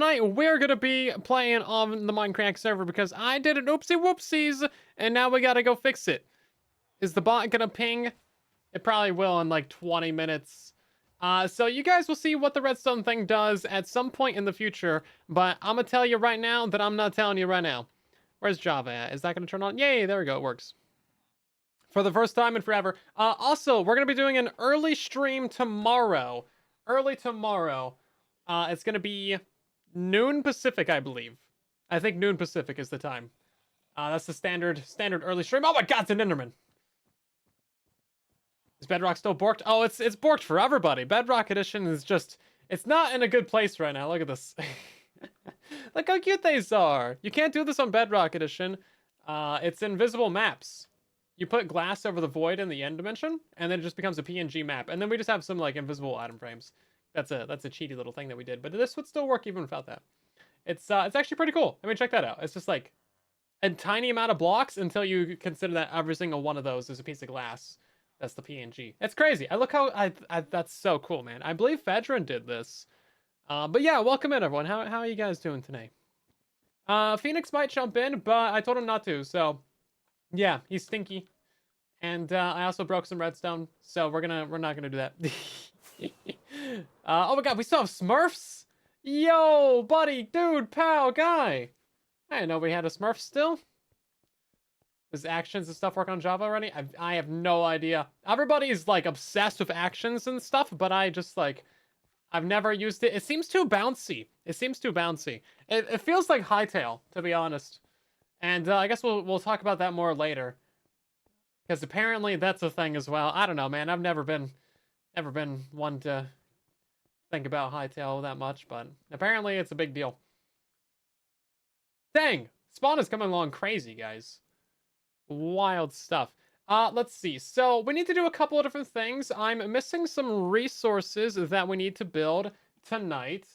Tonight we're gonna be playing on the MINDCRACK server because I did an oopsie whoopsies and now we gotta go fix it. Is the bot gonna ping? It probably will in like 20 minutes. So you guys will see what the redstone thing does at some point in the future, but I'm gonna tell you right now that I'm not telling you right now. Where's Java at? Is that gonna turn on? Yay, there we go, it works. For the first time in forever. Also, we're gonna be doing an early stream tomorrow. Early tomorrow. It's gonna be noon Pacific, I believe. I think noon Pacific is the time. That's the standard early stream. Oh my god, it's an Enderman. Is Bedrock still borked? Oh, it's borked for everybody. Bedrock Edition is just, it's not in a good place right now. Look at this. Look how cute these are. You can't do this on Bedrock Edition. It's invisible maps. You put glass over the void in the end dimension, and then it just becomes a PNG map. And then we just have some like invisible atom frames. That's a cheaty little thing that we did. But this would still work even without that. It's actually pretty cool. I mean, check that out. It's just like a tiny amount of blocks until you consider that every single one of those is a piece of glass. That's the PNG. It's crazy. I look how that's so cool, man. I believe Fedrin did this. But yeah, welcome in everyone. How are you guys doing today? Phoenix might jump in, but I told him not to. So yeah, he's stinky. And I also broke some redstone, so we're not gonna do that. Oh my god, we still have Smurfs? Yo, buddy, dude, pal, guy. I didn't know we had a Smurf still. Does actions and stuff work on Java already? I have no idea. Everybody's like obsessed with actions and stuff, but I just like, I've never used it. It seems too bouncy. It seems too bouncy. It feels like Hightail, to be honest. And I guess we'll talk about that more later. Because apparently that's a thing as well. I don't know, man. I've never been one to think about Hightail that much, but apparently it's a big deal. Dang! Spawn is coming along crazy, guys. Wild stuff. Let's see. So we need to do a couple of different things. I'm missing some resources that we need to build tonight.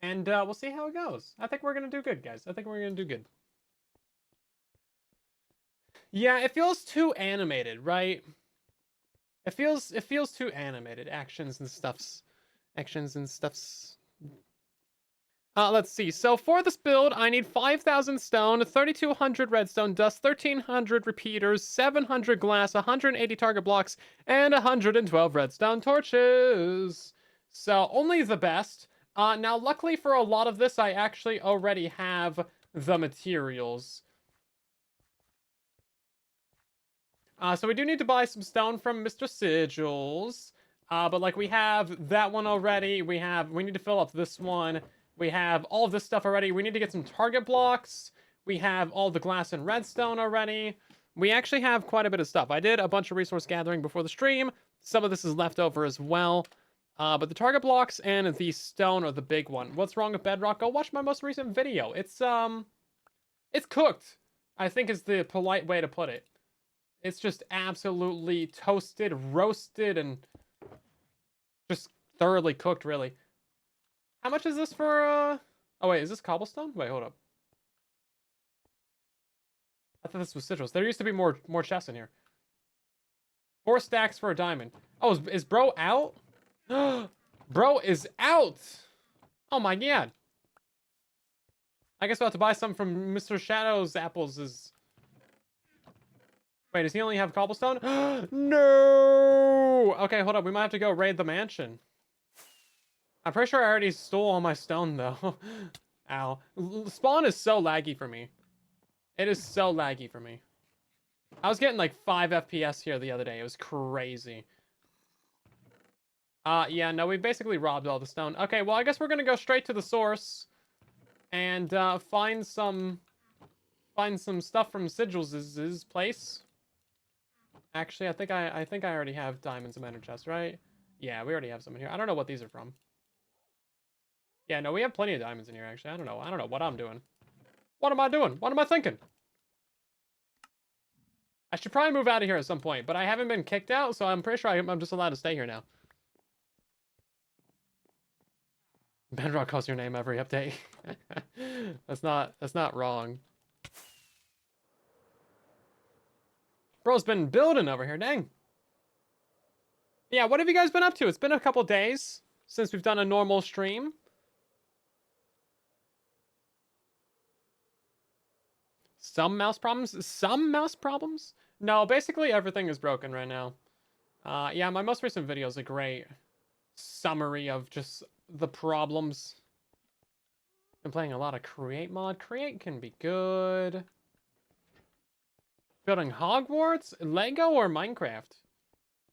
And we'll see how it goes. I think we're going to do good, guys. I think we're going to do good. Yeah, it feels too animated, right? It feels too animated. Actions and stuffs. Let's see. So for this build, I need 5,000 stone, 3,200 redstone dust, 1,300 repeaters, 700 glass, 180 target blocks, and 112 redstone torches. So only the best. Now, luckily for a lot of this, I actually already have the materials. So we do need to buy some stone from Mr. Sigils. But like we have that one already. We need to fill up this one. We have all of this stuff already. We need to get some target blocks. We have all the glass and redstone already. We actually have quite a bit of stuff. I did a bunch of resource gathering before the stream. Some of this is left over as well. But the target blocks and the stone are the big one. What's wrong with Bedrock? Go watch my most recent video. It's cooked, I think is the polite way to put it. It's just absolutely toasted, roasted, and just thoroughly cooked, really. How much is this for, Oh, wait, is this cobblestone? Wait, hold up. I thought this was sigils. There used to be more chests in here. 4 stacks for a diamond. Oh, is bro out? Bro is out! Oh my god. I guess we'll have to buy some from Mr. Shadow's apples. Wait, does he only have cobblestone? No! Okay, hold up. We might have to go raid the mansion. I'm pretty sure I already stole all my stone, though. Ow. Spawn is so laggy for me. It is so laggy for me. I was getting like 5 FPS here the other day. It was crazy. Yeah, no, we basically robbed all the stone. Okay, well, I guess we're gonna go straight to the source. And, find some stuff from Sigils' place. Actually, I think I already have diamonds in my ender chest, right? Yeah, we already have some in here. I don't know what these are from. Yeah, no, we have plenty of diamonds in here, actually. I don't know what I'm doing. What am I doing? What am I thinking? I should probably move out of here at some point, but I haven't been kicked out, so I'm pretty sure I'm just allowed to stay here now. Bedrock calls your name every update. That's not wrong. Bro's been building over here, dang. Yeah, what have you guys been up to? It's been a couple days. since we've done a normal stream. Some mouse problems? Some mouse problems? No, basically everything is broken right now. Yeah, my most recent video is a great summary of just the problems. Been playing a lot of Create mod. Create can be good. Building Hogwarts, Lego, or Minecraft?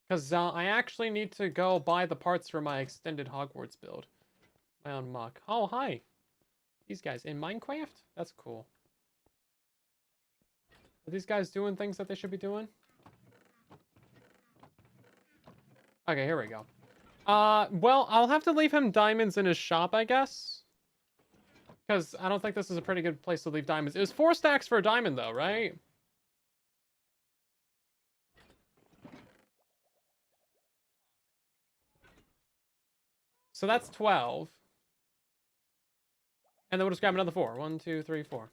Because I actually need to go buy the parts for my extended Hogwarts build. My own muck. Oh, hi. These guys in Minecraft? That's cool. Are these guys doing things that they should be doing? Okay, here we go. Well, I'll have to leave him diamonds in his shop, I guess. Because I don't think this is a pretty good place to leave diamonds. It was 4 stacks for a diamond, though, right? So that's 12. And then we'll just grab another 4. 1, 2, 3, 4.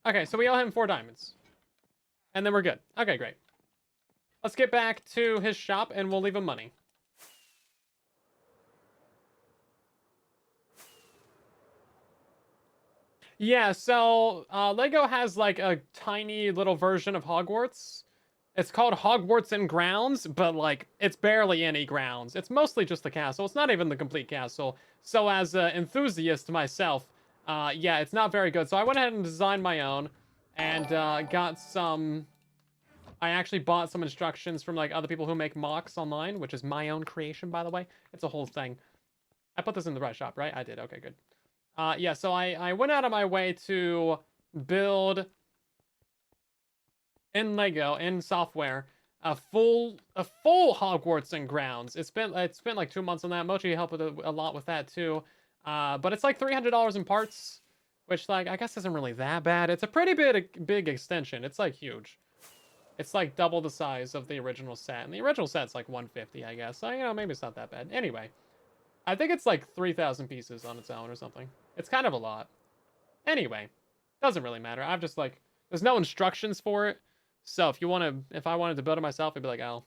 Okay, so we owe him 4 diamonds. And then we're good. Okay, great. Let's get back to his shop, and we'll leave him money. Yeah, so Lego has like a tiny little version of Hogwarts. It's called Hogwarts and Grounds, but like it's barely any grounds. It's mostly just the castle. It's not even the complete castle. So as an enthusiast myself, yeah, it's not very good. So I went ahead and designed my own and got some... I actually bought some instructions from like other people who make mocks online, which is my own creation, by the way. It's a whole thing. I put this in the right shop, right? I did. Okay, good. Yeah, so I went out of my way to build in Lego, in software, a full Hogwarts and Grounds. It's been like 2 months on that. Mochi helped with a lot with that too. But it's like $300 in parts, which like I guess isn't really that bad. It's a pretty big extension. It's like huge. It's like double the size of the original set, and the original set's like 150, I guess. So you know, maybe it's not that bad. Anyway, I think it's like 3,000 pieces on its own or something. It's kind of a lot. Anyway, doesn't really matter. I've just like, there's no instructions for it. So if I wanted to build it myself, I'd be like, I'll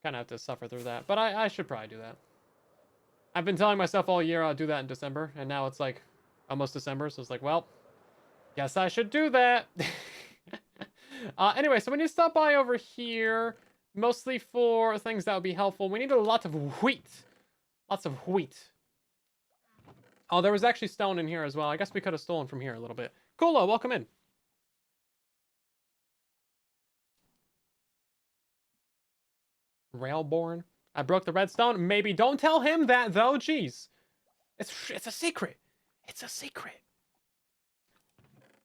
kind of have to suffer through that. But I should probably do that. I've been telling myself all year I'll do that in December, and now it's like almost December, so it's like, well, guess I should do that. Anyway, so we need to stop by over here, mostly for things that would be helpful. We need a lot of wheat. Lots of wheat. Oh, there was actually stone in here as well. I guess we could have stolen from here a little bit. Coolo, welcome in. Railborn. I broke the redstone. Maybe don't tell him that though. Jeez, it's a secret. It's a secret.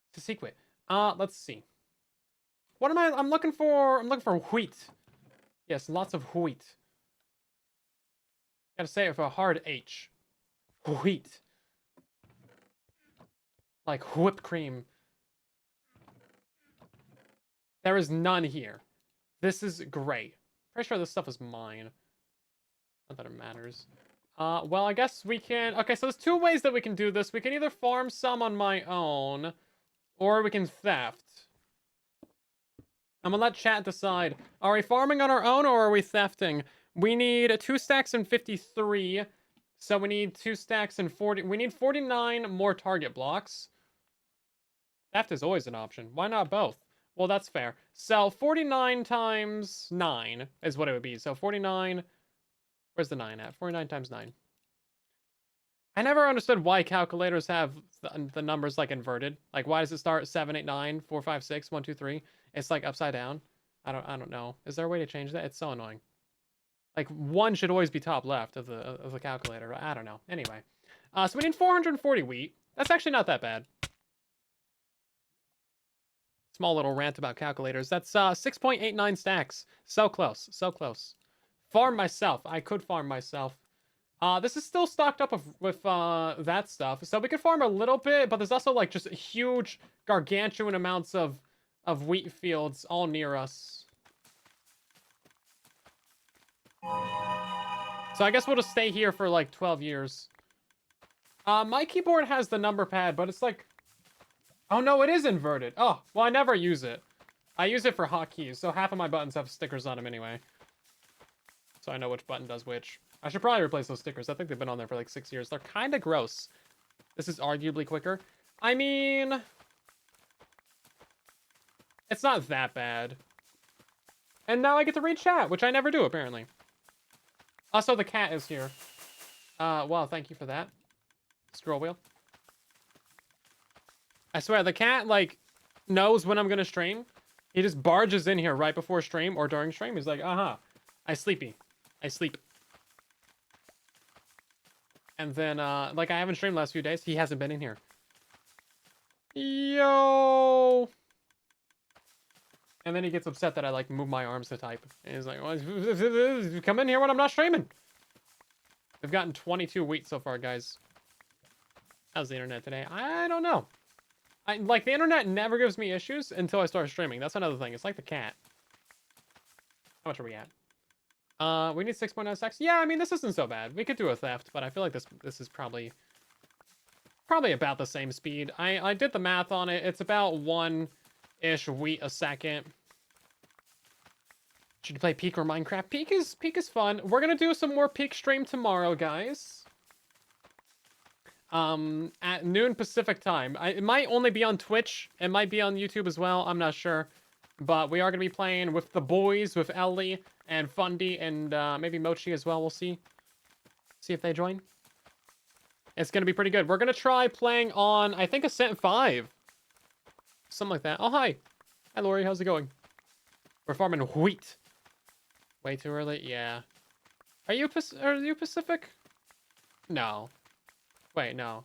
It's a secret. Let's see. What am I? I'm looking for wheat. Yes, lots of wheat. Gotta say it for a hard H. Wheat. Like whipped cream. There is none here. This is great. Pretty sure this stuff is mine. Not that it matters. Well, I guess we can... Okay, so there's 2 ways that we can do this. We can either farm some on my own, or we can theft. I'm gonna let chat decide. Are we farming on our own, or are we thefting? We need 2 stacks and 53. So we need 2 stacks and 40. We need 49 more target blocks. Theft is always an option. Why not both? Well, that's fair. So 49 times 9 is what it would be. So 49... Where's the 9 at? 49 times 9. I never understood why calculators have the numbers like inverted. Like, why does it start 7, 8, 9, 4, 5, 6, 1, 2, 3? It's like upside down. I don't know. Is there a way to change that? It's so annoying. Like 1 should always be top left of the calculator. I don't know. Anyway, so we need 440 wheat. That's actually not that bad. Small little rant about calculators. That's 6.89 stacks. So close. So close. Farm myself. I could farm myself. This is still stocked up with that stuff. So we could farm a little bit, but there's also like just huge, gargantuan amounts of wheat fields all near us. So I guess we'll just stay here for like 12 years. My keyboard has the number pad, but it's like... Oh no, it is inverted. Oh, well I never use it. I use it for hotkeys, so half of my buttons have stickers on them anyway. So I know which button does which. I should probably replace those stickers. I think they've been on there for like 6 years. They're kind of gross. This is arguably quicker. I mean, it's not that bad. And now I get to read chat, which I never do, apparently. Also, the cat is here. Well, thank you for that. Scroll wheel. I swear, the cat, like, knows when I'm gonna stream. He just barges in here right before stream or during stream. He's like, I sleepy. I sleep. And then, like, I haven't streamed the last few days. He hasn't been in here. Yo! And then he gets upset that I, like, move my arms to type. And he's like, well, come in here when I'm not streaming. We've gotten 22 wheat so far, guys. How's the internet today? I don't know. Like, the internet never gives me issues until I start streaming. That's another thing. It's like the cat. How much are we at? We need 6.9 stacks. Yeah, I mean, this isn't so bad. We could do a theft, but I feel like this is probably about the same speed. I did the math on it. It's about 1-ish wheat a second. Should you play Peak or Minecraft? Peak is fun. We're gonna do some more Peak stream tomorrow, guys. At noon Pacific time. It might only be on Twitch. It might be on YouTube as well. I'm not sure. But we are going to be playing with the boys, with Ellie and Fundy and maybe Mochi as well. We'll see. See if they join. It's going to be pretty good. We're going to try playing on, I think, Ascent 5. Something like that. Oh, hi. Hi, Lori. How's it going? We're farming wheat. Way too early? Yeah. Are you Pacific? No. Wait, no.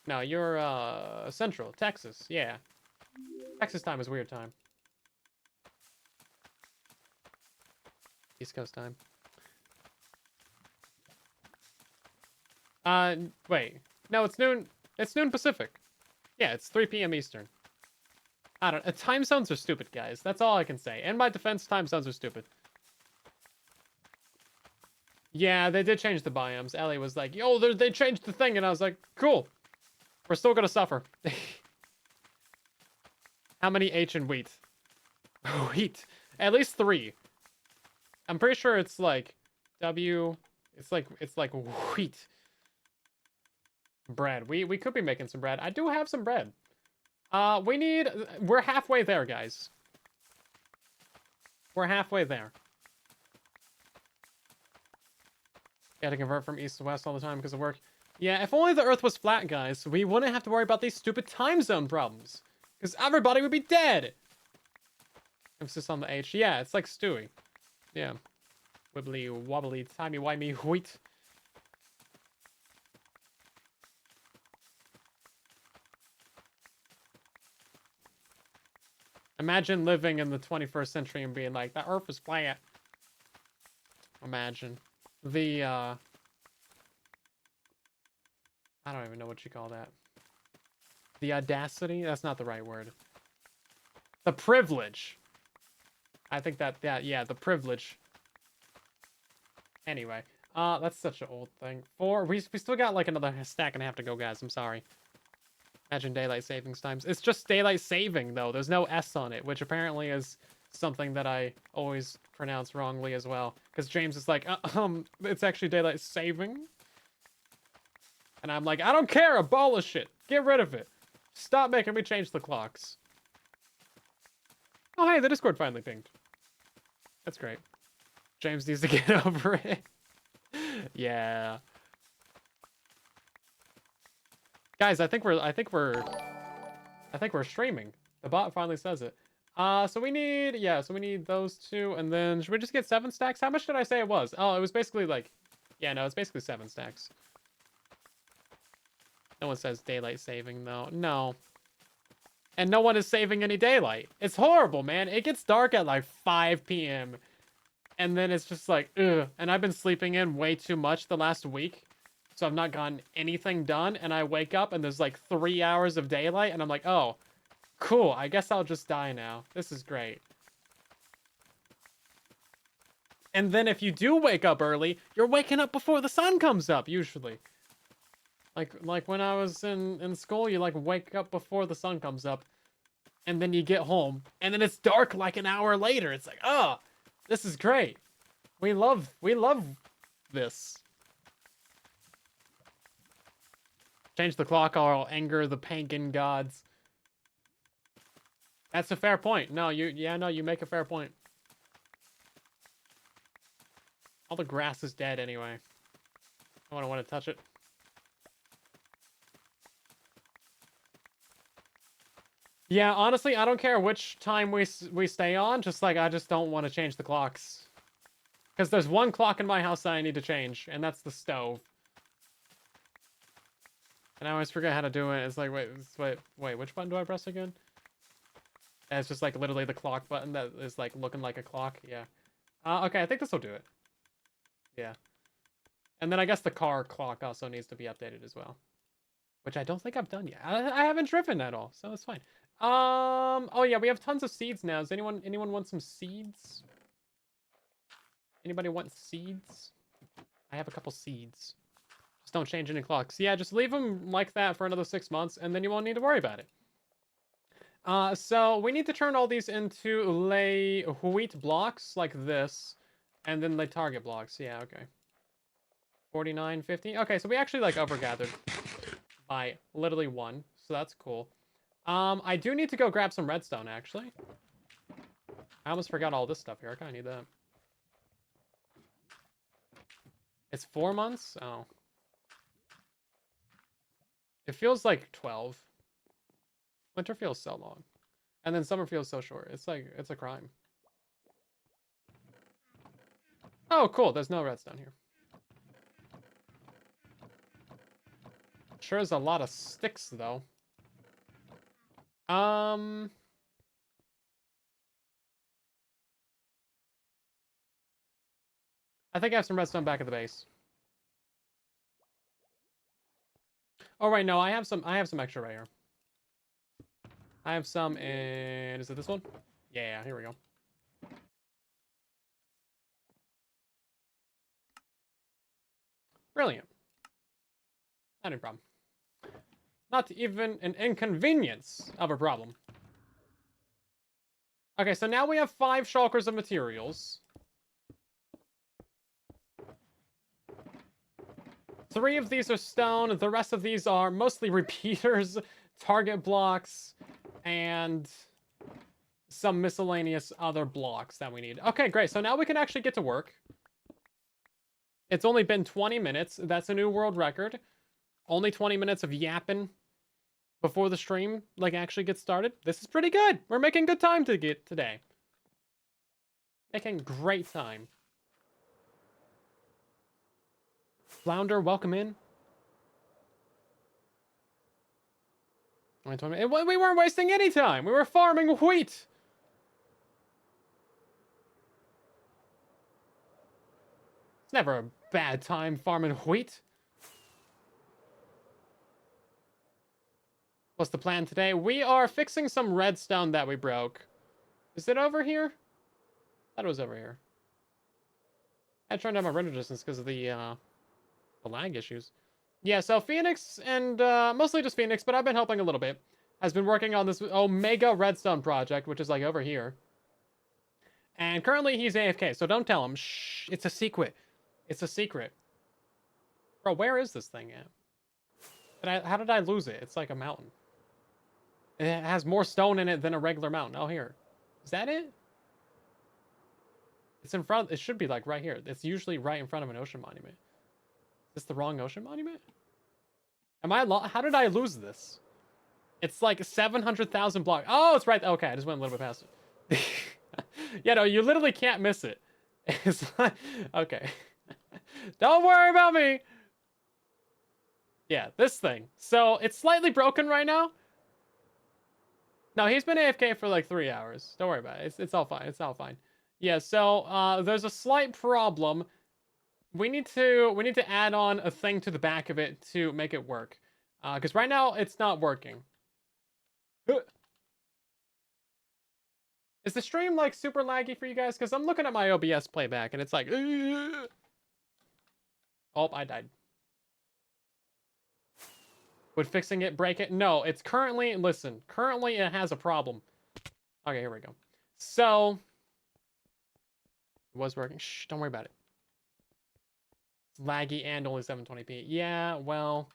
No, you're, Central. Texas. Yeah. Texas time is weird time. East Coast time. Wait. No, it's noon. It's noon Pacific. Yeah, it's 3 p.m. Eastern. I don't know. Time zones are stupid, guys. That's all I can say. In my defense, time zones are stupid. Yeah, they did change the biomes. Ellie was like, yo, they changed the thing. And I was like, cool. We're still gonna suffer. How many H in wheat? Wheat. At least 3. I'm pretty sure it's like W. It's like wheat. Bread. We could be making some bread. I do have some bread. We're halfway there, guys. We're halfway there. Got to convert from east to west all the time because of work. Yeah, if only the Earth was flat, guys, we wouldn't have to worry about these stupid time zone problems. Because everybody would be dead. Emphasis on the H. Yeah, it's like Stewie. Yeah. Wibbly wobbly timey wimey wheat. Imagine living in the 21st century and being like, the Earth is flat. Imagine. The, I don't even know what you call that. The audacity? That's not the right word. The privilege. I think yeah, the privilege. Anyway, that's such an old thing. We still got like another stack and a half to go, guys. I'm sorry. Imagine daylight savings times. It's just daylight saving, though. There's no S on it, which apparently is something that I always pronounce wrongly as well. Because James is like, it's actually daylight saving. And I'm like, I don't care, abolish it. Get rid of it. Stop making me change the clocks. Oh, hey, the Discord finally pinged. That's great. James needs to get over it. Yeah. Guys, I think we're streaming. The bot finally says it. So we need those 2, and then should we just get 7 stacks? How much did I say it was? Oh, it was basically like, yeah, no, it's basically 7 stacks. No one says daylight saving though. No. And no one is saving any daylight. It's horrible, man. It gets dark at like 5 p.m. And then it's just like, ugh. And I've been sleeping in way too much the last week. So I've not gotten anything done. And I wake up and there's like 3 hours of daylight. And I'm like, oh, cool. I guess I'll just die now. This is great. And then if you do wake up early, you're waking up before the sun comes up, usually. Like when I was in school, you like wake up before the sun comes up. And then you get home. And then it's dark like an hour later. It's like, oh, this is great. We love this. Change the clock or I'll anger the pagan gods. That's a fair point. No, you make a fair point. All the grass is dead anyway. I don't want to touch it. Yeah, honestly, I don't care which time we stay on. Just like, I just don't want to change the clocks. Because there's one clock in my house that I need to change, and that's the stove. And I always forget how to do it. It's like, wait, which button do I press again? And it's just like literally the clock button that is like looking like a clock. Yeah. Okay, I think this will do it. Yeah. And then I guess the car clock also needs to be updated as well. Which I don't think I've done yet. I haven't driven at all, so it's fine. Oh yeah, we have tons of seeds now. Does anyone want some seeds? Anybody want seeds? I have a couple seeds. Just don't change any clocks. Yeah, just leave them like that for another 6 months, and then you won't need to worry about it. So we need to turn all these into lay wheat blocks like this, and then lay target blocks. Yeah, okay. 49, 50. Okay, so we actually like overgathered by literally 1, so that's cool. I do need to go grab some redstone actually. I almost forgot all this stuff here. I kind of need that. It's 4 months? Oh. It feels like 12. Winter feels so long. And then summer feels so short. It's like, it's a crime. Oh, cool. There's no redstone here. Sure is a lot of sticks, though. I think I have some redstone back at the base. Oh, right, no, I have some extra right here. I have some in... Is it this one? Yeah, here we go. Brilliant. Not a problem. Not even an inconvenience of a problem. Okay, so now we have 5 shulkers of materials. 3 of these are stone. The rest of these are mostly repeaters, target blocks, and some miscellaneous other blocks that we need. Okay, great. So now we can actually get to work. It's only been 20 minutes. That's a new world record. Only 20 minutes of yapping before the stream, like, actually gets started. This is pretty good. We're making good time to get today. Making great time. Flounder, welcome in. We weren't wasting any time. We were farming wheat. It's never a bad time farming wheat. What's the plan today? We are fixing some redstone that we broke. Is it over here? I thought it was over here. I turned down my render distance because of the lag issues. Yeah, so Phoenix and mostly just Phoenix, but I've been helping a little bit, has been working on this Omega Redstone project, which is like over here. And currently he's AFK, so don't tell him. Shh, it's a secret. It's a secret. Bro, where is this thing at? How did I lose it? It's like a mountain. It has more stone in it than a regular mountain. Oh, here. Is that it? It's in front. It should be like right here. It's usually right in front of an ocean monument. Is this the wrong ocean monument? Am I how did I lose this? It's like 700,000 blocks. Oh, it's right. Okay, I just went a little bit past it. Yeah, no, you literally can't miss it. It's like, okay. Don't worry about me. Yeah, this thing. So it's slightly broken right now. No, he's been AFK for like 3 hours. Don't worry about it. It's all fine. It's all fine. Yeah, so there's a slight problem. We need to add on a thing to the back of it to make it work. Because right now it's not working. Is the stream like super laggy for you guys? Because I'm looking at my OBS playback and it's like, ugh. Oh, I died. Would fixing it break it? No, it's currently, listen, currently it has a problem. Okay, here we go. So, it was working. Shh, don't worry about it. Laggy and only 720p. Yeah, well,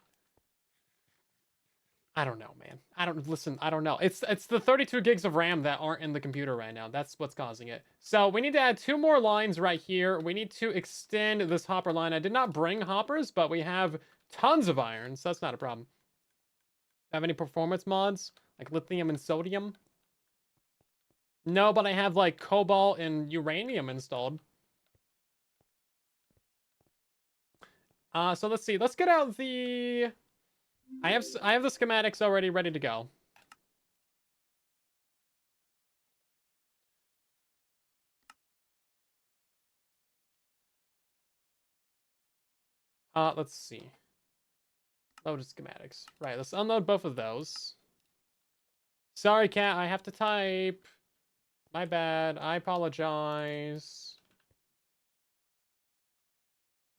I don't know, man. I don't know. It's the 32 gigs of RAM that aren't in the computer right now. That's what's causing it. So we need to add 2 more lines right here. We need to extend this hopper line. I did not bring hoppers, but we have tons of iron, so that's not a problem. Have any performance mods? Like lithium and sodium? No, but I have like cobalt and uranium installed. So let's see. Let's get out the... I have the schematics already ready to go. Let's see. Load schematics. Right, let's unload both of those. Sorry, cat, I have to type. My bad. I apologize.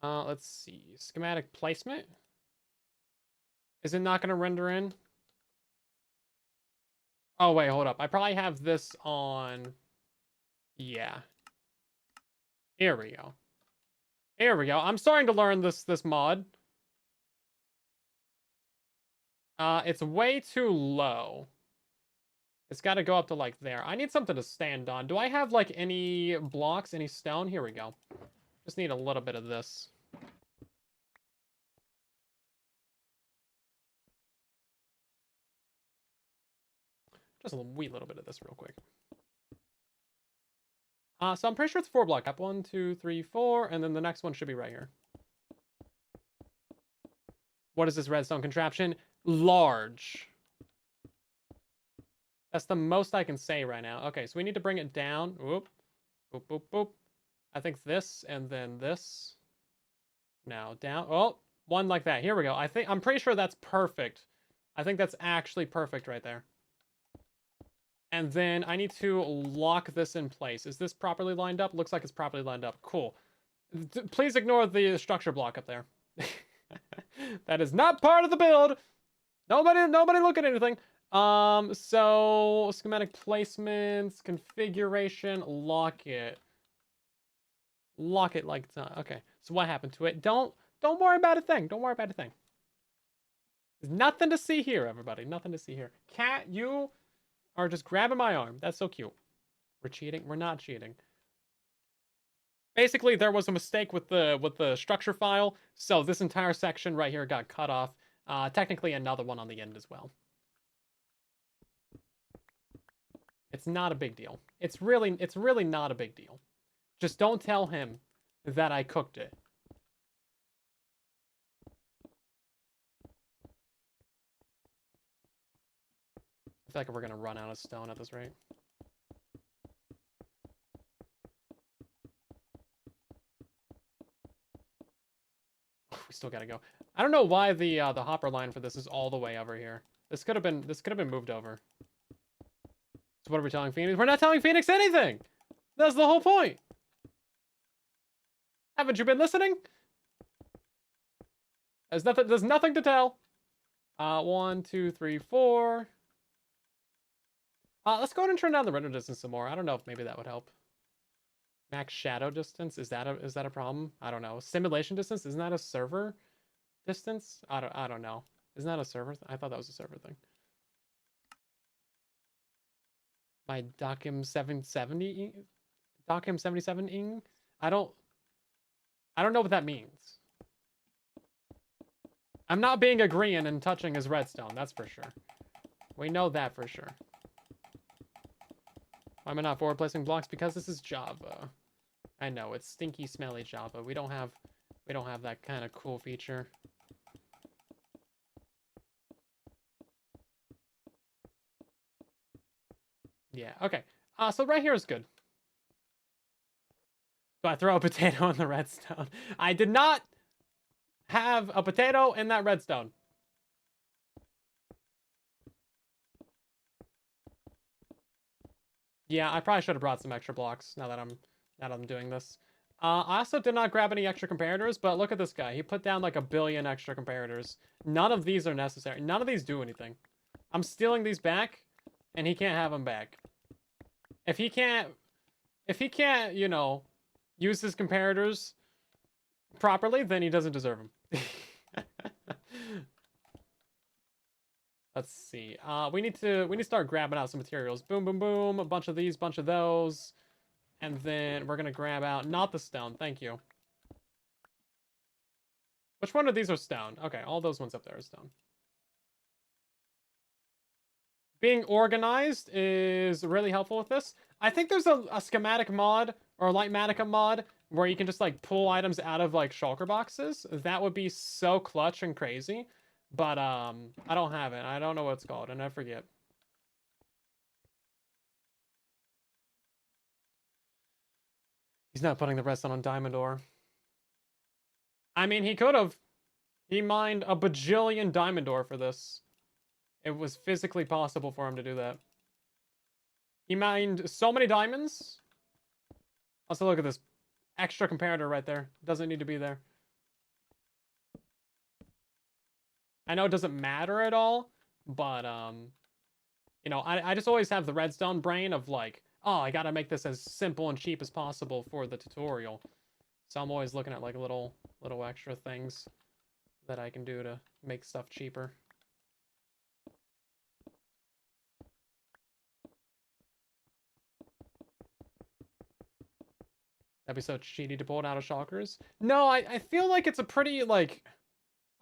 Let's see. Schematic placement. Is it not going to render in? Oh, wait, hold up. I probably have this on... Yeah. Here we go. Here we go. I'm starting to learn this mod. It's way too low. It's got to go up to, like, there. I need something to stand on. Do I have, like, any blocks, any stone? Here we go. Just need a little bit of this. Just a wee little bit of this real quick. So I'm pretty sure it's 4 block up. 1, 2, 3, 4, and then the next one should be right here. What is this redstone contraption? Large. That's the most I can say right now. Okay, so we need to bring it down. Whoop. Boop, boop, boop. I think this, and then this. Now, down. Oh, one like that. Here we go. I'm pretty sure that's perfect. I think that's actually perfect right there. And then I need to lock this in place. Is this properly lined up? Looks like it's properly lined up. Cool. Please ignore the structure block up there. That is not part of the build. Nobody look at anything. So schematic placements, configuration, lock it. Lock it like that. Okay. So what happened to it? Don't worry about a thing. Don't worry about a thing. There's nothing to see here, everybody. Nothing to see here. Cat, you are just grabbing my arm. That's so cute. We're cheating. We're not cheating. Basically, there was a mistake with the structure file, so this entire section right here got cut off. Technically, another one on the end as well. It's not a big deal. It's really not a big deal. Just don't tell him that I cooked it. I feel like we're gonna run out of stone at this rate. We still gotta go. I don't know why the hopper line for this is all the way over here. This could have been moved over. So what are we telling Phoenix? We're not telling Phoenix anything. That's the whole point. Haven't you been listening? There's nothing to tell. 1, 2, 3, 4. Let's go ahead and turn down the render distance some more. I don't know if maybe that would help. Max shadow distance, is that a problem? I don't know. Simulation distance, isn't that a server distance? I don't know. Isn't that a server? I thought that was a server thing. My Dockim 770 Dockim 77ing? I don't know what that means. I'm not being agreeing and touching his redstone, that's for sure. We know that for sure. Why am I not forward placing blocks? Because this is Java. I know, it's stinky, smelly Java. We don't have that kind of cool feature. Yeah, okay. So right here is good. Do I throw a potato in the redstone? I did not have a potato in that redstone. Yeah, I probably should have brought some extra blocks now that I'm doing this. I also did not grab any extra comparators, but look at this guy. He put down like 1 billion extra comparators. None of these are necessary. None of these do anything. I'm stealing these back, and he can't have them back. If he can't, you know, use his comparators properly, then he doesn't deserve them. Let's see. We need to start grabbing out some materials. Boom, boom, boom. A bunch of these, bunch of those. And then we're gonna grab out, not the stone, thank you. Which one of these are stone? Okay, all those ones up there are stone. Being organized is really helpful with this. I think there's a schematic mod or a Lightmatica mod where you can just like pull items out of like shulker boxes. That would be so clutch and crazy. But I don't have it. I don't know what it's called, and I forget. He's not putting the redstone on diamond ore. I mean, he could have. He mined a bajillion diamond ore for this. It was physically possible for him to do that. He mined so many diamonds. Also, look at this extra comparator right there. Doesn't need to be there. I know it doesn't matter at all, but, you know, I just always have the redstone brain of like, oh, I gotta make this as simple and cheap as possible for the tutorial. So I'm always looking at like little extra things that I can do to make stuff cheaper. That'd be so cheaty to pull it out of shulkers. No, I feel like it's a pretty, like...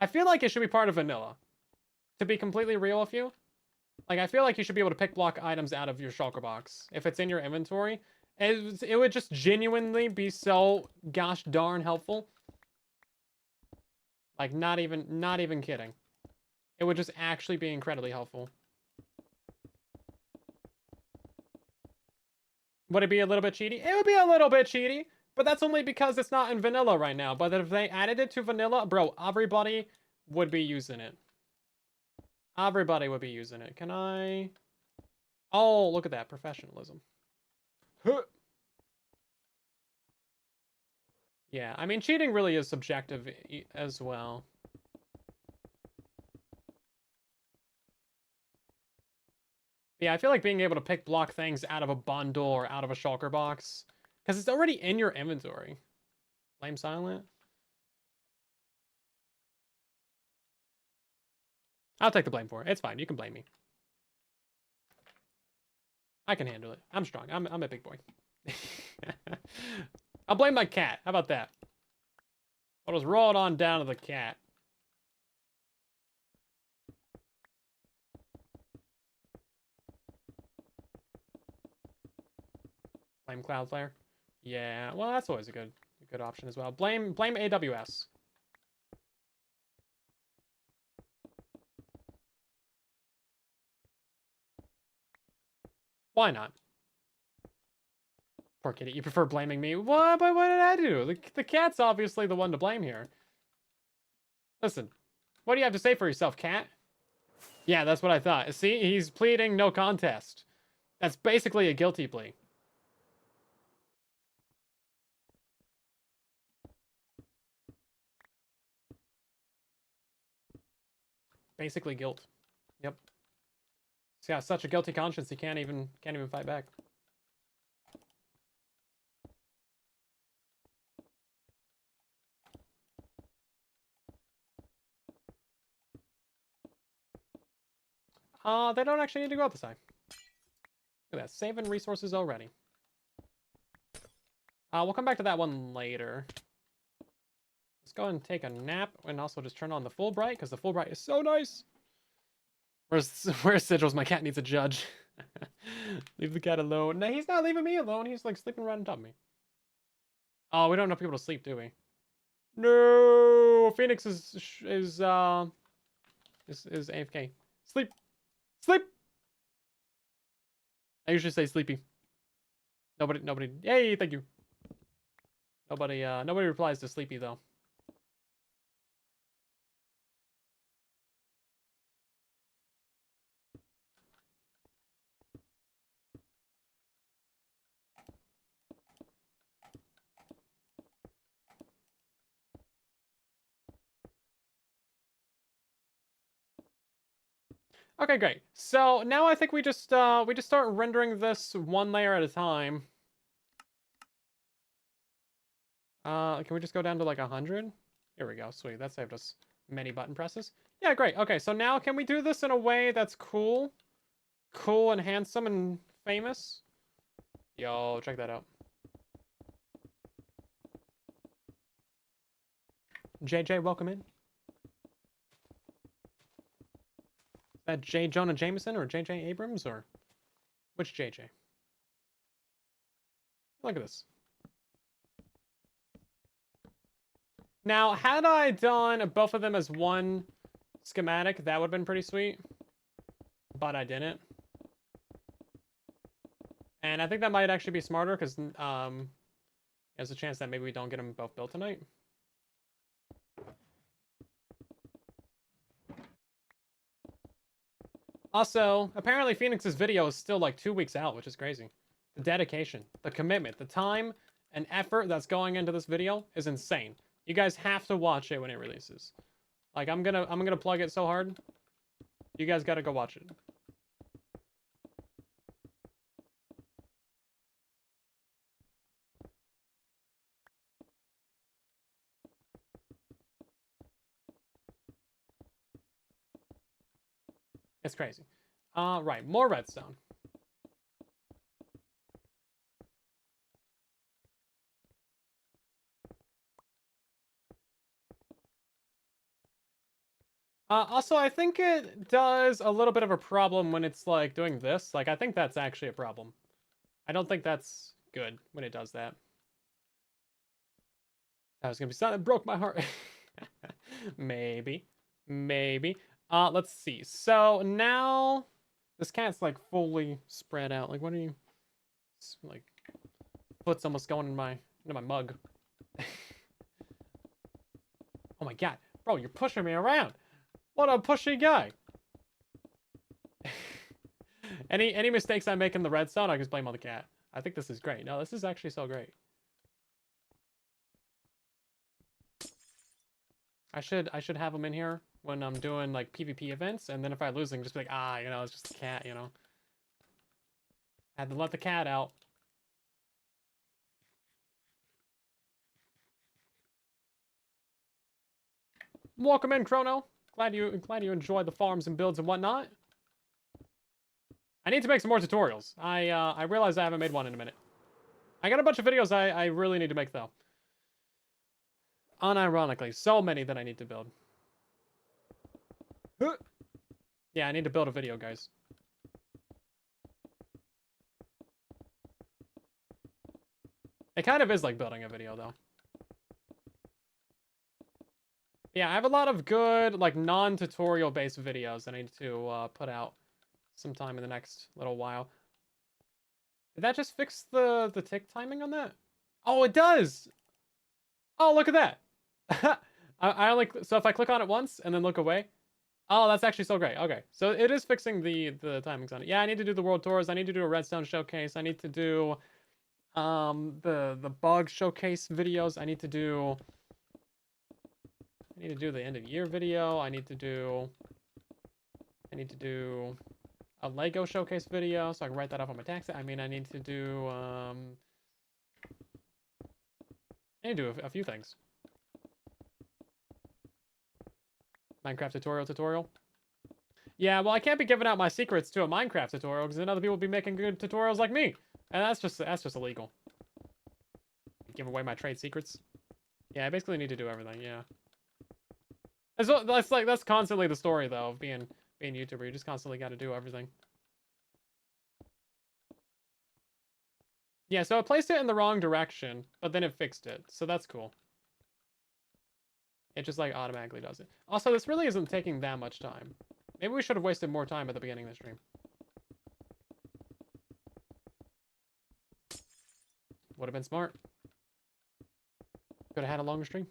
I feel like it should be part of vanilla. To be completely real with you. Like, I feel like you should be able to pick block items out of your shulker box. If it's in your inventory. It would just genuinely be so gosh darn helpful. Like, not even kidding. It would just actually be incredibly helpful. Would it be a little bit cheaty? It would be a little bit cheaty. But that's only because it's not in vanilla right now. But if they added it to vanilla, bro, everybody would be using it. Everybody would be using it. Can I... Oh, look at that. Professionalism. Huh. Yeah, I mean, cheating really is subjective as well. Yeah, I feel like being able to pick block things out of a bundle or out of a shulker box, because it's already in your inventory. Flame silent. I'll take the blame for it. It's fine. You can blame me. I can handle it. I'm strong. I'm a big boy. I'll blame my cat. How about that? I'll just roll it on down to the cat. Blame Cloudflare. Yeah, well, that's always a good option as well. Blame AWS. Why not? Poor kitty. You prefer blaming me? What? But what did I do? The cat's obviously the one to blame here. Listen, what do you have to say for yourself, cat? Yeah, that's what I thought. See, he's pleading no contest. That's basically a guilty plea. Basically guilt. Yep. He's got such a guilty conscience he can't even fight back. They don't actually need to go out this time. Look at that, saving resources already. We'll come back to that one later. Let's go and take a nap and also just turn on the Fulbright because the Fulbright is so nice. Where's Sigils? My cat needs a judge. Leave the cat alone. No, he's not leaving me alone. He's like sleeping right on top of me. Oh, we don't have people to sleep, do we? No, Phoenix is AFK. Sleep, sleep. I usually say sleepy. Nobody. Hey, thank you. Nobody replies to sleepy though. Okay, great. So now I think we just start rendering this one layer at a time. Can we just go down to like 100? Here we go. Sweet. That saved us many button presses. Yeah, great. Okay, so now can we do this in a way that's cool? Cool and handsome and famous? Yo, check that out. JJ, welcome in. Is that J. Jonah Jameson or JJ Abrams or which JJ? Look at this. Now, had I done both of them as one schematic, that would have been pretty sweet. But I didn't. And I think that might actually be smarter because there's a chance that maybe we don't get them both built tonight. Also, apparently Phoenix's video is still like 2 weeks out, which is crazy. The dedication, the commitment, the time and effort that's going into this video is insane. You guys have to watch it when it releases. Like I'm gonna plug it so hard. You guys gotta go watch it. It's crazy. Right, more redstone. Also, I think it does a little bit of a problem when it's like doing this. Like, I think that's actually a problem. I don't think that's good when it does that. That was gonna be something that broke my heart. Maybe. Maybe. Let's see. So now this cat's like fully spread out. Like, what are you? It's like, foot's almost going in into my mug. Oh my god, bro, you're pushing me around. What a pushy guy. Any mistakes I make in the redstone, I just blame on the cat. I think this is great. No, this is actually so great. I should have him in here when I'm doing like PvP events, and then if I lose him, just be like, it's just a cat, Had to let the cat out. Welcome in, Chrono. Glad you enjoyed the farms and builds and whatnot. I need to make some more tutorials. I realize I haven't made one in a minute. I got a bunch of videos I really need to make though. Unironically, so many that I need to build. Yeah, I need to build a video, guys. It kind of is like building a video though. Yeah, I have a lot of good, like, non-tutorial based videos that I need to put out sometime in the next little while. Did that just fix the tick timing on that? Oh, it does! Oh, look at that! I only, so if I click on it once and then look away. Oh, that's actually so great. Okay, so it is fixing the timings on it. Yeah, I need to do the world tours. I need to do a redstone showcase. I need to do the bug showcase videos. I need to do the end of year video. I need to do a Lego showcase video so I can write that up on my tax. I mean, I need to do a few things. Minecraft tutorial. Yeah, well, I can't be giving out my secrets to a Minecraft tutorial because then other people will be making good tutorials like me, and that's just illegal. Give away my trade secrets. Yeah, I basically need to do everything. Yeah. That's constantly the story though of being a YouTuber. You just constantly got to do everything. Yeah, so I placed it in the wrong direction, but then it fixed it, so that's cool. It just like automatically does it. Also, this really isn't taking that much time. Maybe we should have wasted more time at the beginning of the stream. Would have been smart. Could have had a longer stream.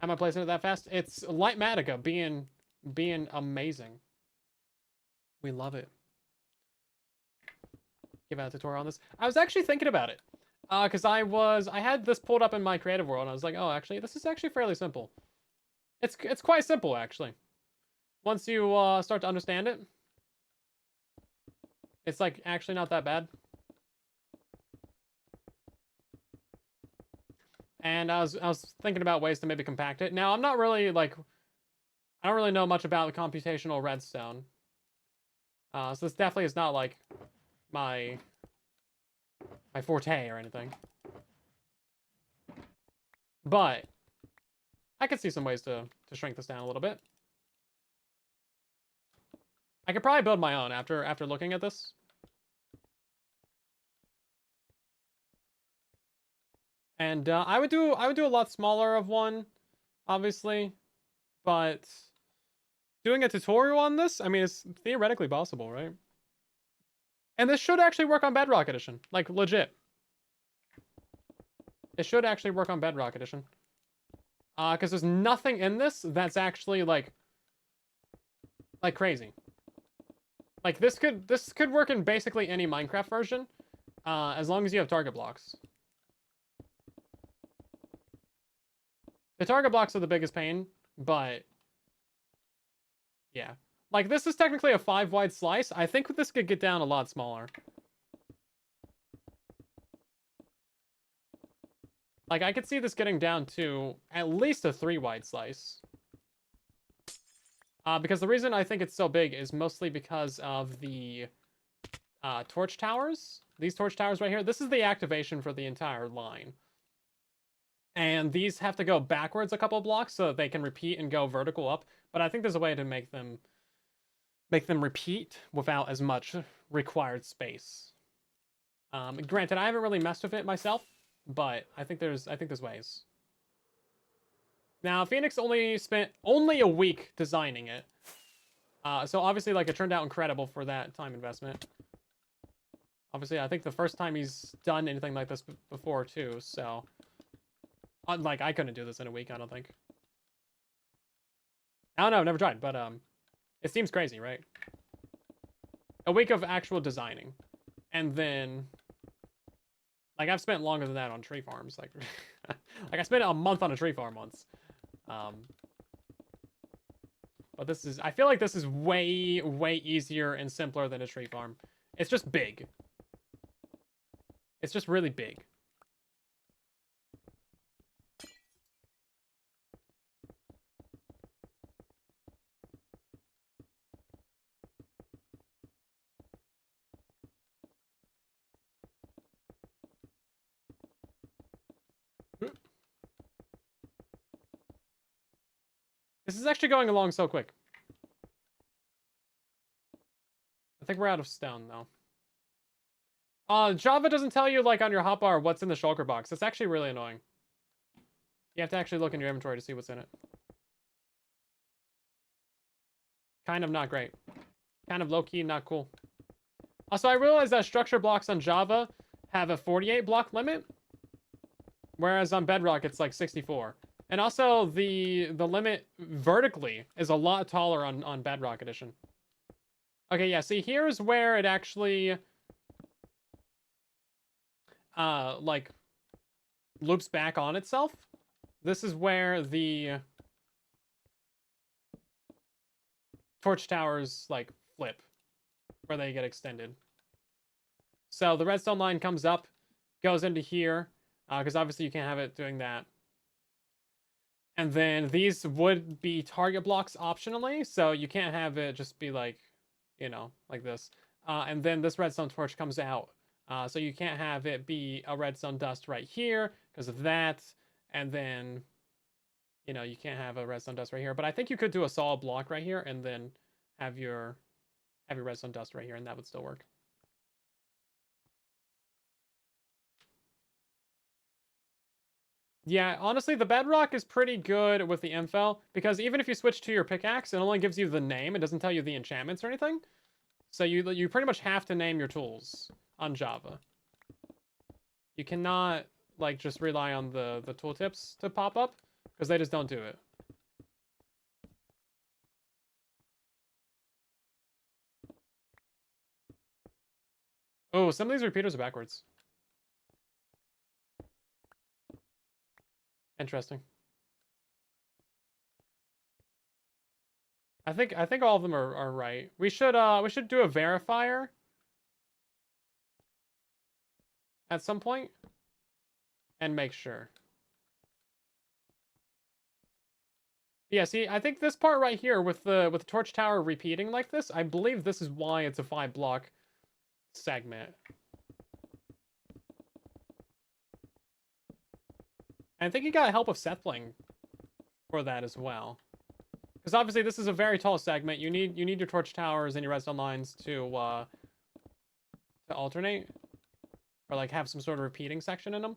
Am I placing it that fast? It's Lightmatica being amazing. We love it. Give out a tutorial on this. I was actually thinking about it. Because I had this pulled up in my creative world, and I was like, oh, actually, this is actually fairly simple. It's quite simple, actually. Once you start to understand it, it's like actually not that bad. And I was thinking about ways to maybe compact it. Now, I'm not really, like, I don't really know much about the computational redstone. So this definitely is not, like, my forte or anything. But I could see some ways to shrink this down a little bit. I could probably build my own after looking at this. And I would do a lot smaller of one, obviously, but doing a tutorial on this, I mean, it's theoretically possible, right? And this should actually work on Bedrock Edition, like legit. It should actually work on Bedrock Edition. Because there's nothing in this that's actually like crazy. Like this could work in basically any Minecraft version, as long as you have target blocks. The target blocks are the biggest pain, but yeah. Like this is technically a 5 wide slice. I think this could get down a lot smaller. Like I could see this getting down to at least a 3 wide slice. Because the reason I think it's so big is mostly because of the torch towers. These torch towers right here. This is the activation for the entire line. And these have to go backwards a couple of blocks so that they can repeat and go vertical up. But I think there's a way to make them repeat without as much required space. Granted, I haven't really messed with it myself, but I think there's ways. Now, Phoenix only spent a week designing it. So obviously, like, it turned out incredible for that time investment. Obviously, I think the first time he's done anything like this before, too, so... Like, I couldn't do this in a week, I don't think. I don't know, I've never tried, but, it seems crazy, right? A week of actual designing. And then... Like, I've spent longer than that on tree farms, like... like, I spent a month on a tree farm once. But this is... I feel like this is way, way easier and simpler than a tree farm. It's just big. It's just really big. This is actually going along so quick. I think we're out of stone, though. Java doesn't tell you, like, on your hotbar what's in the shulker box. It's actually really annoying. You have to actually look in your inventory to see what's in it. Kind of not great. Kind of low-key, not cool. Also, I realized that structure blocks on Java have a 48 block limit, whereas on Bedrock, it's like 64. And also, the limit vertically is a lot taller on Bedrock Edition. Okay, yeah, see, here's where it actually... like, loops back on itself. This is where the torch towers, like, flip, where they get extended. So the redstone line comes up, goes into here, because obviously you can't have it doing that. And then these would be target blocks optionally, so you can't have it just be like, you know, like this. And then this redstone torch comes out. So you can't have it be a redstone dust right here because of that. And then, you know, you can't have a redstone dust right here. But I think you could do a solid block right here and then have your redstone dust right here, and that would still work. Yeah, honestly, the bedrock is pretty good with the info because even if you switch to your pickaxe, it only gives you the name. It doesn't tell you the enchantments or anything. So you pretty much have to name your tools on Java. You cannot like just rely on the tooltips to pop up because they just don't do it. Oh, some of these repeaters are backwards. Interesting. I think all of them are right. We should do a verifier at some point and make sure. Yeah, see, I think this part right here with the torch tower repeating like this, I believe this is why it's a 5-block segment. And I think you got help of Sethling for that as well. Because obviously this is a very tall segment. You need your torch towers and your redstone lines to alternate. Or like have some sort of repeating section in them.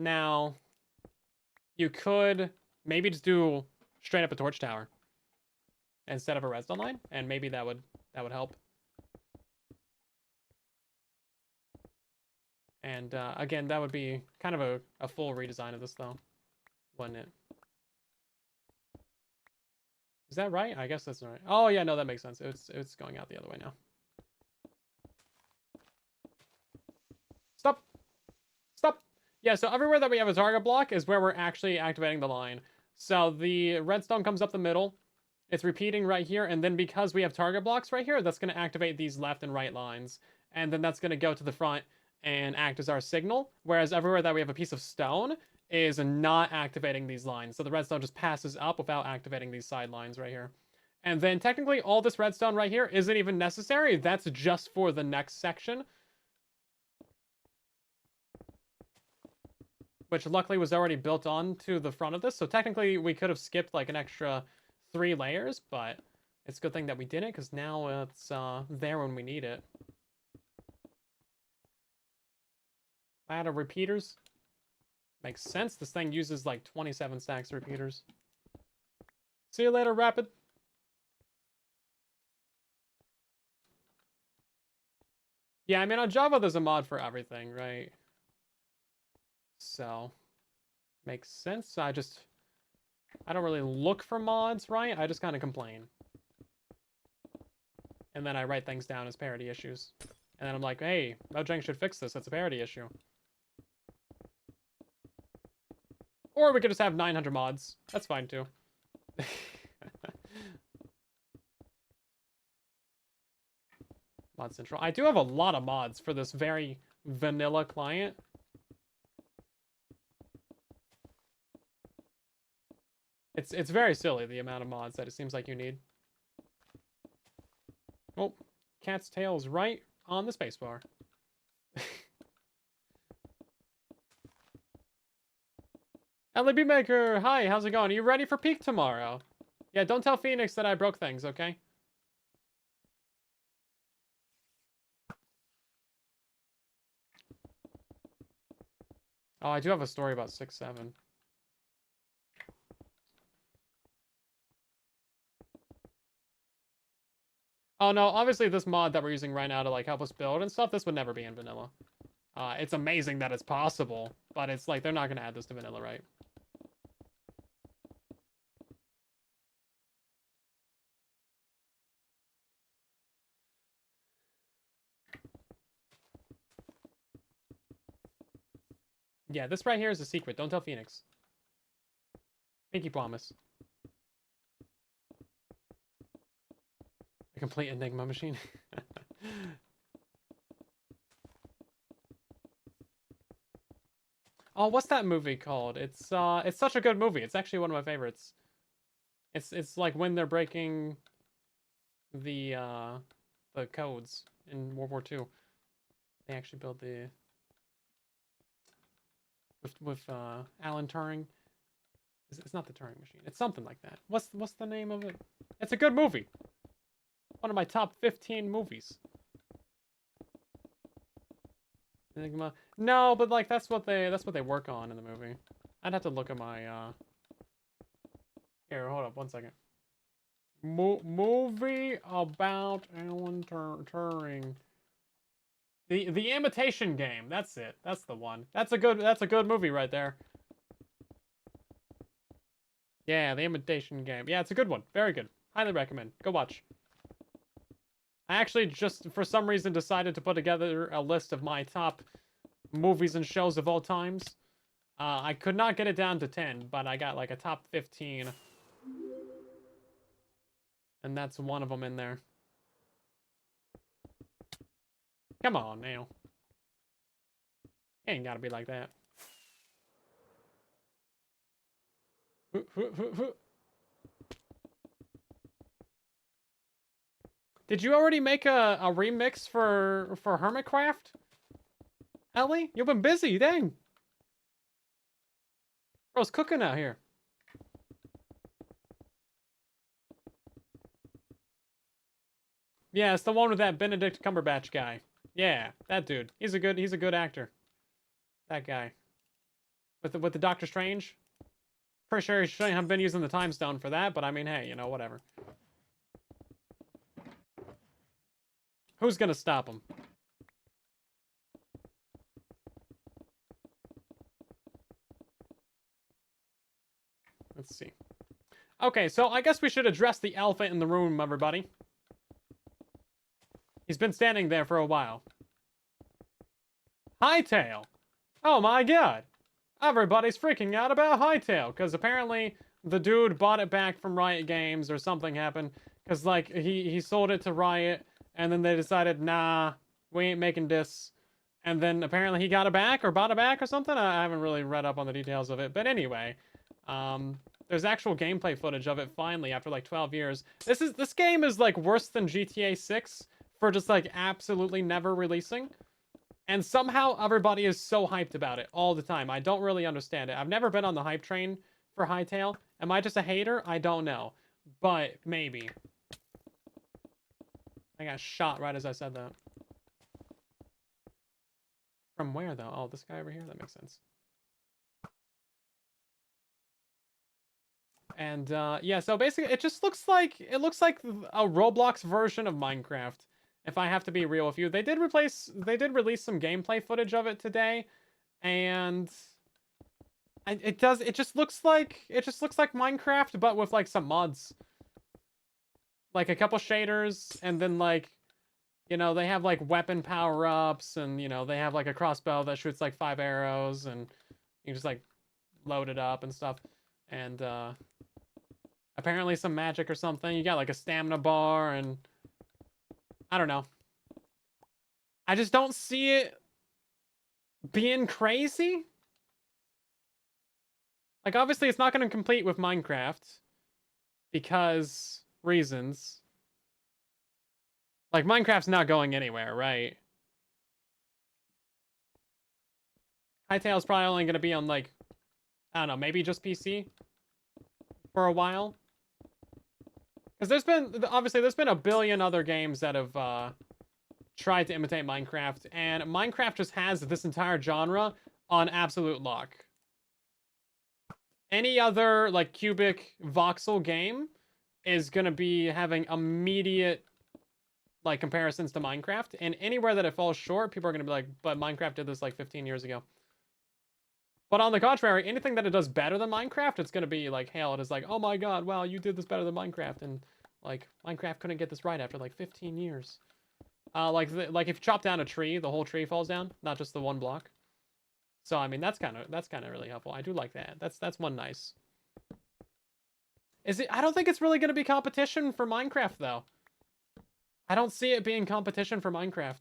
Now, you could maybe just do straight up a torch tower instead of a redstone line, and maybe that would help. And again, that would be kind of a full redesign of this though, wouldn't it? Is that right? I guess that's right. Oh yeah, no, that makes sense. It's going out the other way now. Stop! Stop! Yeah, so everywhere that we have a target block is where we're actually activating the line. So the redstone comes up the middle. It's repeating right here, and then because we have target blocks right here, that's going to activate these left and right lines. And then that's going to go to the front and act as our signal. Whereas everywhere that we have a piece of stone is not activating these lines. So the redstone just passes up without activating these side lines right here. And then technically all this redstone right here isn't even necessary. That's just for the next section, which luckily was already built on to the front of this. So technically we could have skipped like an extra 3 layers, but it's a good thing that we didn't, because now it's there when we need it. Add of repeaters. Makes sense. This thing uses like 27 stacks of repeaters. See you later, Rapid. Yeah, I mean, on Java, there's a mod for everything, right? So, makes sense. I don't really look for mods, right? I just kind of complain. And then I write things down as parity issues. And then I'm like, hey, Mojang should fix this. That's a parity issue. Or we could just have 900 mods. That's fine, too. Mod Central. I do have a lot of mods for this very vanilla client. It's very silly, the amount of mods that it seems like you need. Oh, cat's tail is right on the spacebar. LB Maker, hi, how's it going? Are you ready for peak tomorrow? Yeah, don't tell Phoenix that I broke things, okay? Oh, I do have a story about 6-7. Oh no, obviously this mod that we're using right now to like help us build and stuff, this would never be in vanilla. It's amazing that it's possible, but it's like they're not gonna add this to vanilla, right? Yeah, this right here is a secret. Don't tell Phoenix. Pinky promise. A complete Enigma machine. Oh, what's that movie called? It's such a good movie. It's actually one of my favorites. It's like when they're breaking the codes in World War II. They actually build the with Alan Turing. It's not the Turing machine. It's something like that. What's the name of it? It's a good movie. One of my top 15 movies. Enigma. No, but like that's what they work on in the movie. I'd have to look at my Here, hold up 1 second. Movie about Alan Turing. The Imitation Game. That's it. That's the one. That's a good movie right there. Yeah, The Imitation Game. Yeah, it's a good one. Very good. Highly recommend. Go watch. I actually just, for some reason, decided to put together a list of my top movies and shows of all times. I could not get it down to 10, but I got like a top 15. And that's one of them in there. Come on, now. Ain't gotta be like that. Did you already make a remix for Hermitcraft? Ellie? You've been busy, dang. Bro's cooking out here. Yeah, it's the one with that Benedict Cumberbatch guy. Yeah, that dude. He's a good actor. That guy. With the Doctor Strange. Pretty sure he shouldn't have been using the time stone for that, but I mean, hey, you know, whatever. Who's gonna stop him? Let's see. Okay, so I guess we should address the elephant in the room, everybody. He's been standing there for a while. Hightail. Oh my god. Everybody's freaking out about Hightail, because apparently the dude bought it back from Riot Games or something happened. Because, like, he sold it to Riot, and then they decided, nah, we ain't making this. And then apparently he got it back or bought it back or something. I haven't really read up on the details of it. But anyway, there's actual gameplay footage of it finally after like 12 years. This game is like worse than GTA 6 for just like absolutely never releasing. And somehow everybody is so hyped about it all the time. I don't really understand it. I've never been on the hype train for Hightail. Am I just a hater? I don't know. But maybe. I got shot right as I said that. From where though? Oh, this guy over here? That makes sense. And yeah, so basically it just looks like a Roblox version of Minecraft. If I have to be real with you, they did release some gameplay footage of it today, and it just looks like Minecraft but with like some mods. Like a couple shaders, and then like, you know, they have like weapon power-ups, and you know, they have like a crossbow that shoots like 5 arrows, and you just like load it up and stuff. And apparently some magic or something. You got like a stamina bar, and I don't know. I just don't see it being crazy. Like, obviously it's not going to compete with Minecraft because reasons. Like, Minecraft's not going anywhere, right? Hightail's probably only going to be on, like, I don't know, maybe just PC for a while. Because there's been a billion other games that have tried to imitate Minecraft, and Minecraft just has this entire genre on absolute lock. Any other, like, cubic voxel game is going to be having immediate, like, comparisons to Minecraft, and anywhere that it falls short, people are going to be like, but Minecraft did this, like, 15 years ago. But on the contrary, anything that it does better than Minecraft, it's going to be, like, hailed as, like, oh my god, wow, you did this better than Minecraft, and, like, Minecraft couldn't get this right after, like, 15 years. Like if you chop down a tree, the whole tree falls down, not just the one block. So, I mean, that's kind of really helpful. I do like that. That's one nice. I don't think it's really going to be competition for Minecraft, though. I don't see it being competition for Minecraft.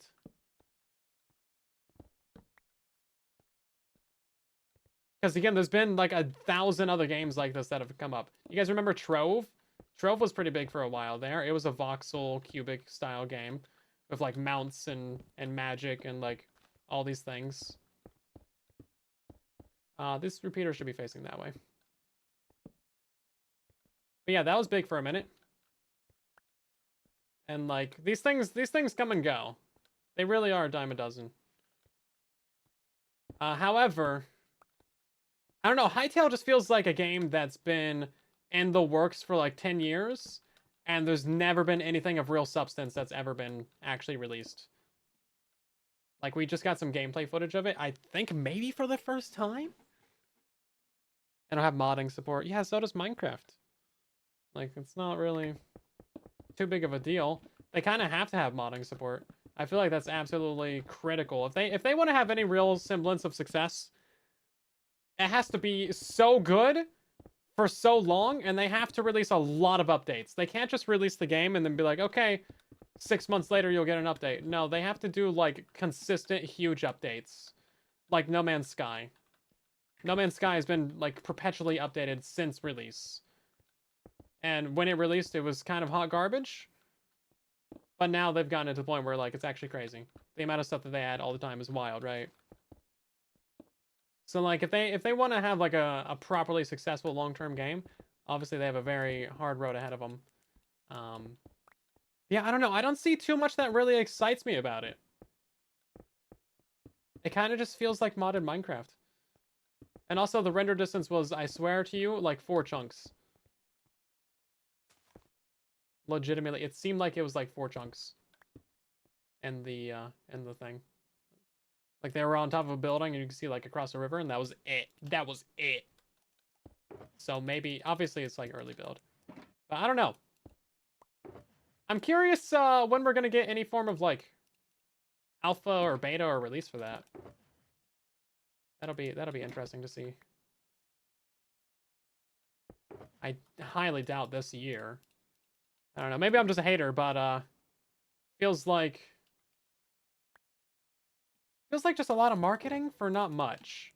Because, again, there's been, like, 1,000 other games like this that have come up. You guys remember Trove? Trove was pretty big for a while there. It was a voxel, cubic-style game with, like, mounts and magic and, like, all these things. This repeater should be facing that way. But yeah, that was big for a minute. And, like, these things come and go. They really are a dime a dozen. However, I don't know, Hightail just feels like a game that's been in the works for like 10 years, and there's never been anything of real substance that's ever been actually released. Like, we just got some gameplay footage of it, I think maybe for the first time? I don't have modding support. Yeah, so does Minecraft. Like, it's not really too big of a deal. They kind of have to have modding support. I feel like that's absolutely critical. If they want to have any real semblance of success, it has to be so good for so long, and they have to release a lot of updates. They can't just release the game and then be like, okay, 6 months later you'll get an update. No, they have to do, like, consistent, huge updates. Like No Man's Sky. No Man's Sky has been, like, perpetually updated since release. And when it released, it was kind of hot garbage. But now they've gotten to the point where like it's actually crazy. The amount of stuff that they add all the time is wild, right? So like if they want to have like a properly successful long-term game, obviously they have a very hard road ahead of them. Yeah, I don't know. I don't see too much that really excites me about it. It kind of just feels like modded Minecraft. And also the render distance was, I swear to you, like 4 chunks. Legitimately, it seemed like it was like 4 chunks. In the thing. Like they were on top of a building and you can see like across the river and that was it. That was it. So maybe, obviously it's like early build. But I don't know. I'm curious when we're gonna get any form of like alpha or beta or release for that. That'll be interesting to see. I highly doubt this year. I don't know. Maybe I'm just a hater, but feels like just a lot of marketing for not much.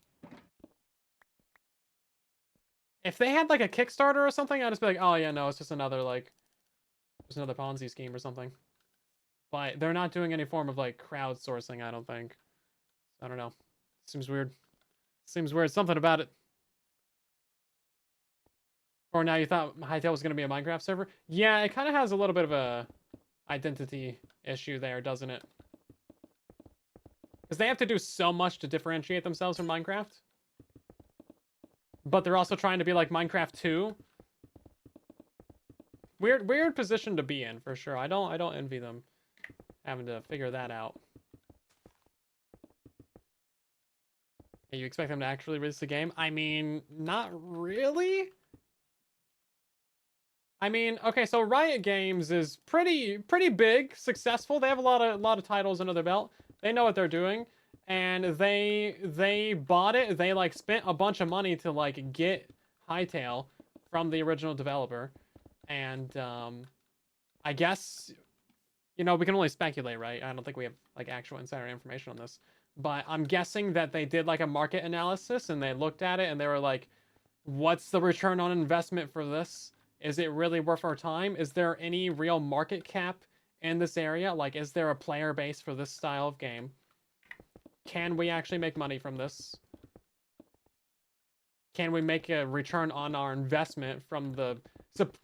If they had like a Kickstarter or something, I'd just be like, oh yeah, no, it's just another like just another Ponzi scheme or something. But they're not doing any form of like crowdsourcing, I don't think. I don't know. Seems weird. Seems weird. Something about it. Or now you thought Hytale was going to be a Minecraft server? Yeah, it kind of has a little bit of a identity issue there, doesn't it? Because they have to do so much to differentiate themselves from Minecraft. But they're also trying to be like Minecraft 2. Weird position to be in, for sure. I don't envy them having to figure that out. Hey, you expect them to actually release the game? I mean, not really. I mean, okay, so Riot Games is pretty big, successful. They have a lot of titles under their belt. They know what they're doing, and they bought it. They like spent a bunch of money to like get Hytale from the original developer, and I guess we can only speculate, right? I don't think we have like actual insider information on this, but I'm guessing that they did like a market analysis and they looked at it and they were like, "What's the return on investment for this? Is it really worth our time? Is there any real market cap in this area? Like, is there a player base for this style of game? Can we actually make money from this? Can we make a return on our investment from the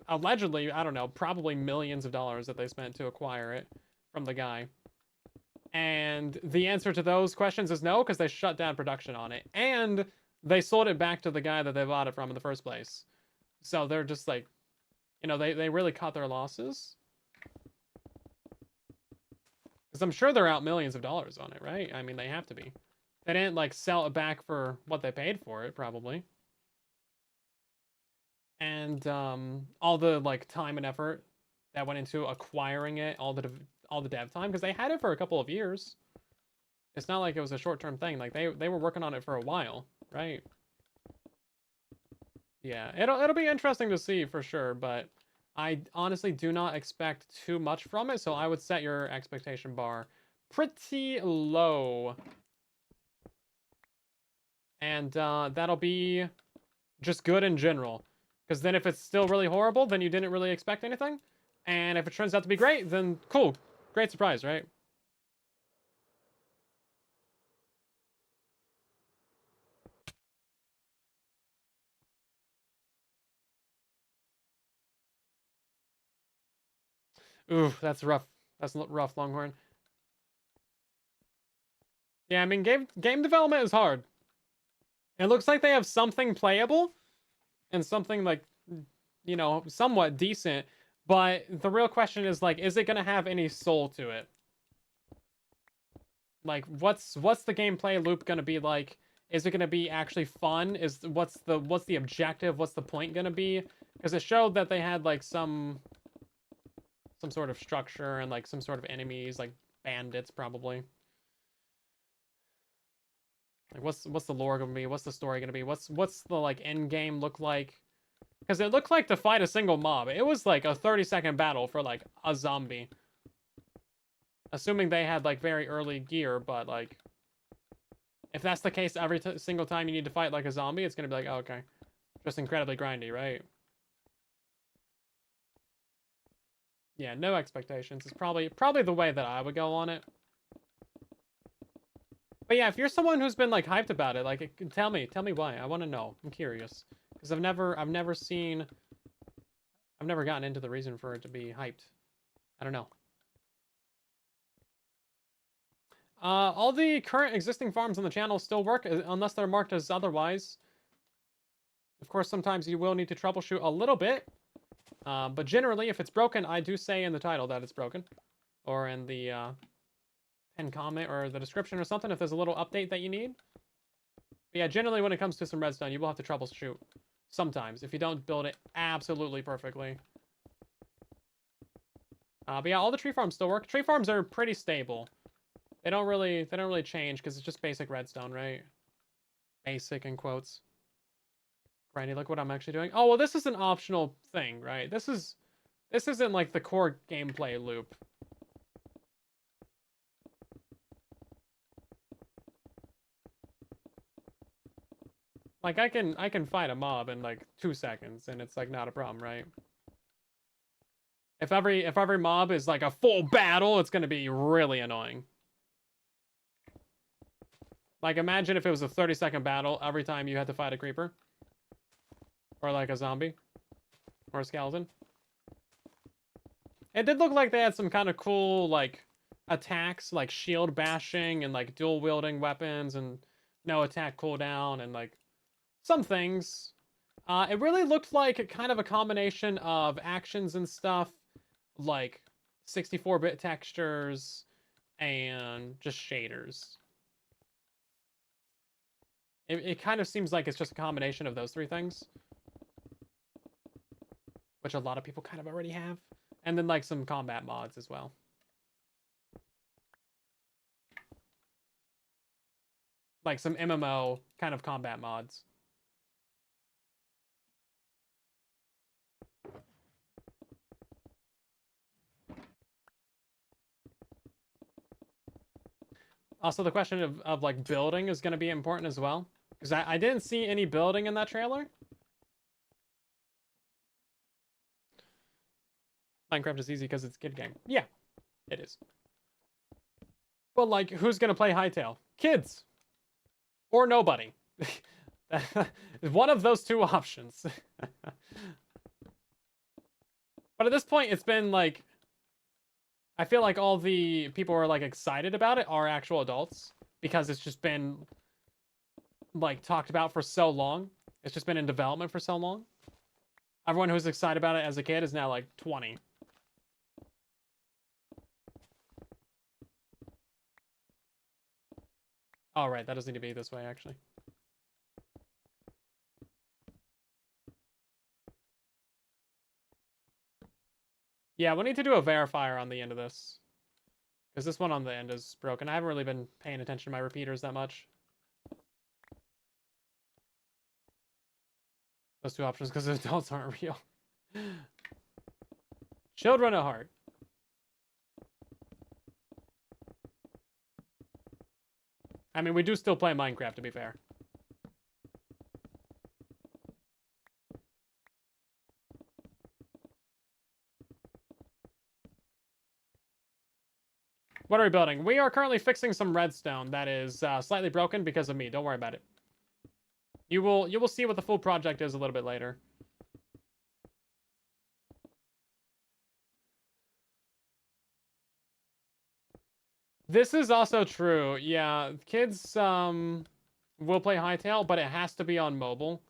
allegedly, I don't know, probably millions of dollars that they spent to acquire it from the guy?" And the answer to those questions is no, because they shut down production on it. And they sold it back to the guy that they bought it from in the first place. So they're just like, they really cut their losses. Because I'm sure they're out millions of dollars on it, right? I mean, they have to be. They didn't, like, sell it back for what they paid for it, probably. And all the, like, time and effort that went into acquiring it, all the dev time, because they had it for a couple of years. It's not like it was a short-term thing. Like, they were working on it for a while, right? Yeah, it'll be interesting to see for sure, but I honestly do not expect too much from it, so I would set your expectation bar pretty low. And that'll be just good in general. Because then if it's still really horrible, then you didn't really expect anything. And if it turns out to be great, then cool. Great surprise, right? Ooh, that's rough. That's rough, Longhorn. Yeah, I mean, game development is hard. It looks like they have something playable and something like, somewhat decent. But the real question is like, is it gonna have any soul to it? Like, what's the gameplay loop gonna be like? Is it gonna be actually fun? What's the objective? What's the point gonna be? Because it showed that they had like some sort of structure and like some sort of enemies, like bandits probably. Like, what's the lore gonna be? What's the story gonna be? What's the like end game look like? Because it looked like to fight a single mob. It was like a 30-second battle for like a zombie. Assuming they had like very early gear, but like, if that's the case every single time you need to fight like a zombie, it's gonna be like, oh, okay, just incredibly grindy, right? Yeah, no expectations is probably the way that I would go on it. But yeah, if you're someone who's been like hyped about it, like tell me why. I want to know. I'm curious because I've never gotten into the reason for it to be hyped. I don't know. All the current existing farms on the channel still work unless they're marked as otherwise. Of course, sometimes you will need to troubleshoot a little bit. But generally, if it's broken, I do say in the title that it's broken. Or in the pinned comment or the description or something if there's a little update that you need. But yeah, generally when it comes to some redstone, you will have to troubleshoot sometimes if you don't build it absolutely perfectly. But yeah, all the tree farms still work. Tree farms are pretty stable. They don't really change because it's just basic redstone, right? Basic in quotes. Granny, look what I'm actually doing. Oh, well, this is an optional thing, right? This isn't like the core gameplay loop. Like I can fight a mob in like 2 seconds and it's like not a problem, right? If every mob is like a full battle, it's gonna be really annoying. Like imagine if it was a 30-second battle every time you had to fight a creeper. Or like a zombie. Or a skeleton. It did look like they had some kind of cool like attacks, like shield bashing and like dual wielding weapons and no attack cooldown and like some things. It really looked like a kind of a combination of actions and stuff, like 64-bit textures and just shaders. It kind of seems like it's just a combination of those 3 things, which a lot of people kind of already have, and then like some combat mods as well. Like some MMO kind of combat mods. Also, the question of like building is going to be important as well. Because I didn't see any building in that trailer. Minecraft is easy because it's a kid game. Yeah, it is. But like, who's going to play Hytale? Kids. Or nobody. One of those 2 options. But at this point, it's been like... I feel like all the people who are like excited about it are actual adults. Because it's just been like talked about for so long. It's just been in development for so long. Everyone who's excited about it as a kid is now like 20. Oh, right. That doesn't need to be this way, actually. Yeah, we need to do a verifier on the end of this. Because this one on the end is broken. I haven't really been paying attention to my repeaters that much. Those 2 options, because adults aren't real. Children at heart. I mean, we do still play Minecraft, to be fair. What are we building? We are currently fixing some redstone that is slightly broken because of me. Don't worry about it. You will see what the full project is a little bit later. This is also true. Yeah, kids will play Hytale, but it has to be on mobile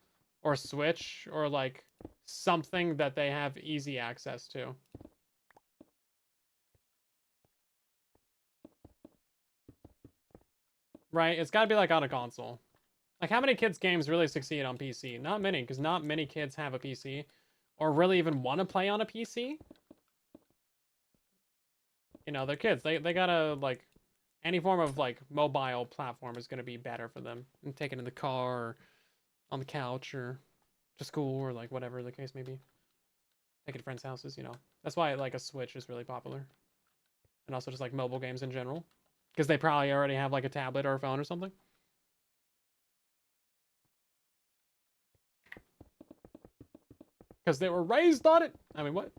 or Switch or like something that they have easy access to. Right? It's got to be like on a console. Like how many kids games really succeed on PC? Not many, because not many kids have a PC or really even want to play on a PC. You know, they're kids. They gotta like any form of like mobile platform is gonna be better for them. And take it in the car or on the couch or to school or like whatever the case may be. Take it to friends' houses, you know. That's why like a Switch is really popular. And also just like mobile games in general. Because they probably already have like a tablet or a phone or something. Because they were raised on it. I mean, what?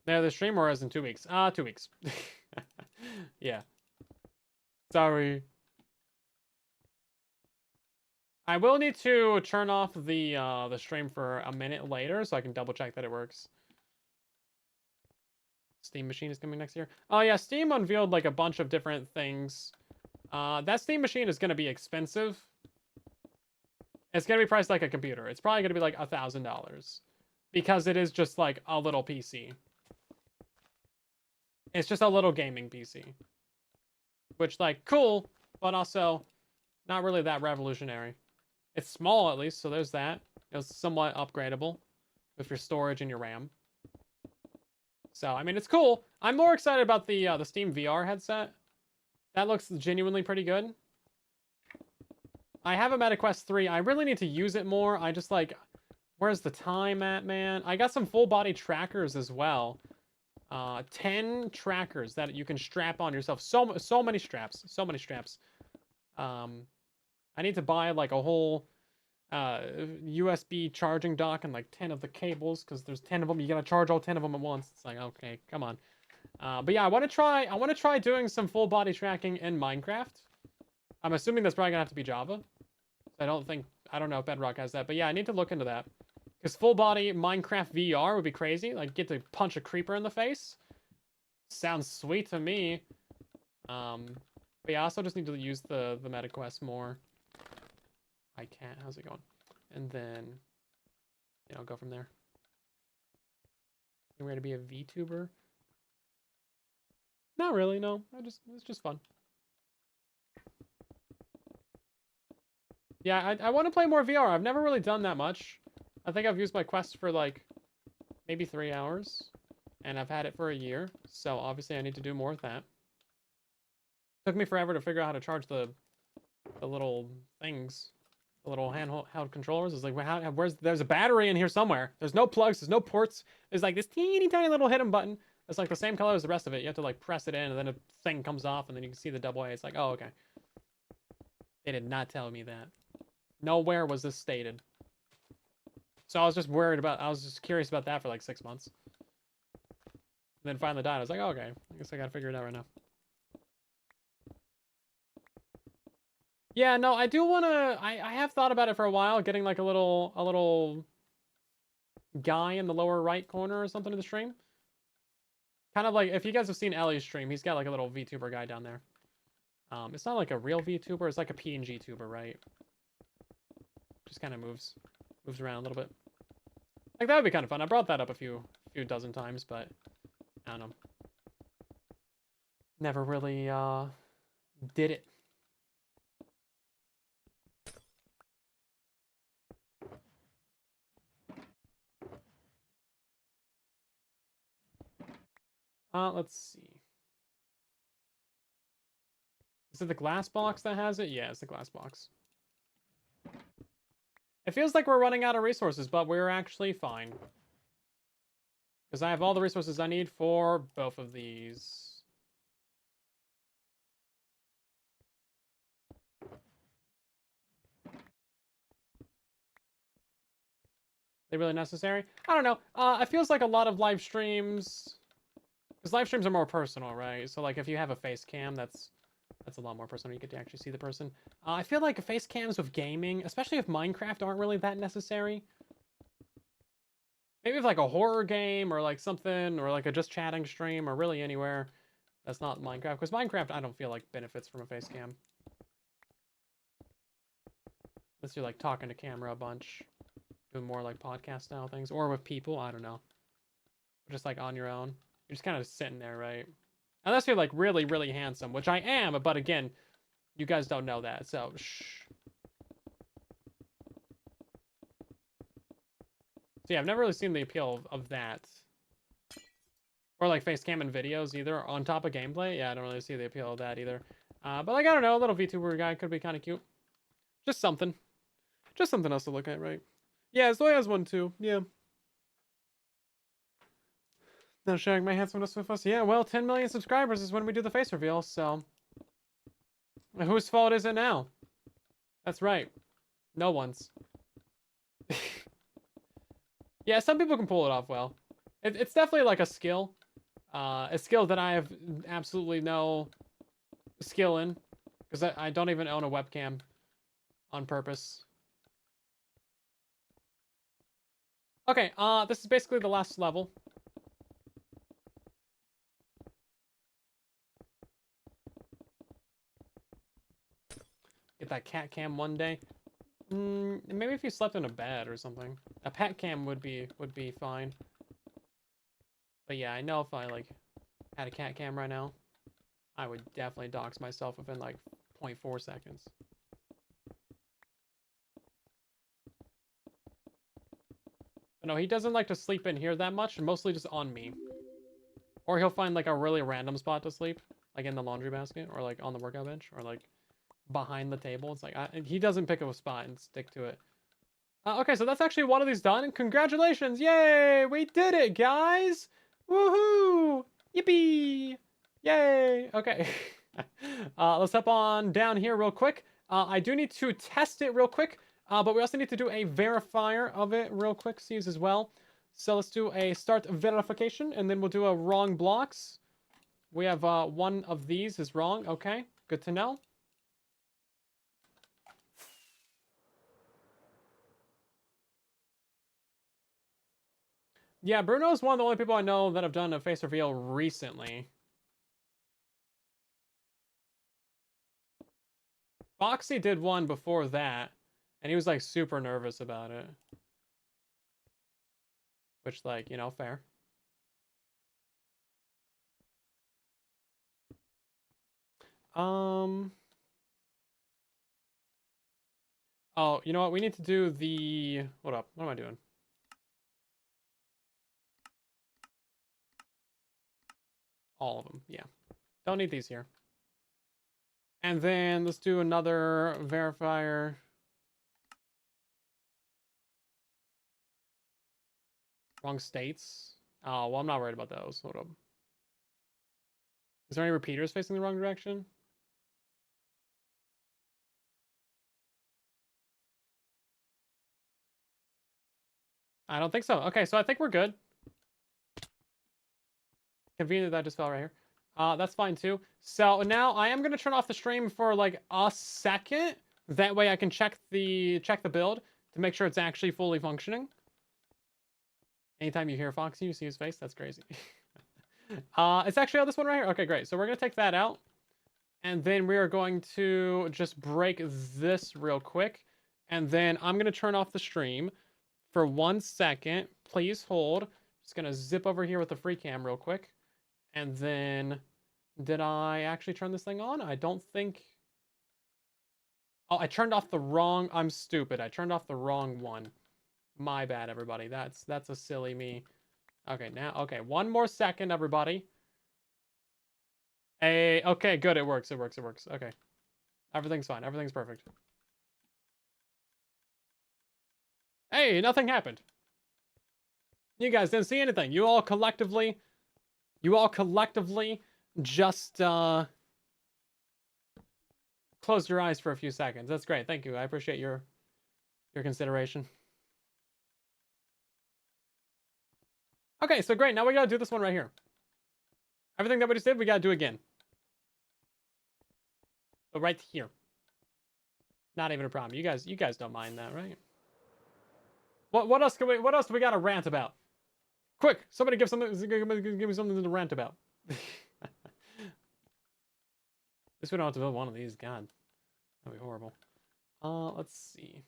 Yeah, the stream or is in 2 weeks. 2 weeks. Yeah. Sorry. I will need to turn off the stream for a minute later so I can double check that it works. Steam Machine is coming next year. Oh yeah, Steam unveiled like a bunch of different things. That Steam Machine is gonna be expensive. It's gonna be priced like a computer. It's probably gonna be like $1,000 because it is just like a little PC. It's just a little gaming PC, which like cool, but also not really that revolutionary. It's small at least, so there's that. It's somewhat upgradable with your storage and your RAM. So I mean, it's cool. I'm more excited about the Steam VR headset. That looks genuinely pretty good. I have a MetaQuest 3. I really need to use it more. I just like, where's the time at, man? I got some full body trackers as well. 10 trackers that you can strap on yourself. So many straps. So many straps. I need to buy like a whole USB charging dock and like 10 of the cables because there's 10 of them. You gotta charge all 10 of them at once. It's like, okay, come on. But yeah, I want to try doing some full body tracking in Minecraft. I'm assuming that's probably gonna have to be Java. I don't know if Bedrock has that, but yeah, I need to look into that. Because full body Minecraft VR would be crazy. Like, get to punch a creeper in the face. Sounds sweet to me. But yeah, I also just need to use the MetaQuest more. I can't. How's it going? And then, yeah, I'll go from there. You ready to be a VTuber? Not really, no. It's just fun. Yeah, I want to play more VR. I've never really done that much. I think I've used my Quest for like maybe 3 hours, and I've had it for a year. So obviously I need to do more with that. Took me forever to figure out how to charge the little things, the little handheld controllers. It's like, there's a battery in here somewhere. There's no plugs, there's no ports. There's like this teeny tiny little hidden button. It's like the same color as the rest of it. You have to like press it in, and then a thing comes off, and then you can see the double A. It's like, oh, okay. They did not tell me that. Nowhere was this stated. So I was just curious about that for like 6 months. And then finally died. I was like, oh, okay, I guess I gotta figure it out right now. Yeah, no, I do wanna, I have thought about it for a while, getting like a little guy in the lower right corner or something of the stream. Kind of like, if you guys have seen Ellie's stream, he's got like a little VTuber guy down there. It's not like a real VTuber, it's like a PNG tuber, right? Just kind of moves around a little bit. Like, that would be kind of fun. I brought that up a few dozen times, but I don't know. Never really did it. Let's see. Is it the glass box that has it? Yeah, it's the glass box. It feels like we're running out of resources, but we're actually fine. Because I have all the resources I need for both of these. They really necessary? I don't know. It feels like a lot of live streams... Because live streams are more personal, right? So, like, if you have a face cam, that's a lot more personal. You get to actually see the person. I feel like face cams with gaming, especially if Minecraft, aren't really that necessary. Maybe if like a horror game or like something, or like a just chatting stream, or really anywhere that's not Minecraft. Because Minecraft, I don't feel like benefits from a face cam. Unless you're like talking to camera a bunch, doing more like podcast style things, or with people, I don't know. Just like on your own. You're just kind of sitting there, right? Unless you're like really, really handsome, which I am, but again, you guys don't know that, so shh. So yeah, I've never really seen the appeal of that. Or like face cam in videos either, on top of gameplay. Yeah, I don't really see the appeal of that either. But like, I don't know, a little VTuber guy could be kind of cute. Just something. Just something else to look at, right? Yeah, Zoe has one too, yeah. Now sharing my handsomeness with us. Yeah, well, 10 million subscribers is when we do the face reveal, so... Whose fault is it now? That's right. No one's. Yeah, some people can pull it off well. It's definitely like a skill. A skill that I have absolutely no skill in, because I don't even own a webcam on purpose. Okay, this is basically the last level. Get that cat cam one day. Maybe if you slept in a bed or something. A pet cam would be fine. But yeah, I know if I like had a cat cam right now, I would definitely dox myself within like 0.4 seconds. But no, he doesn't like to sleep in here that much, mostly just on me. Or he'll find like a really random spot to sleep, like in the laundry basket, or like on the workout bench, or like behind the table. It's like he doesn't pick up a spot and stick to it. Okay, so that's actually one of these done. Congratulations! Yay! We did it, guys! Woohoo! Yippee! Yay! Okay. Let's hop on down here real quick. I do need to test it real quick, but we also need to do a verifier of it real quick, C's as well. So let's do a start verification, and then we'll do a wrong blocks. We have one of these is wrong. Okay, good to know. Yeah, Bruno is one of the only people I know that have done a face reveal recently. Foxy did one before that, and he was like super nervous about it. Which, like, you know, fair. Oh, you know what? We need to do the... Hold up. What am I doing? All of them. Yeah. Don't need these here. And then let's do another verifier. Wrong states. Oh, well, I'm not worried about those. Hold up. Is there any repeaters facing the wrong direction? I don't think so. Okay, so I think we're good. Convenient that I just fell right here. That's fine too. So now I am gonna turn off the stream for like a second. That way I can check the build to make sure it's actually fully functioning. Anytime you hear Foxy, you see his face. That's crazy. It's actually on this one right here. Okay, great. So we're gonna take that out, and then we are going to just break this real quick, and then I'm gonna turn off the stream for 1 second. Please hold. Just gonna zip over here with the free cam real quick. And then, did I actually turn this thing on? I don't think... Oh, I turned off the wrong... I'm stupid. I turned off the wrong one. My bad, everybody. That's a silly me. Okay, now... Okay, 1 more second, everybody. Hey, okay, good. It works. It works. It works. Okay. Everything's fine. Everything's perfect. Hey, nothing happened. You guys didn't see anything. You all collectively just, closed your eyes for a few seconds. That's great. Thank you. I appreciate your consideration. Okay, so great. Now we gotta do this one right here. Everything that we just did, we gotta do again. But right here. Not even a problem. You guys don't mind that, right? What else do we gotta rant about? Quick, somebody give me something to rant about. This we don't have to build one of these. God, that'd be horrible. Let's see.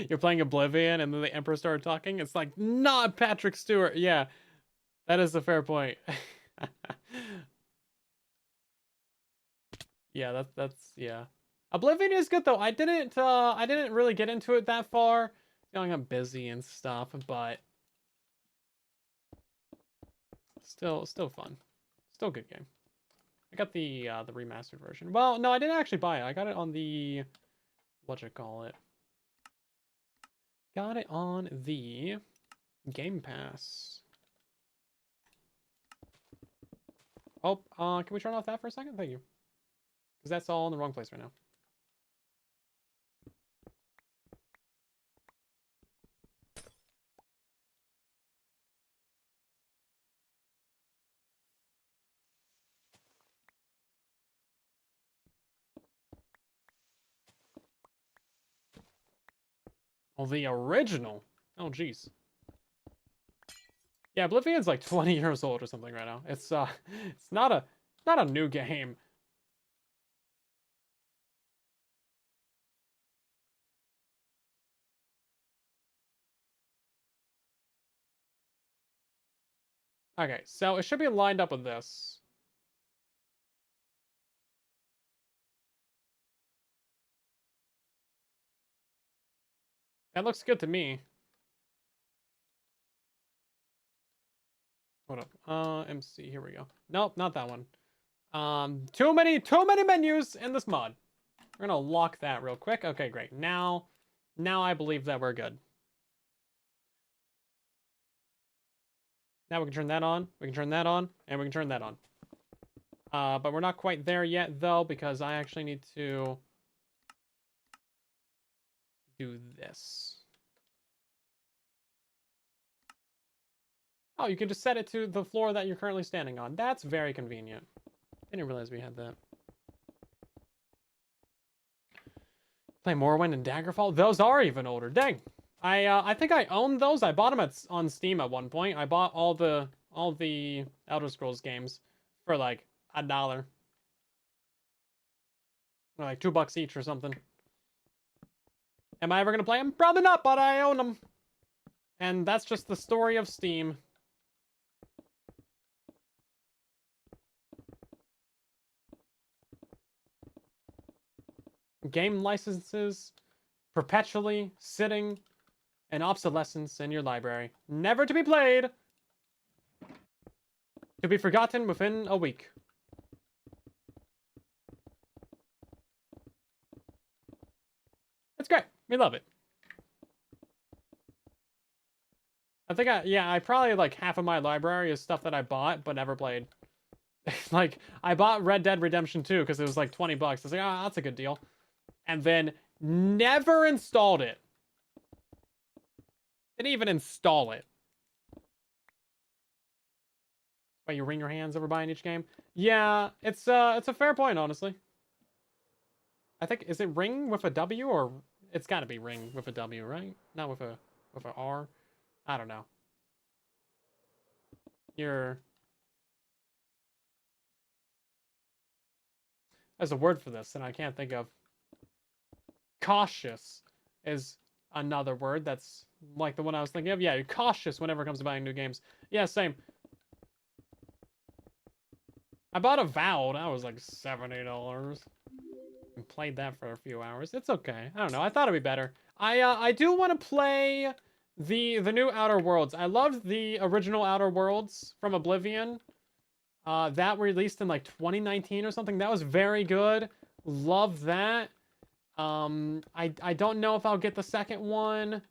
You're playing Oblivion, and then the Emperor started talking. It's like, not Patrick Stewart. Yeah, that is a fair point. Yeah, yeah. Oblivion is good though. I didn't really get into it that far. You know, I'm busy and stuff, but still fun. Still a good game. I got the remastered version. Well, no, I didn't actually buy it. I got it on the what you call it. Got it on the Game Pass. Oh, can we turn off that for a second? Thank you. Because that's all in the wrong place right now. Oh, the original. Oh, jeez. Yeah, Oblivion's like 20 years old or something right now. It's it's not a new game. Okay, so it should be lined up with this. That looks good to me. Hold up. MC, here we go. Nope, not that one. Too many menus in this mod. We're gonna lock that real quick. Okay, great. Now I believe that we're good. Now we can turn that on, we can turn that on, and we can turn that on. But we're not quite there yet, though, because I actually need to do this. Oh, you can just set it to the floor that you're currently standing on. That's very convenient. Didn't realize we had that. Play Morrowind and Daggerfall? Those are even older. Dang. I think I owned those. I bought them on Steam at one point. I bought all the Elder Scrolls games for like $1. Or like $2 each or something. Am I ever gonna play them? Probably not, but I own them. And that's just the story of Steam. Game licenses perpetually sitting in obsolescence in your library. Never to be played. To be forgotten within a week. It's great. We love it. I think I probably like half of my library is stuff that I bought but never played. Like, I bought Red Dead Redemption 2 because it was like $20. I was like, ah, that's a good deal. And then never installed it. Didn't even install it. Why you wring your hands over buying each game? Yeah, it's a fair point, honestly. I think, is it ring with a W, or it's got to be ring with a W, right? Not with a R. I don't know. You're There's a word for this, and I can't think of. Cautious is another word that's like the one I was thinking of. Yeah, you're cautious whenever it comes to buying new games. Yeah, same. I bought Avowed. That was like $70. And played that for a few hours. It's okay. I don't know. I thought it'd be better. I do want to play the new Outer Worlds. I loved the original Outer Worlds from Oblivion. That released in like 2019 or something. That was very good. Love that. I don't know if I'll get the second one.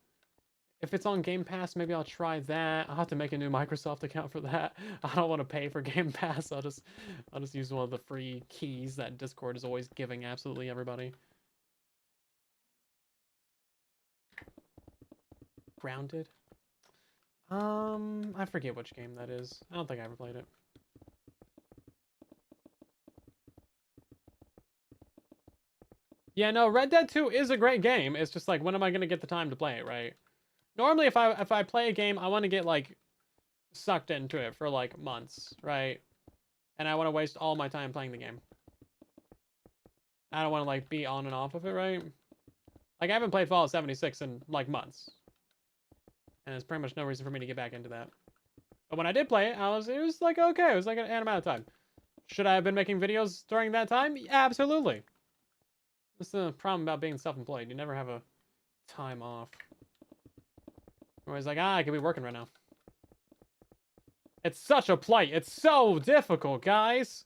If it's on Game Pass, maybe I'll try that. I'll have to make a new Microsoft account for that. I don't want to pay for Game Pass. I'll just use one of the free keys that Discord is always giving absolutely everybody. Grounded. I forget which game that is. I don't think I ever played it. Yeah, no, Red Dead 2 is a great game. It's just like, when am I gonna get the time to play it, right? Normally, if I play a game, I want to get like sucked into it for like months, right? And I want to waste all my time playing the game. I don't want to like be on and off of it, right? Like, I haven't played Fallout 76 in like months, and there's pretty much no reason for me to get back into that. But when I did play it, it was like okay. It was like an amount of time. Should I have been making videos during that time? Yeah, absolutely. That's the problem about being self-employed. You never have a time off. You're always like, I could be working right now. It's such a plight. It's so difficult, guys.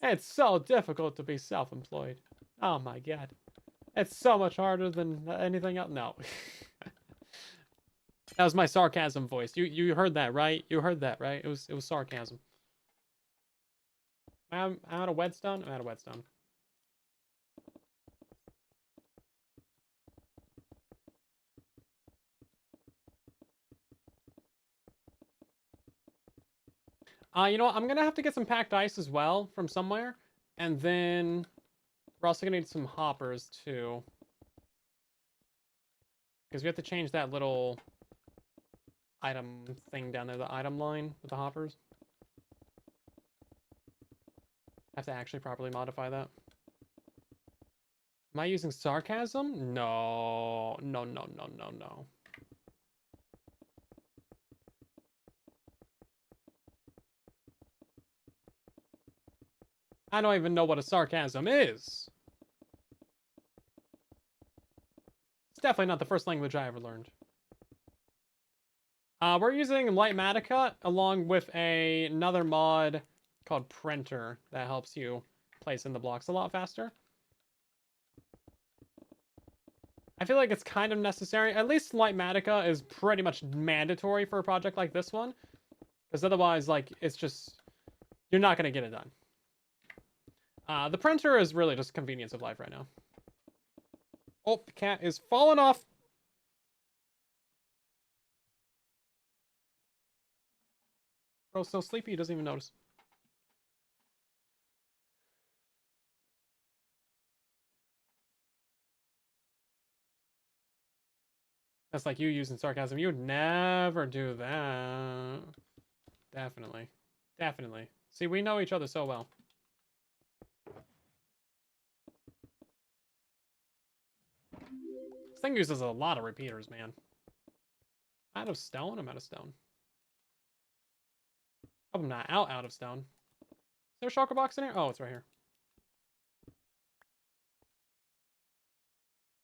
It's so difficult to be self-employed. Oh my god. It's so much harder than anything else. No. That was my sarcasm voice. You heard that, right? You heard that, right? It was sarcasm. I'm out of Redstone. I'm out of Redstone. You know what? I'm gonna have to get some packed ice as well from somewhere, and then we're also gonna need some hoppers too. Because we have to change that little item thing down there, the item line with the hoppers. I have to actually properly modify that. Am I using sarcasm? No. No, no, no, no, no. I don't even know what a sarcasm is. It's definitely not the first language I ever learned. We're using Lightmatica along with another mod called Printer that helps you place in the blocks a lot faster. I feel like it's kind of necessary. At least Lightmatica is pretty much mandatory for a project like this one. Because otherwise, like, it's just... You're not going to get it done. The printer is really just convenience of life right now. Oh, the cat is falling off. Bro's so sleepy he doesn't even notice. That's like you using sarcasm. You would never do that. Definitely. Definitely. See, we know each other so well. This thing uses a lot of repeaters, man. Out of stone? I'm out of stone. Oh, I'm not out of stone. Is there a shulker box in here? Oh, it's right here.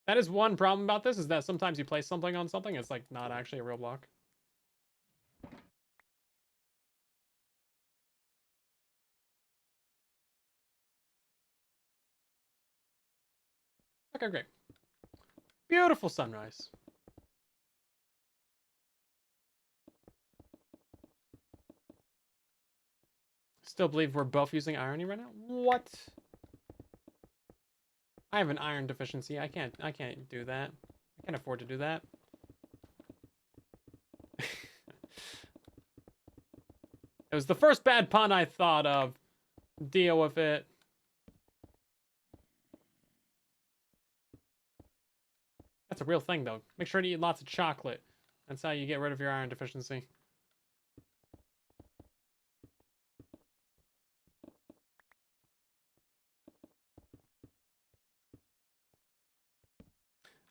That is one problem about this, is that sometimes you place something on something, it's like not actually a real block. Okay, great. Beautiful sunrise. Still believe we're both using irony right now? What? I have an iron deficiency. I can't do that. I can't afford to do that. It was the first bad pun I thought of. Deal with it. That's a real thing, though. Make sure to eat lots of chocolate. That's how you get rid of your iron deficiency.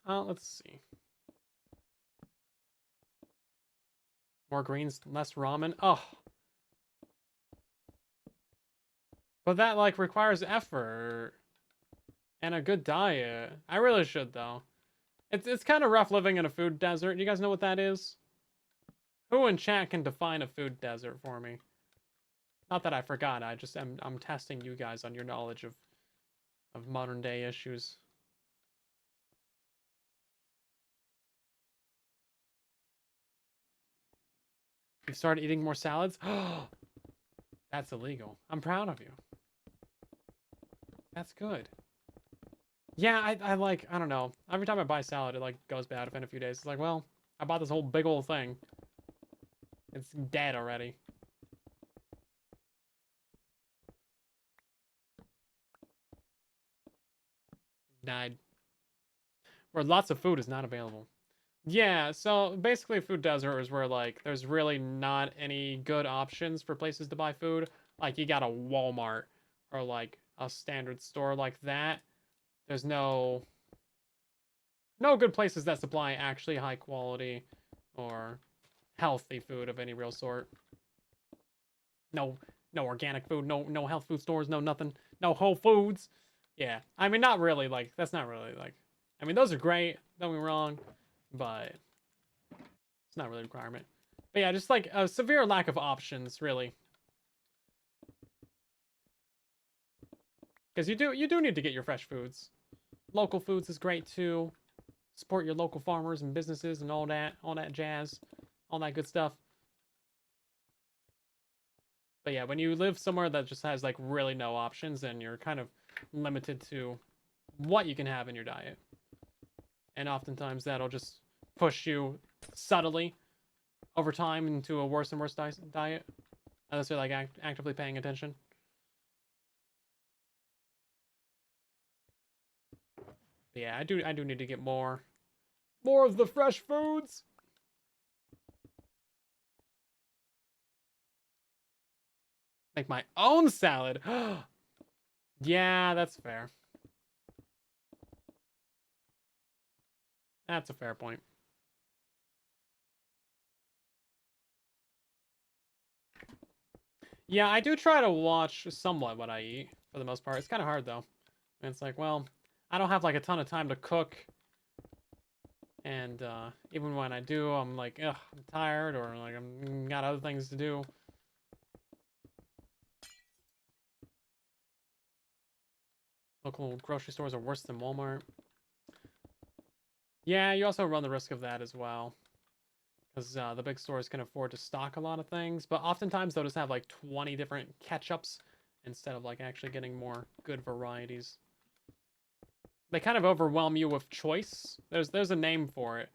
Let's see. More greens, less ramen. Oh. But that, like, requires effort. And a good diet. I really should, though. It's kind of rough living in a food desert. You guys know what that is? Who in chat can define a food desert for me? Not that I forgot. I'm testing you guys on your knowledge of modern day issues. You started eating more salads? That's illegal. I'm proud of you. That's good. Yeah, I like, I don't know. Every time I buy salad, it like goes bad within a few days. It's like, well, I bought this whole big old thing. It's dead already. Died. Where lots of food is not available. Yeah, so basically food desert is where like there's really not any good options for places to buy food. Like you got a Walmart or like a standard store like that. There's no good places that supply actually high quality or healthy food of any real sort. No organic food, no health food stores, no nothing, no Whole Foods. Yeah, I mean not really, like that's not really like, I mean those are great, don't get me wrong, but it's not really a requirement. But yeah, just like a severe lack of options, really. Because you do need to get your fresh foods. Local foods is great too. Support your local farmers and businesses and all that jazz, all that good stuff. But yeah, when you live somewhere that just has like really no options, then you're kind of limited to what you can have in your diet. And oftentimes that'll just push you subtly over time into a worse and worse diet, unless you're like actively paying attention. But yeah, I do need to get more More of the fresh foods. Make my own salad. Yeah, that's fair. That's a fair point. Yeah, I do try to watch somewhat what I eat for the most part. It's kind of hard though. And it's like, well, I don't have like a ton of time to cook. And even when I do, I'm like, ugh, I'm tired or like I'm got other things to do. Local grocery stores are worse than Walmart. Yeah, you also run the risk of that as well. Because the big stores can afford to stock a lot of things. But oftentimes they'll just have like 20 different ketchups instead of like actually getting more good varieties. They kind of overwhelm you with choice. There's a name for it.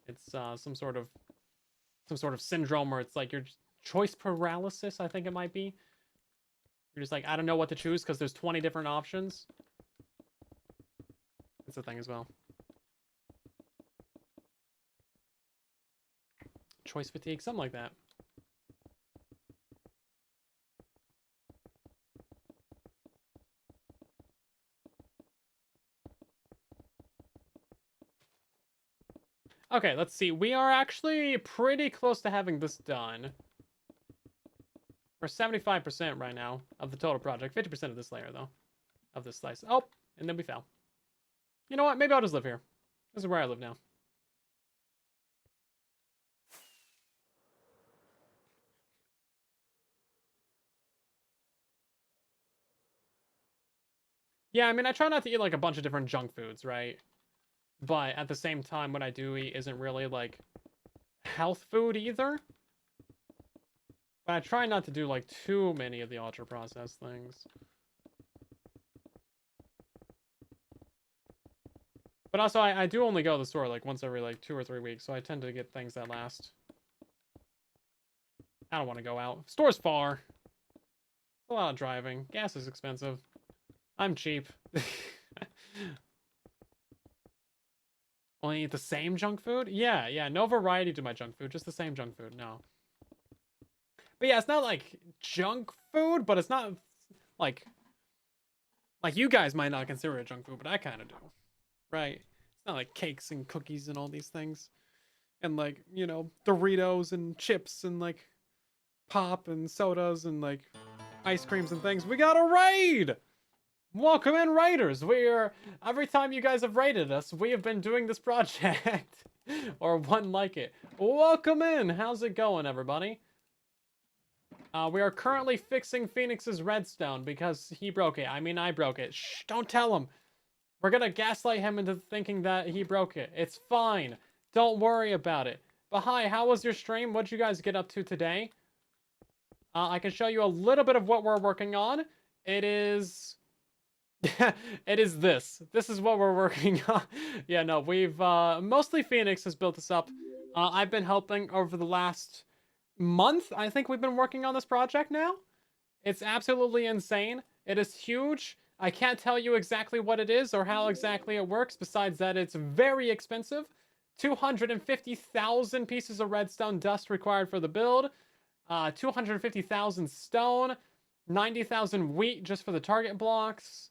It's some sort of syndrome where it's like your choice paralysis, I think it might be. You're just like, I don't know what to choose because there's 20 different options. It's a thing as well. Choice fatigue, something like that. Okay, let's see. We are actually pretty close to having this done. We're 75% right now of the total project. 50% of this layer, though. Of this slice. Oh, and then we fell. You know what? Maybe I'll just live here. This is where I live now. Yeah, I mean, I try not to eat, like, a bunch of different junk foods, right? But at the same time, what I do eat isn't really, like, health food either. But I try not to do, like, too many of the ultra-processed things. But also, I do only go to the store, like, once every, like, 2 or 3 weeks. So I tend to get things that last. I don't want to go out. Store's far. A lot of driving. Gas is expensive. I'm cheap. Only eat the same junk food? Yeah. No variety to my junk food. Just the same junk food. No. But yeah, it's not like junk food, but it's not like you guys might not consider it junk food, but I kind of do. Right? It's not like cakes and cookies and all these things. And like, Doritos and chips and like pop and sodas and like ice creams and things. We got a raid! Welcome in, raiders. Every time you guys have raided us, we have been doing this project. Or one like it. Welcome in. How's it going, everybody? We are currently fixing Phoenix's redstone because he broke it. I mean, I broke it. Shh, don't tell him. We're gonna gaslight him into thinking that he broke it. It's fine. Don't worry about it. But hi, how was your stream? What'd you guys get up to today? I can show you a little bit of what we're working on. It is... it is this. This is what we're working on. Yeah, no, we've... mostly Phoenix has built this up. I've been helping over the last month. I think we've been working on this project now. It's absolutely insane. It is huge. I can't tell you exactly what it is or how exactly it works, besides that it's very expensive. 250,000 pieces of redstone dust required for the build. 250,000 stone. 90,000 wheat just for the target blocks.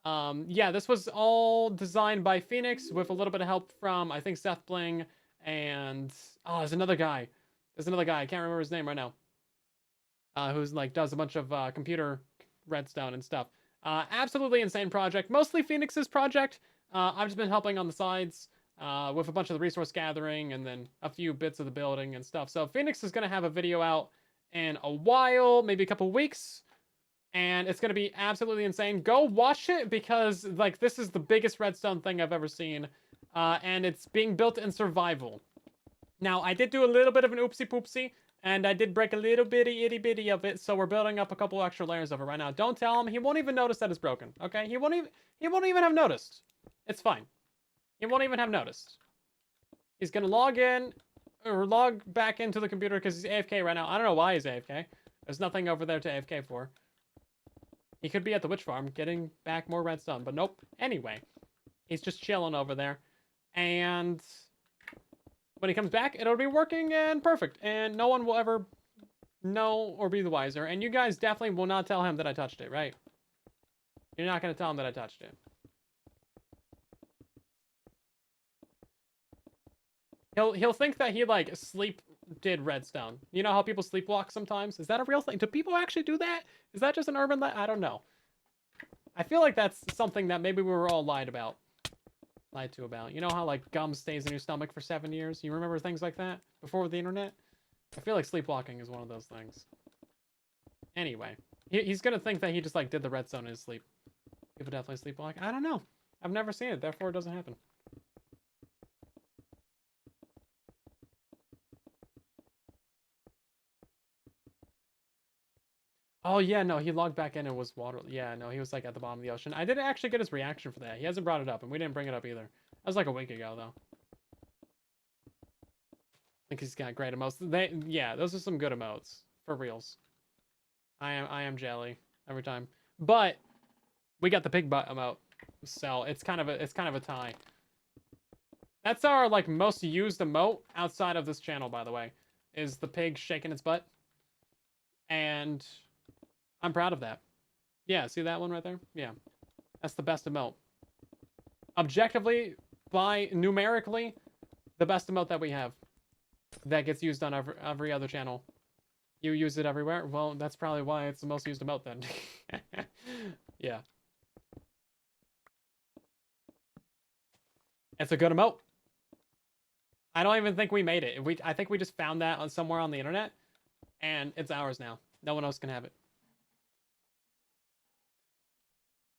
Yeah, this was all designed by Phoenix with a little bit of help from, I think, Seth Bling and... Oh, there's another guy. I can't remember his name right now. Who's like does a bunch of computer redstone and stuff. Absolutely insane project. Mostly Phoenix's project. I've just been helping on the sides with a bunch of the resource gathering and then a few bits of the building and stuff. So Phoenix is going to have a video out in a while, maybe a couple weeks. And it's going to be absolutely insane. Go watch it because like this is the biggest redstone thing I've ever seen. And it's being built in survival. Now, I did do a little bit of an oopsie poopsie. And I did break a little bitty itty bitty of it, so we're building up a couple extra layers of it right now. Don't tell him. He won't even notice that it's broken. Okay? He won't even have noticed. It's fine. He won't even have noticed. He's gonna log in or log back into the computer because he's AFK right now. I don't know why he's AFK. There's nothing over there to AFK for. He could be at the witch farm getting back more redstone, but nope. Anyway, he's just chilling over there. And when he comes back, it'll be working and perfect. And no one will ever know or be the wiser. And you guys definitely will not tell him that I touched it, right? You're not going to tell him that I touched it. He'll think that he, like, did redstone. You know how people sleepwalk sometimes? Is that a real thing? Do people actually do that? Is that just an urban I don't know. I feel like that's something that maybe we were all lied to about. You know how, like, gum stays in your stomach for 7 years? You remember things like that before the internet? I feel like sleepwalking is one of those things. Anyway, he's gonna think that he just, like, did the redstone in his sleep. People definitely sleepwalk. I don't know. I've never seen it, therefore it doesn't happen. Oh, yeah, no, he logged back in and was water. Yeah, no, he was, like, at the bottom of the ocean. I didn't actually get his reaction for that. He hasn't brought it up, and we didn't bring it up either. That was, like, a week ago, though. I think he's got great emotes. Yeah, those are some good emotes. For reals. I am jelly every time. But we got the pig butt emote. So it's kind of a tie. That's our, like, most used emote outside of this channel, by the way. Is the pig shaking its butt. And I'm proud of that. Yeah, see that one right there? Yeah. That's the best emote. Objectively, numerically, the best emote that we have. That gets used on every other channel. You use it everywhere? Well, that's probably why it's the most used emote then. Yeah. It's a good emote. I don't even think we made it. I think we just found that on somewhere on the internet, and it's ours now. No one else can have it.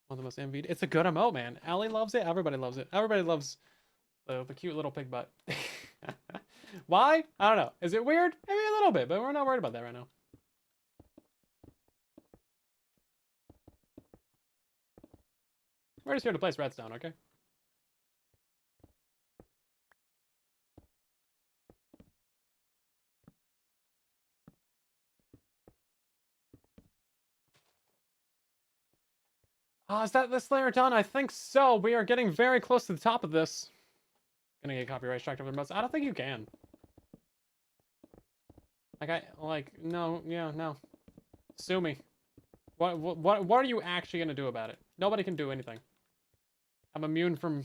One of the most envied. It's a good emote, man. Allie loves it. Everybody loves it. Everybody loves the cute little pig butt. Why? I don't know. Is it weird? Maybe a little bit, but we're not worried about that right now. We're just here to place redstone, okay? Oh, is that this layer done? I think so. We are getting very close to the top of this. Gonna get copyright struck over the most. I don't think you can. No, yeah, no. Sue me. What are you actually gonna do about it? Nobody can do anything. I'm immune from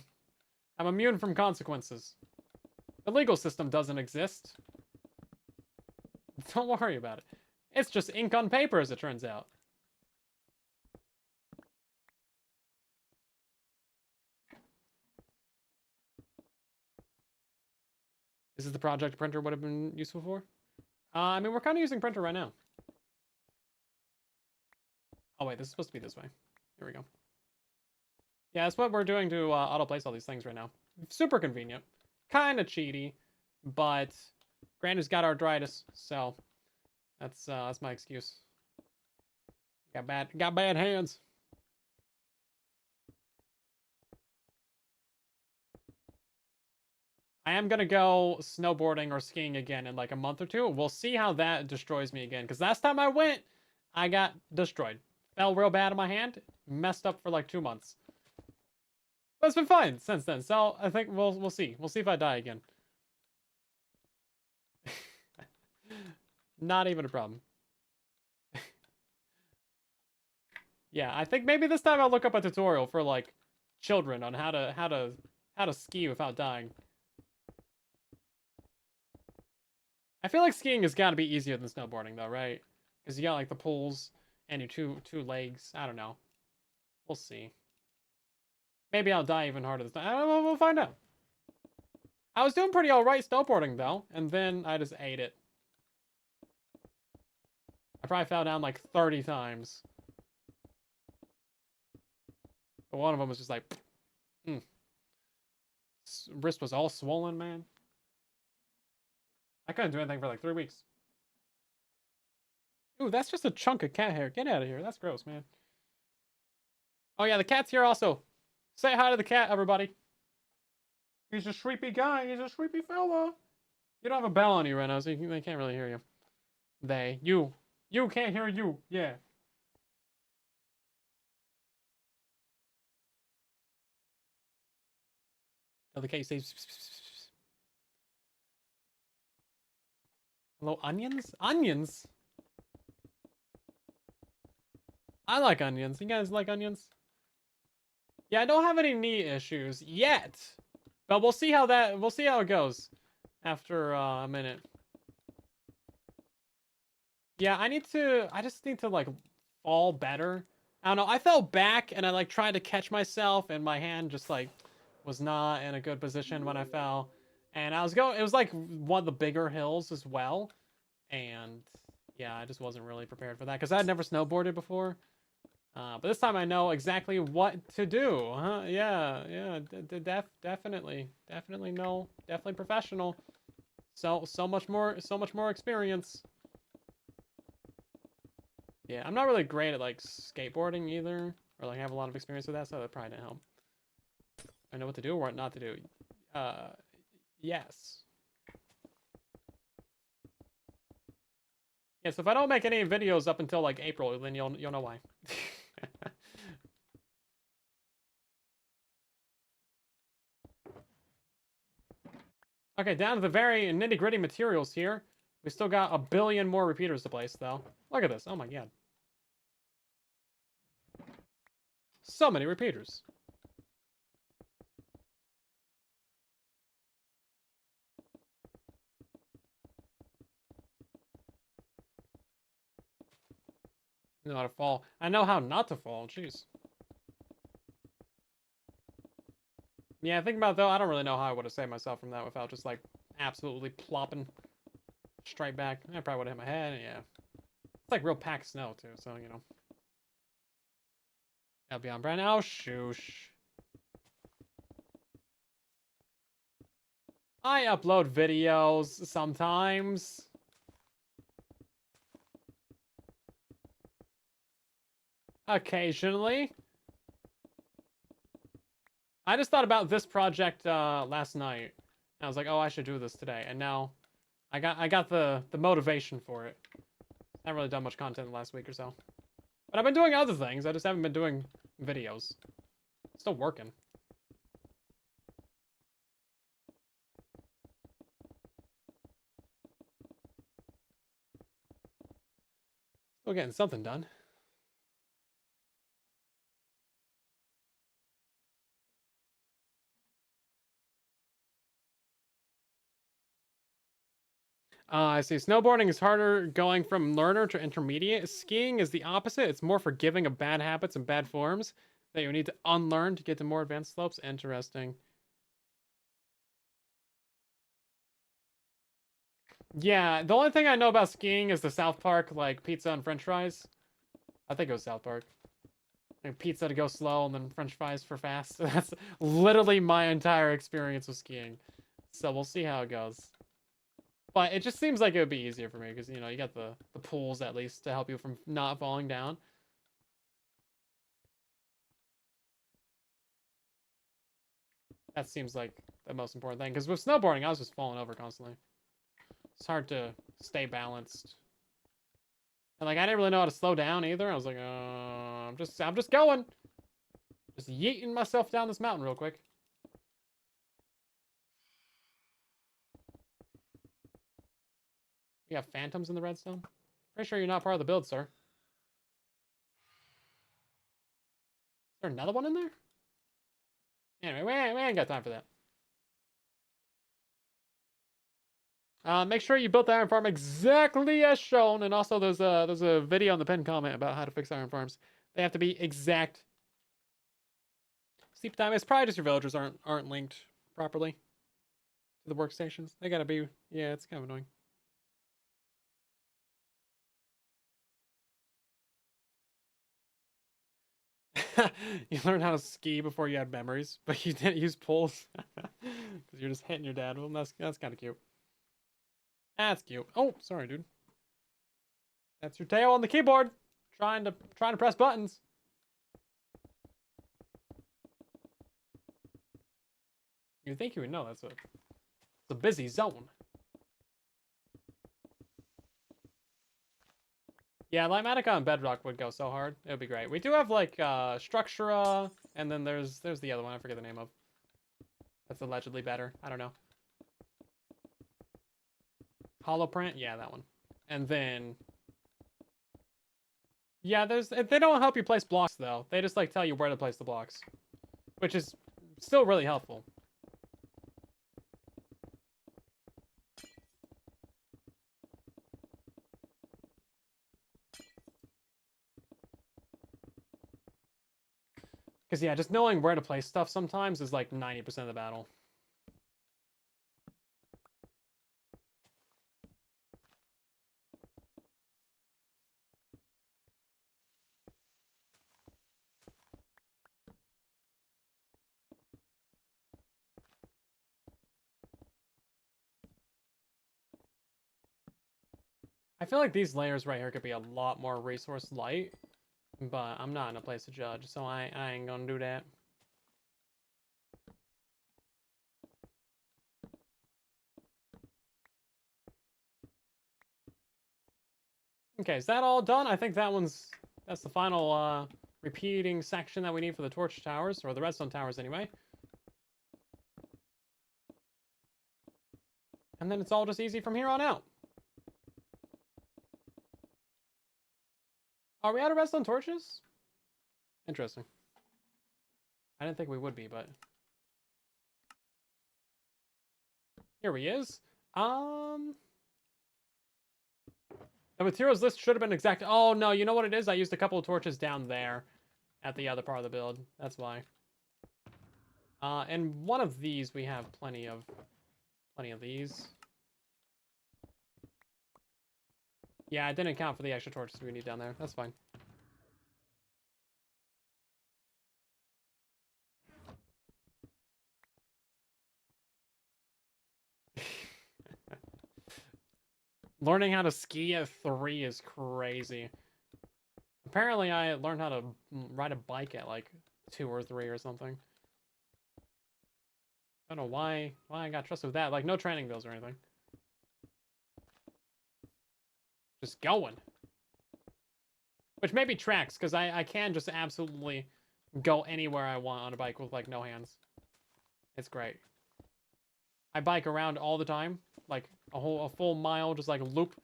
consequences. The legal system doesn't exist. Don't worry about it. It's just ink on paper, as it turns out. Is this the project printer would have been useful for? I mean, we're kind of using printer right now. Oh, wait, this is supposed to be this way. Here we go. Yeah, that's what we're doing to auto-place all these things right now. Super convenient. Kind of cheaty, but Granny's got arthritis, so that's my excuse. Got bad hands. I am gonna go snowboarding or skiing again in like a month or two. We'll see how that destroys me again. Because last time I went, I got destroyed. Fell real bad in my hand. Messed up for like 2 months. But it's been fine since then. So I think we'll see. We'll see if I die again. Not even a problem. Yeah, I think maybe this time I'll look up a tutorial for like children on how to ski without dying. I feel like skiing has got to be easier than snowboarding though, right? Because you got like the poles and your two legs. I don't know. We'll see. Maybe I'll die even harder this time. I don't know. We'll find out. I was doing pretty alright snowboarding though, and then I just ate it. I probably fell down like 30 times. But one of them was just like, wrist was all swollen, man. I couldn't do anything for like 3 weeks. Ooh, that's just a chunk of cat hair. Get out of here. That's gross, man. Oh yeah, the cat's here also. Say hi to the cat, everybody. He's a sleepy guy. He's a sleepy fella. You don't have a bell on you right now, so they can't really hear you. You can't hear you. Yeah. Oh, the case says. Hello, onions? Onions? I like onions. You guys like onions? Yeah, I don't have any knee issues yet. But we'll see how it goes after a minute. Yeah, I just need to like fall better. I don't know. I fell back and I like tried to catch myself and my hand just like was not in a good position when I fell. And it was like one of the bigger hills as well. And yeah, I just wasn't really prepared for that because I had never snowboarded before. But this time I know exactly what to do. Huh? Yeah. Definitely no, definitely professional. So much more experience. Yeah, I'm not really great at like skateboarding either, or like have a lot of experience with that, so that probably didn't help. I know what to do or what not to do. Uh, yes. Yeah, so if I don't make any videos up until like April, then you'll know why. Okay, down to the very nitty-gritty materials here. We still got a billion more repeaters to place, though. Look at this. Oh my god. So many repeaters. I know how to fall. I know how not to fall. Jeez. Yeah, think about it, though. I don't really know how I would have saved myself from that without just like absolutely plopping straight back. I probably would have hit my head. Yeah. It's like real packed snow, too, so, you know. That'll be on brand. Oh, shoosh. I upload videos sometimes. Occasionally. I just thought about this project last night. I was like, oh, I should do this today. And now I got the motivation for it. I haven't really done much content the last week or so. But I've been doing other things. I just haven't been doing videos. Still working. Still getting something done. I see. Snowboarding is harder going from learner to intermediate. Skiing is the opposite. It's more forgiving of bad habits and bad forms that you need to unlearn to get to more advanced slopes. Interesting. Yeah, the only thing I know about skiing is the South Park, like, pizza and french fries. I think it was South Park. Like, pizza to go slow and then french fries for fast. That's literally my entire experience with skiing. So we'll see how it goes. But it just seems like it would be easier for me because, you know, you got the pools at least to help you from not falling down. That seems like the most important thing. Because with snowboarding, I was just falling over constantly. It's hard to stay balanced. And like I didn't really know how to slow down either. I was like, I'm just going. Just yeeting myself down this mountain real quick. We have phantoms in the redstone. Pretty sure you're not part of the build, sir. Is there another one in there? Anyway, we ain't got time for that. Make sure you built the iron farm exactly as shown, and also there's a video in the pinned comment about how to fix iron farms. They have to be exact. Sleep time. It's probably just your villagers aren't linked properly to the workstations. They gotta be. Yeah, it's kind of annoying. You learned how to ski before you had memories, but you didn't use poles because you're just hitting your dad. Well, that's kind of cute. That's cute. Oh, sorry, dude. That's your tail on the keyboard, trying to press buttons. You think you would know? It's a busy zone. Yeah, Limatica and Bedrock would go so hard. It would be great. We do have like Structura, and then there's the other one. I forget the name of. That's allegedly better. I don't know. Hollow print? Yeah, that one. And then... Yeah, they don't help you place blocks, though. They just, like, tell you where to place the blocks. Which is still really helpful. Because, yeah, just knowing where to place stuff sometimes is, like, 90% of the battle. I feel like these layers right here could be a lot more resource light, but I'm not in a place to judge, so I ain't gonna do that. Okay, is that all done? I think that's the final repeating section that we need for the torch towers, or the redstone towers anyway. And then it's all just easy from here on out. Are we out of redstone torches? Interesting. I didn't think we would be, but... Here he is. The materials list should have been exact. Oh, no, you know what it is? I used a couple of torches down there at the other part of the build. That's why. And one of these, we have plenty of these. Yeah, I didn't account for the extra torches we need down there. That's fine. Learning how to ski at 3 is crazy. Apparently, I learned how to ride a bike at like 2 or 3 or something. I don't know why I got trusted with that. Like, no training bills or anything. Just going. Which maybe tracks, because I can just absolutely go anywhere I want on a bike with, like, no hands. It's great. I bike around all the time. Like, a full mile, just, like, loop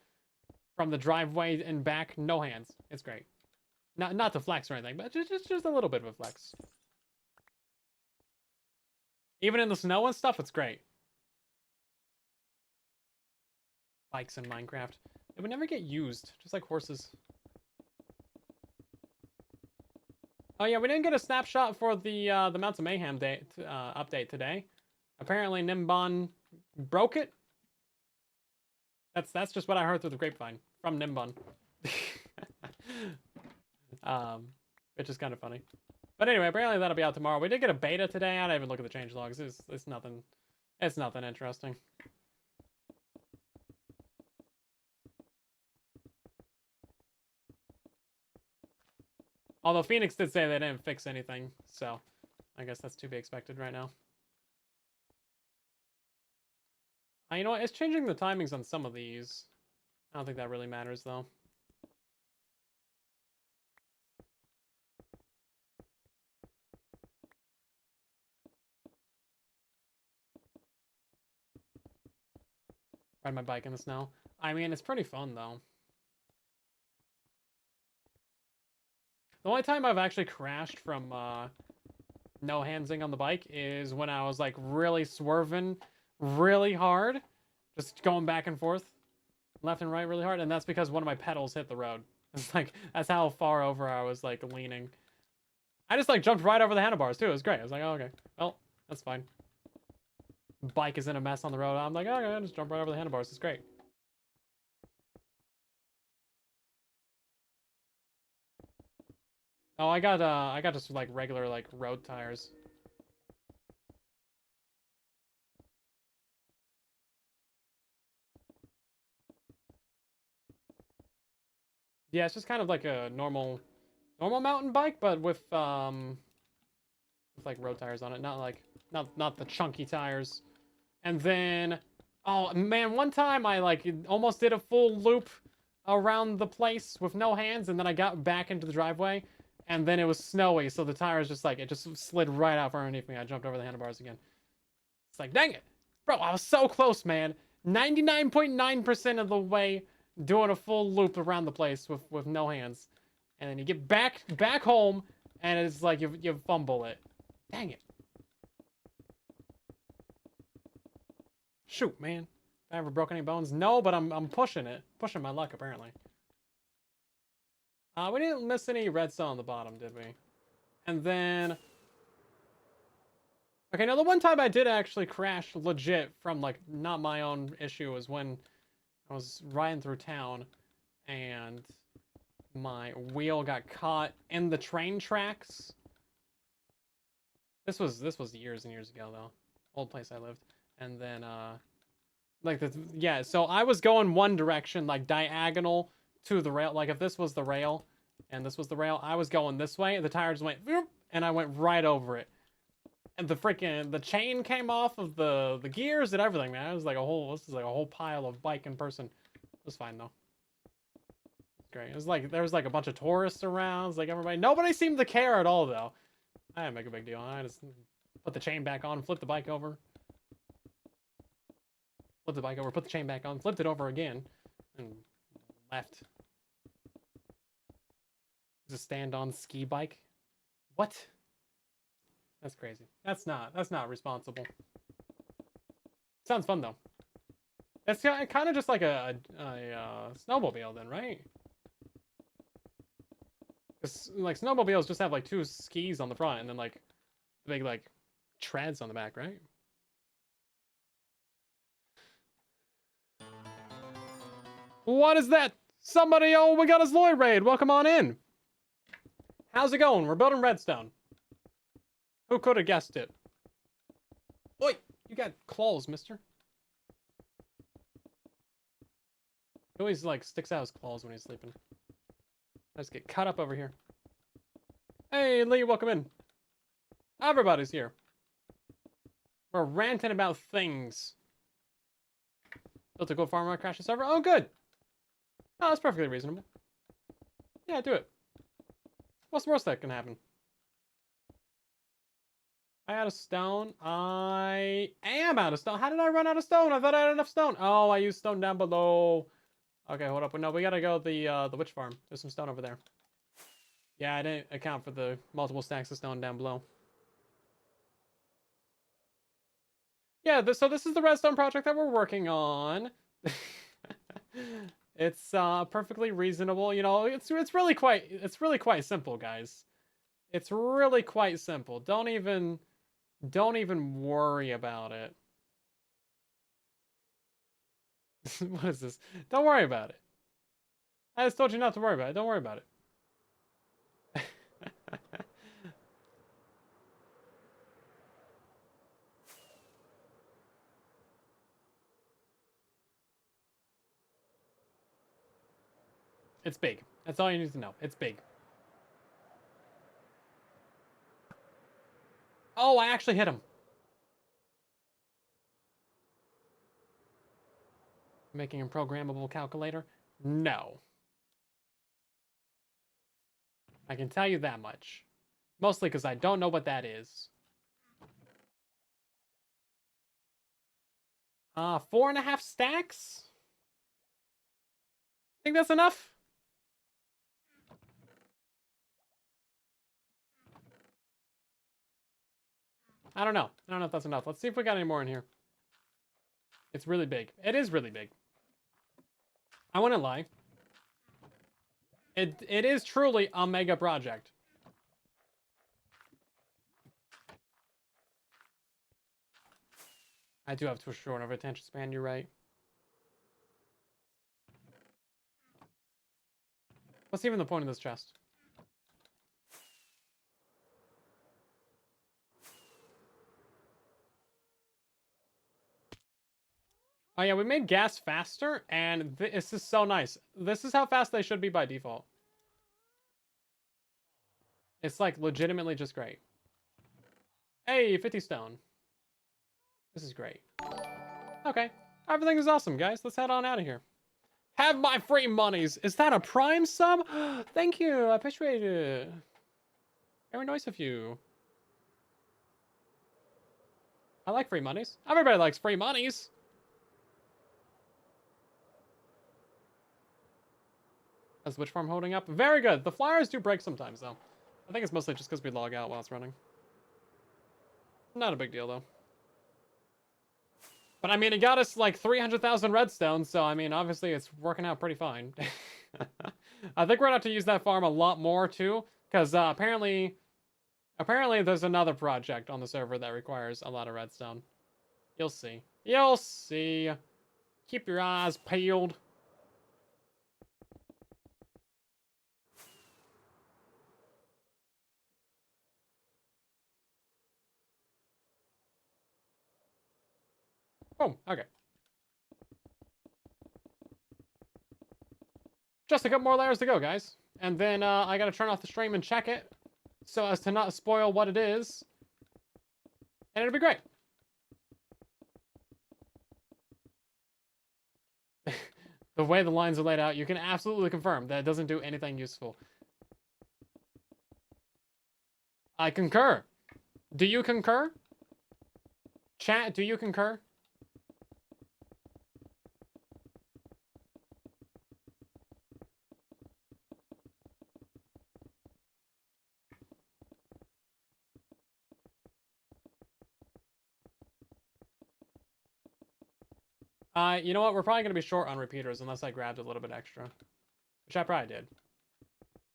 from the driveway and back, no hands. It's great. Not to flex or anything, but just a little bit of a flex. Even in the snow and stuff, it's great. Bikes in Minecraft. They would never get used, just like horses. Oh yeah, we didn't get a snapshot for the Mounts of Mayhem update today. Apparently Nimbon broke it. That's just what I heard through the grapevine from Nimbon. Which is kind of funny. But anyway, apparently that'll be out tomorrow. We did get a beta today. I didn't even look at the change logs. It's nothing. It's nothing interesting. Although Phoenix did say they didn't fix anything, so I guess that's to be expected right now. You know what? It's changing the timings on some of these. I don't think that really matters, though. Ride my bike in the snow. I mean, it's pretty fun, though. The only time I've actually crashed from no handsing on the bike is when I was, like, really swerving really hard. Just going back and forth, left and right really hard. And that's because one of my pedals hit the road. It's like, that's how far over I was, like, leaning. I just, like, jumped right over the handlebars, too. It was great. I was like, oh, okay. Well, that's fine. Bike is in a mess on the road. I'm like, okay, I'll just jump right over the handlebars. It's great. Oh, I got just, like, regular, like, road tires. Yeah, it's just kind of like a normal mountain bike, but with like road tires on it, not the chunky tires. And then, oh man, one time I like almost did a full loop around the place with no hands, and then I got back into the driveway, and then it was snowy, so the tires just like it just slid right out from underneath me. I jumped over the handlebars again. like, dang it. Bro, I was so close, man. 99.9% of the way doing a full loop around the place with no hands. And then you get back home, and it's like you fumble it. Dang it. Shoot, man. I ever broke any bones? No, but I'm pushing it. Pushing my luck, apparently. We didn't miss any redstone on the bottom, did we? And then... Okay, now the one time I did actually crash legit from, like, not my own issue was when I was riding through town and my wheel got caught in the train tracks. This was years and years ago, though. Old place I lived. And then, yeah, so I was going one direction, like, diagonal to the rail. Like, if this was the rail and this was the rail, I was going this way, and the tires went, and I went right over it. And the chain came off of the gears and everything, man. It was like this is like a whole pile of bike in person. It was fine, though. It's great. It was like, there was like a bunch of tourists around. It was like nobody seemed to care at all, though. I didn't make a big deal. I just put the chain back on, flipped the bike over. Flipped the bike over, put the chain back on, flipped it over again, and left. It's a stand-on ski bike. What? That's crazy. That's not responsible. Sounds fun, though. It's kind of just like a snowmobile then, right? Like, snowmobiles just have like two skis on the front and then like the big like treads on the back, right? What is that? Somebody, oh, we got his Lloyd raid. Welcome on in. How's it going? We're building redstone. Who could have guessed it? Oi, you got claws, mister. He always, like, sticks out his claws when he's sleeping. I just get cut up over here. Hey, Lee, welcome in. Everybody's here. We're ranting about things. Built a gold farm, crash the server. Oh, good. Oh, that's perfectly reasonable. Yeah, do it. What's the worst that can happen? I out of stone. I am out of stone. How did I run out of stone? I thought I had enough stone. Oh, I used stone down below. Okay, hold up. No, we gotta go the witch farm. There's some stone over there. Yeah, I didn't account for the multiple stacks of stone down below. Yeah, so this is the redstone project that we're working on. It's perfectly reasonable. You know, it's really quite simple, guys. It's really quite simple. Don't even worry about it. What is this? Don't worry about it. I just told you not to worry about it. Don't worry about it. It's big. That's all you need to know. It's big. Oh, I actually hit him. Making a programmable calculator? No. I can tell you that much. Mostly because I don't know what that is. 4.5 stacks? Think that's enough? I don't know. I don't know if that's enough. Let's see if we got any more in here. It's really big. It is really big. I wouldn't lie. It is truly a mega project. I do have too short of attention span, you're right. What's even the point of this chest? Oh yeah, we made gas faster, and this is so nice. This is how fast they should be by default. It's like legitimately just great. Hey, 50 stone. This is great. Okay, everything is awesome, guys. Let's head on out of here. Have my free monies. Is that a Prime sub? Thank you. I appreciate it. Very nice of you. I like free monies. Everybody likes free monies. How's the witch farm holding up? Very good. The flyers do break sometimes, though. I think it's mostly just because we log out while it's running. Not a big deal, though. But, I mean, it got us, like, 300,000 redstone, so, I mean, obviously it's working out pretty fine. I think we're going to have to use that farm a lot more, too, because apparently there's another project on the server that requires a lot of redstone. You'll see. You'll see. Keep your eyes peeled. Boom. Okay. Just a couple more layers to go, guys. And then I gotta turn off the stream and check it so as to not spoil what it is. And it'll be great. The way the lines are laid out, you can absolutely confirm that it doesn't do anything useful. I concur. Do you concur? Chat, do you concur? You know what? We're probably going to be short on repeaters unless I grabbed a little bit extra. Which I probably did.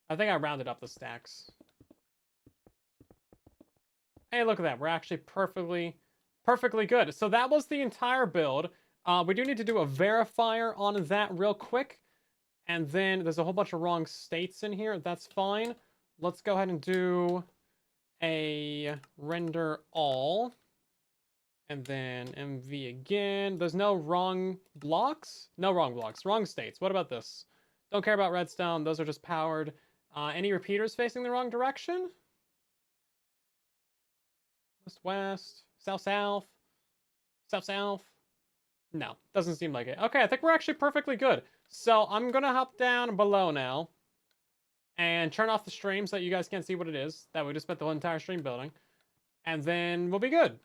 I think I rounded up the stacks. Hey, look at that. We're actually perfectly good. So that was the entire build. We do need to do a verifier on that real quick. And then there's a whole bunch of wrong states in here. That's fine. Let's go ahead and do a render all. And then MV again. There's no wrong blocks? No wrong blocks. Wrong states. What about this? Don't care about redstone. Those are just powered. Any repeaters facing the wrong direction? West, west. South, south. South, south. No, doesn't seem like it. Okay, I think we're actually perfectly good. So I'm going to hop down below now. And turn off the stream so that you guys can't see what it is. That we just spent the whole entire stream building. And then we'll be good.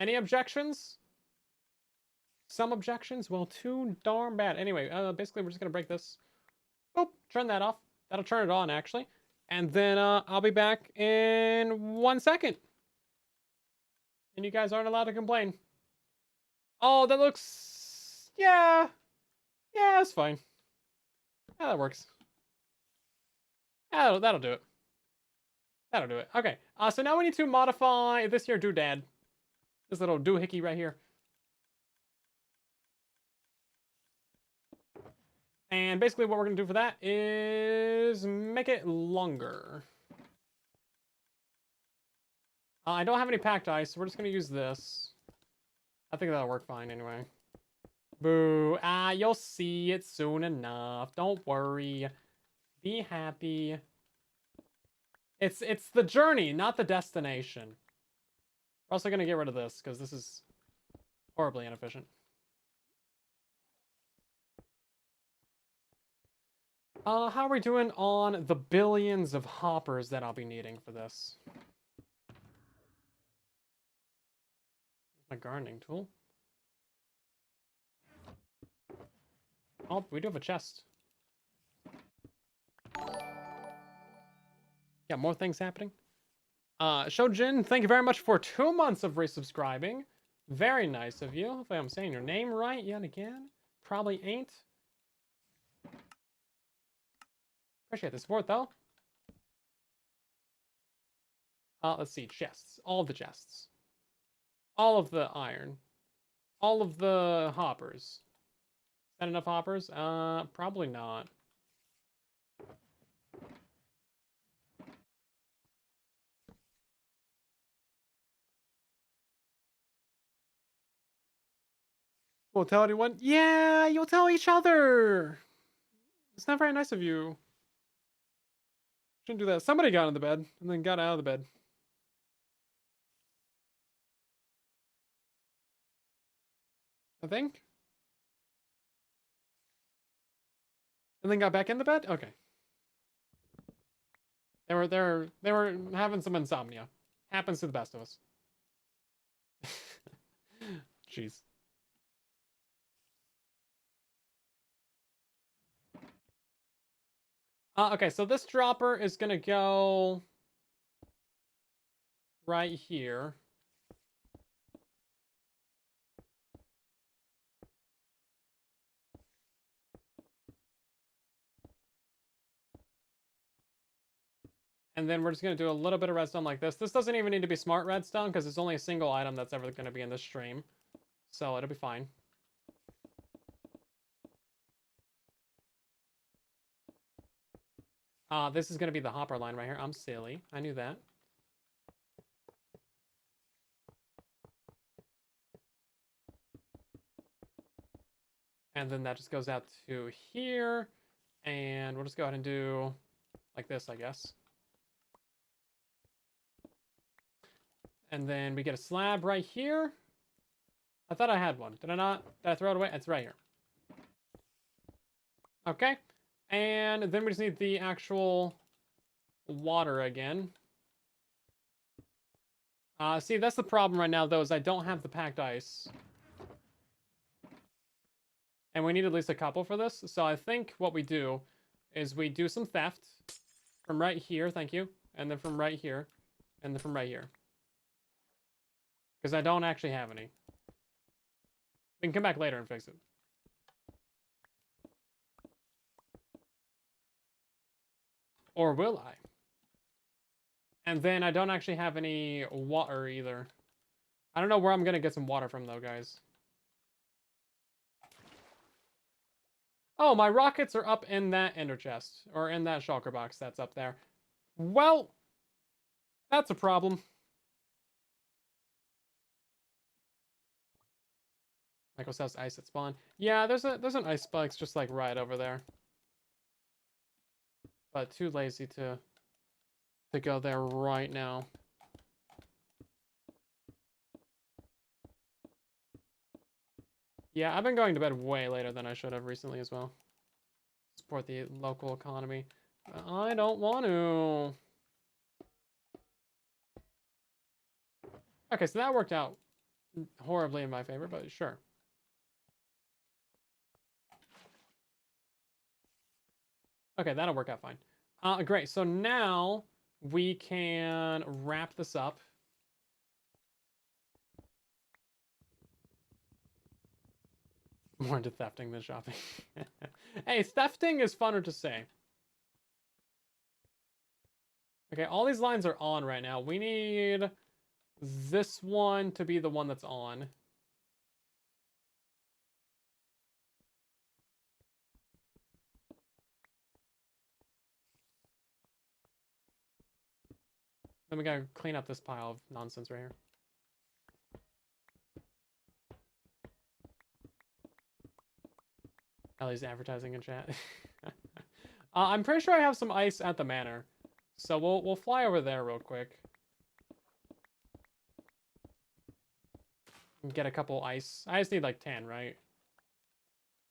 Any objections? Some objections? Well, too darn bad. Anyway, basically we're just going to break this. Boop, turn that off. That'll turn it on, actually. And then I'll be back in 1 second. And you guys aren't allowed to complain. Oh, that looks... Yeah. Yeah, that's fine. Yeah, that works. Yeah, that'll do it. That'll do it. Okay, so now we need to modify this here doodad. This little doohickey right here. And basically what we're going to do for that is make it longer. I don't have any packed ice, so we're just going to use this. I think that'll work fine anyway. Boo. You'll see it soon enough. Don't worry. Be happy. It's the journey, not the destination. We're also going to get rid of this, because this is horribly inefficient. How are we doing on the billions of hoppers that I'll be needing for this? My gardening tool. Oh, we do have a chest. Yeah, more things happening. Shojin, thank you very much for 2 months of resubscribing. Very nice of you. Hopefully I'm saying your name right yet again. Probably ain't. Appreciate the support, though. Let's see. Chests. All of the chests. All of the iron. All of the hoppers. Is that enough hoppers? Probably not. We'll tell anyone? Yeah, you'll tell each other. It's not very nice of you. Shouldn't do that. Somebody got in the bed and then got out of the bed. I think. And then got back in the bed? Okay. They were having some insomnia. Happens to the best of us. Jeez. Okay, so this dropper is gonna go right here. And then we're just going to do a little bit of redstone like this. This doesn't even need to be smart redstone because it's only a single item that's ever going to be in this stream. So it'll be fine. This is going to be the hopper line right here. I'm silly. I knew that. And then that just goes out to here. And we'll just go ahead and do like this, I guess. And then we get a slab right here. I thought I had one. Did I not? Did I throw it away? It's right here. Okay. And then we just need the actual water again. See, that's the problem right now, though, is I don't have the packed ice. And we need at least a couple for this. So I think what we do is we do some theft from right here, thank you. And then from right here. And then from right here. Because I don't actually have any. We can come back later and fix it. Or will I? And then I don't actually have any water either. I don't know where I'm going to get some water from, though, guys. Oh, my rockets are up in that ender chest. Or in that shulker box that's up there. Well, that's a problem. Michael says ice at spawn. Yeah, there's an ice spikes just like right over there. But too lazy to go there right now. Yeah, I've been going to bed way later than I should have recently as well. Support the local economy. I don't want to. Okay, so that worked out horribly in my favor, but sure. Okay, that'll work out fine. Great, so now we can wrap this up. More into thefting than shopping. Hey, thefting is funner to say. Okay, all these lines are on right now. We need this one to be the one that's on. Then we gotta clean up this pile of nonsense right here. Ellie's advertising in chat. I'm pretty sure I have some ice at the manor. So we'll fly over there real quick. And get a couple ice. I just need like 10, right?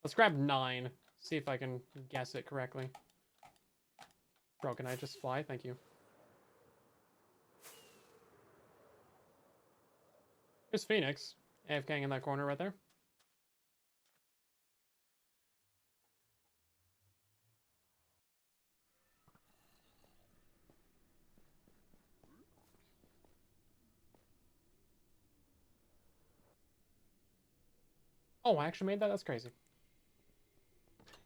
Let's grab 9. See if I can guess it correctly. Bro, can I just fly? Thank you. Here's Phoenix. AFKing in that corner right there. Oh, I actually made that? That's crazy.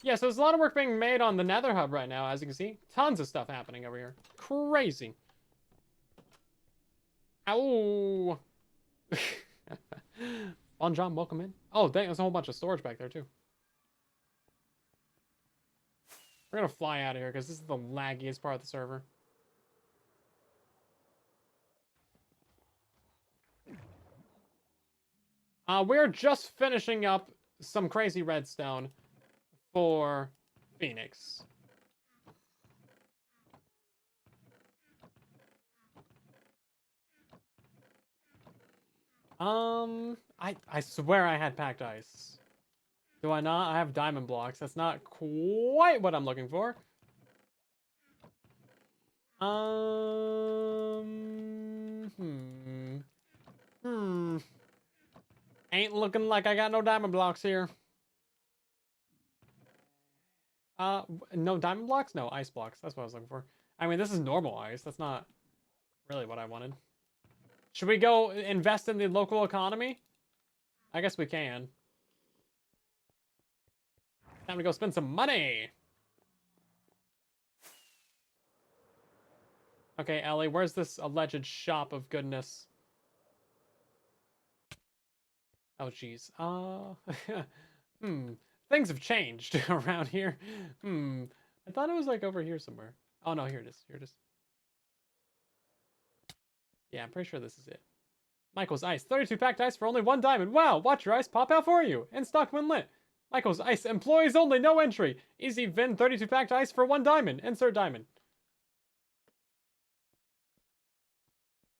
Yeah, so there's a lot of work being made on the Nether Hub right now, as you can see. Tons of stuff happening over here. Crazy. Ow! Bon John, welcome in. Oh, dang, there's a whole bunch of storage back there, too. We're gonna fly out of here, because this is the laggiest part of the server. We're just finishing up some crazy redstone for Phoenix. I swear I had packed ice. Do I not? I have diamond blocks. That's not quite what I'm looking for. Ain't looking like I got no diamond blocks here. No diamond blocks? No, ice blocks. That's what I was looking for. I mean, this is normal ice. That's not really what I wanted. Should we go invest in the local economy? I guess we can. Time to go spend some money. Okay, Ellie, where's this alleged shop of goodness? Oh, jeez. Things have changed around here. I thought it was like over here somewhere. Oh, no, here it is. Here it is. Yeah, I'm pretty sure this is it. Michael's Ice. 32 packed ice for only 1 diamond. Wow, watch your ice pop out for you. In stock when lit. Michael's Ice. Employees only, no entry. Easy Vin 32 packed ice for 1 diamond. Insert diamond.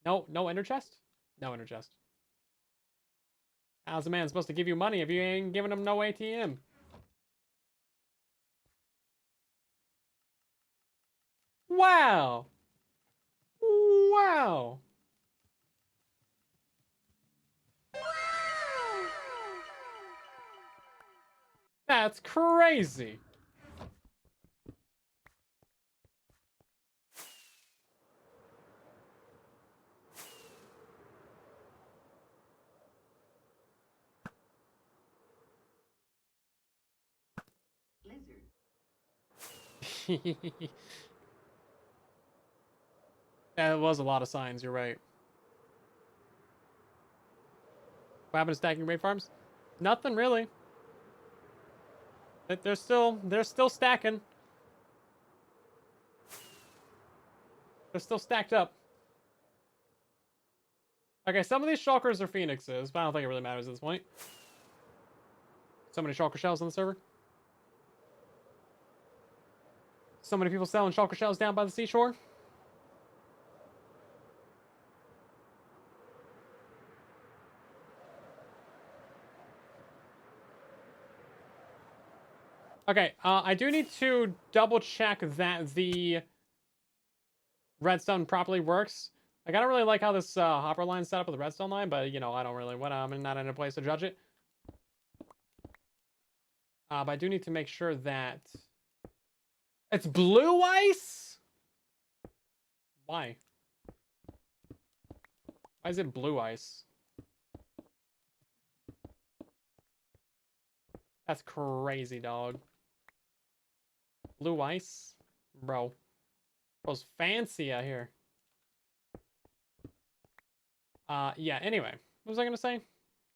No ender chest? No ender chest. How's a man supposed to give you money if you ain't giving him no ATM? Wow. Wow. That's crazy. That was a lot of signs, you're right. What happened to stacking raid farms? Nothing really. They're still stacking. They're still stacked up. Okay, some of these shulkers are phoenixes, but I don't think it really matters at this point. So many shulker shells on the server. So many people selling shulker shells down by the seashore. Okay, I do need to double check that the redstone properly works. Like, I don't really like how this hopper line's set up with the redstone line, but, you know, I don't really want to, I'm not in a place to judge it. But I do need to make sure that it's blue ice? Why? Why is it blue ice? That's crazy, dog. Blue ice? Bro. Bro's fancy out here. Yeah, anyway. What was I gonna say?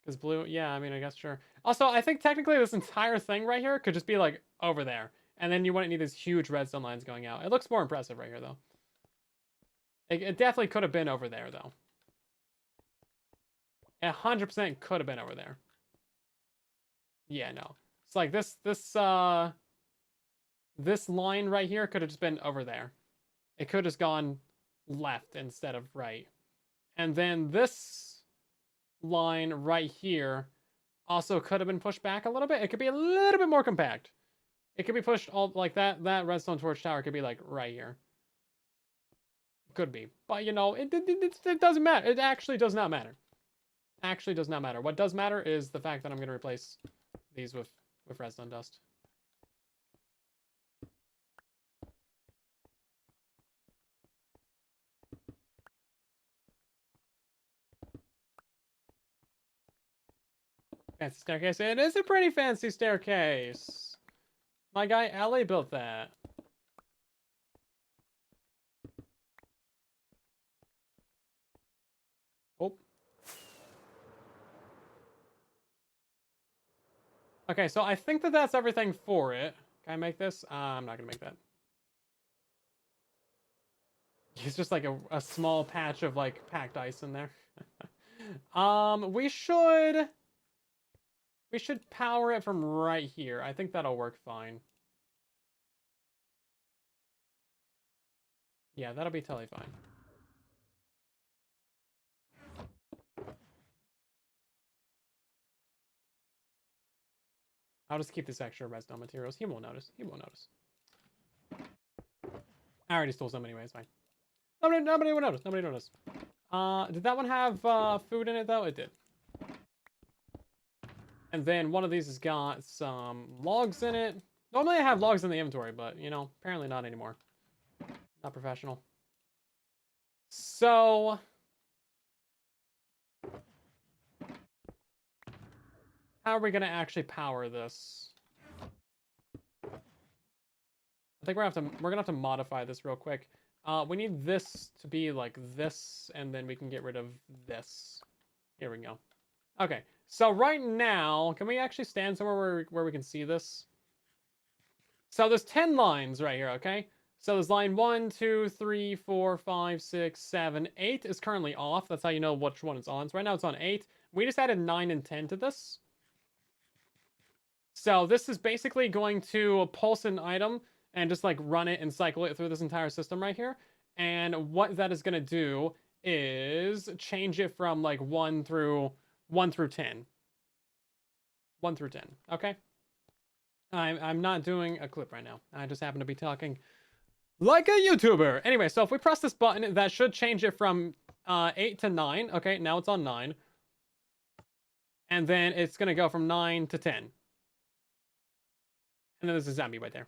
Because blue, yeah, I mean, I guess, sure. Also, I think technically this entire thing right here could just be, like, over there. And then you wouldn't need these huge redstone lines going out. It looks more impressive right here, though. It definitely could have been over there, though. 100% could have been over there. Yeah, no. It's like this line right here could have just been over there. It could have just gone left instead of right. And then this line right here also could have been pushed back a little bit. It could be a little bit more compact. It could be pushed all like that. That redstone torch tower could be like right here. Could be. But, you know, it doesn't matter. It actually does not matter. Actually does not matter. What does matter is the fact that I'm going to replace these with redstone dust. Fancy staircase. It is a pretty fancy staircase. My guy Ellie built that. Oh. Okay, so I think that that's everything for it. Can I make this? I'm not gonna make that. It's just like a small patch of like packed ice in there. We should power it from right here. I think that'll work fine. Yeah, that'll be totally fine. I'll just keep this extra redstone materials. He won't notice. He won't notice. I already stole some anyway. It's fine. Nobody will notice. Nobody noticed. Did that one have food in it though? It did. And then one of these has got some logs in it. Normally I have logs in the inventory, but, you know, apparently not anymore. Not professional. So... how are we going to actually power this? I think we're gonna have to modify this real quick. We need this to be like this, and then we can get rid of this. Here we go. Okay, so right now, can we actually stand somewhere where we can see this? So there's 10 lines right here, okay? So there's line 1, 2, 3, 4, 5, 6, 7, 8 is currently off. That's how you know which one it's on. So right now it's on 8. We just added 9 and 10 to this. So this is basically going to pulse an item and just like run it and cycle it through this entire system right here. And what that is going to do is change it from like 1 through 10. 1 through 10. Okay. I'm not doing a clip right now. I just happen to be talking like a YouTuber. Anyway, so if we press this button, that should change it from 8 to 9. Okay, now it's on 9. And then it's going to go from 9 to 10. And then there's a zombie right there.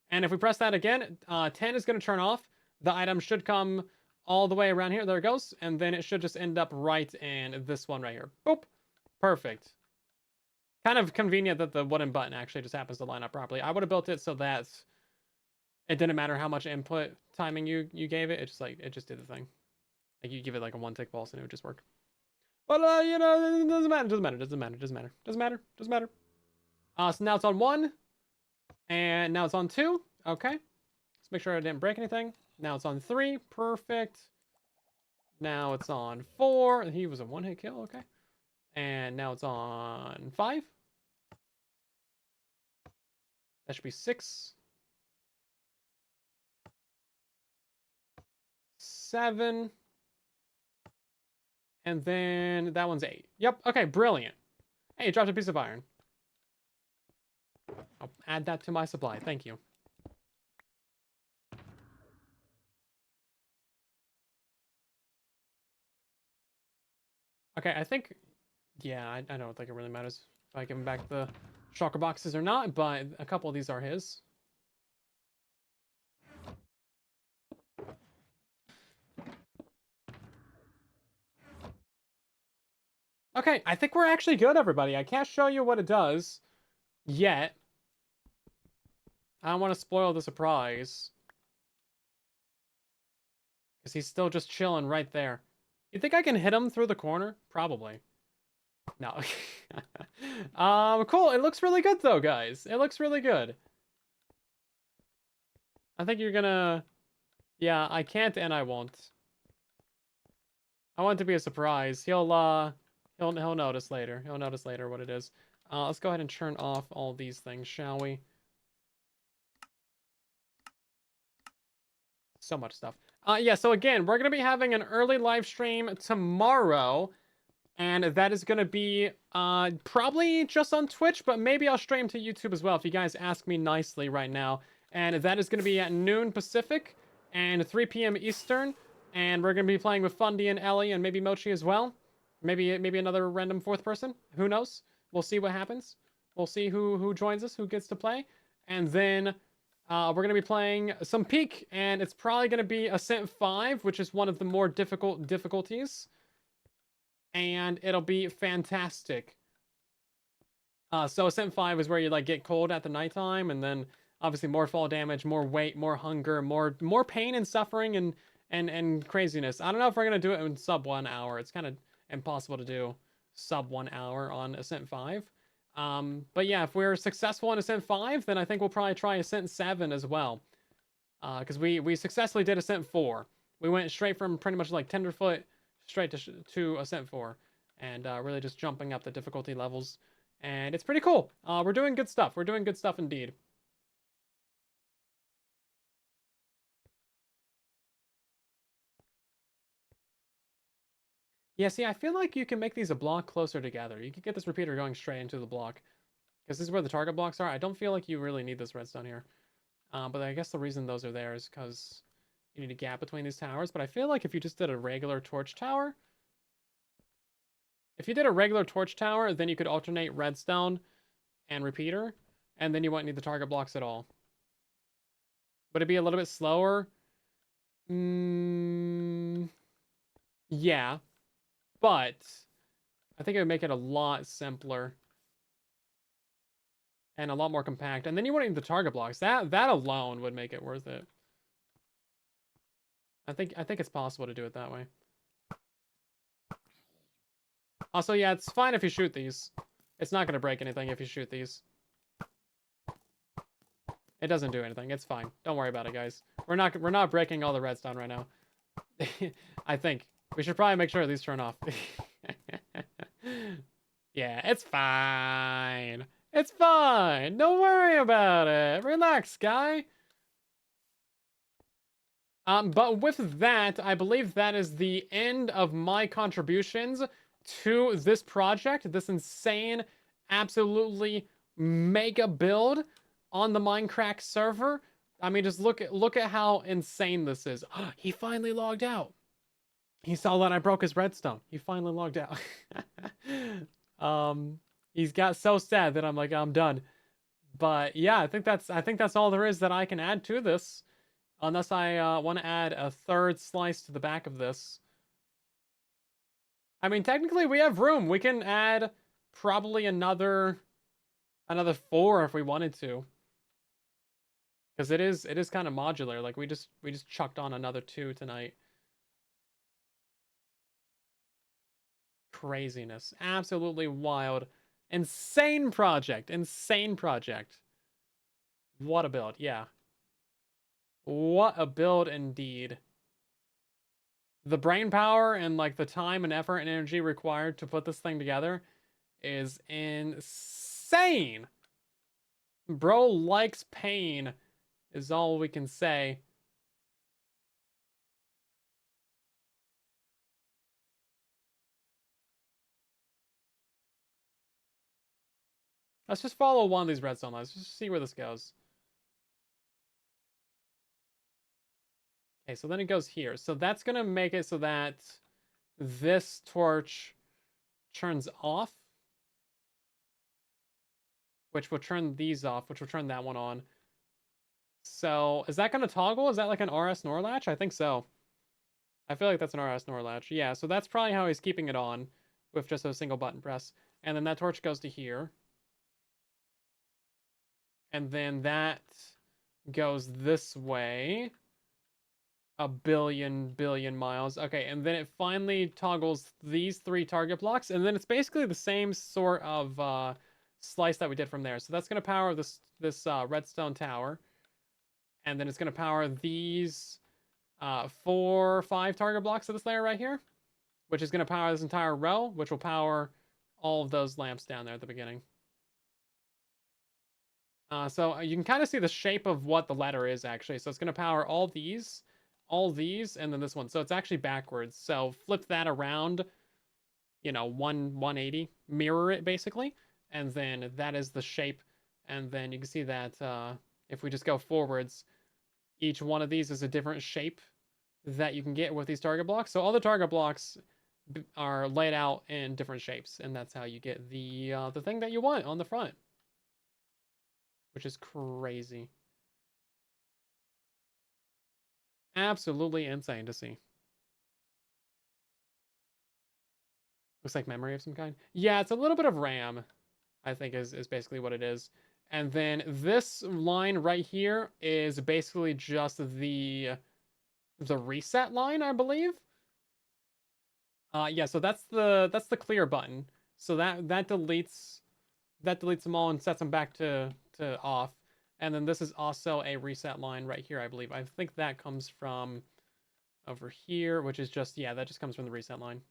And if we press that again, 10 is going to turn off. The item should come all the way around here. There it goes. And then it should just end up right in this one right here. Boop. Perfect. Kind of convenient that the wooden button actually just happens to line up properly. I would have built it so that it didn't matter how much input timing you gave it. It just did the thing. Like you give it like a 1-tick pulse and it would just work. But you know, it doesn't matter. Doesn't matter. So now it's on 1. And now it's on 2. Okay. Let's make sure I didn't break anything. Now it's on 3. Perfect. Now it's on 4. He was a 1-hit kill. Okay. And now it's on 5. That should be 6. 7. And then that one's 8. Yep. Okay. Brilliant. Hey, it dropped a piece of iron. I'll add that to my supply. Thank you. Okay, I think... yeah, I don't think it really matters if I give him back the shulker boxes or not, but a couple of these are his. Okay, I think we're actually good, everybody. I can't show you what it does yet. I don't want to spoil the surprise. Because he's still just chilling right there. You think I can hit him through the corner? Probably. No. Cool. It looks really good, though, guys. It looks really good. I think you're gonna... yeah, I can't and I won't. I want it to be a surprise. He'll notice later. He'll notice later what it is. Let's go ahead and turn off all these things, shall we? So much stuff. Yeah, so again, we're going to be having an early live stream tomorrow. And that is going to be probably just on Twitch, but maybe I'll stream to YouTube as well if you guys ask me nicely right now. And that is going to be at noon Pacific and 3 p.m. Eastern. And we're going to be playing with Fundy and Ellie and maybe Mochi as well. Maybe another random 4th person. Who knows? We'll see what happens. We'll see who joins us, who gets to play. And then we're going to be playing some Peak. And it's probably going to be Ascent 5, which is one of the more difficult difficulties. And it'll be fantastic. So Ascent 5 is where you like get cold at the nighttime, and then obviously more fall damage, more weight, more hunger, more pain and suffering and craziness. I don't know if we're gonna do it in sub 1 hour. It's kind of impossible to do sub 1 hour on Ascent 5. But yeah, if we're successful in Ascent 5, then I think we'll probably try Ascent 7 as well. Because we successfully did Ascent 4. We went straight from pretty much like Tenderfoot straight to Ascent 4, and really just jumping up the difficulty levels, and it's pretty cool. We're doing good stuff. We're doing good stuff indeed. Yeah, see, I feel like you can make these a block closer together. You can get this repeater going straight into the block, because this is where the target blocks are. I don't feel like you really need this redstone here, but I guess the reason those are there is because you need a gap between these towers. But I feel like if you just did a regular torch tower, If you did a regular torch tower, then you could alternate redstone and repeater, and then you wouldn't need the target blocks at all. Would it be a little bit slower? Yeah, but I think it would make it a lot simpler and a lot more compact. And then you wouldn't need the target blocks. That alone would make it worth it. I think it's possible to do it that way. Also, yeah, it's fine if you shoot these. It's not going to break anything if you shoot these. It doesn't do anything. It's fine. Don't worry about it, guys. We're not breaking all the redstone right now. I think we should probably make sure these turn off. Yeah, it's fine. It's fine. Don't worry about it. Relax, guy. But with that, I believe that is the end of my contributions to this project, this insane, absolutely mega build on the MINDCRACK server. I mean, just look at how insane this is. He finally logged out. He saw that I broke his redstone. He finally logged out. He's got so sad that I'm like, I'm done. But yeah, I think that's all there is that I can add to this. Unless I want to add a third slice to the back of this. I mean, technically we have room. We can add probably another 4 if we wanted to. Because it is kind of modular. Like we just chucked on another 2 tonight. Craziness. Absolutely wild. Insane project. Insane project. What a build. Yeah. What a build indeed. The brain power and like the time and effort and energy required to put this thing together is insane. Bro likes pain is all we can say. Let's just follow one of these redstone lines. Just see where this goes. Okay, so then it goes here. So that's going to make it so that this torch turns off. Which will turn these off, which will turn that one on. So, is that going to toggle? Is that like an RS NOR latch? I think so. I feel like that's an RS NOR latch. Yeah, so that's probably how he's keeping it on with just a single button press. And then that torch goes to here. And then that goes this way. A billion miles. Okay, and then it finally toggles these 3 target blocks. And then it's basically the same sort of slice that we did from there. So that's going to power this redstone tower. And then it's going to power these 4 or 5 target blocks of this layer right here, which is going to power this entire row, which will power all of those lamps down there at the beginning. So you can kind of see the shape of what the ladder is actually. So it's going to power all these, and then this one. So it's actually backwards. So flip that around, you know, 180, mirror it basically, and then that is the shape. And then you can see that if we just go forwards, each one of these is a different shape that you can get with these target blocks. So all the target blocks are laid out in different shapes, and that's how you get the thing that you want on the front, which is crazy. Absolutely insane to see. Looks like memory of some kind. Yeah, it's a little bit of RAM, I think is basically what it is. And then this line right here is basically just the reset line, I believe. Yeah, so that's the clear button. So that deletes them all and sets them back to off. And then this is also a reset line right here, I believe. I think that comes from over here, which is just, yeah, that just comes from the reset line.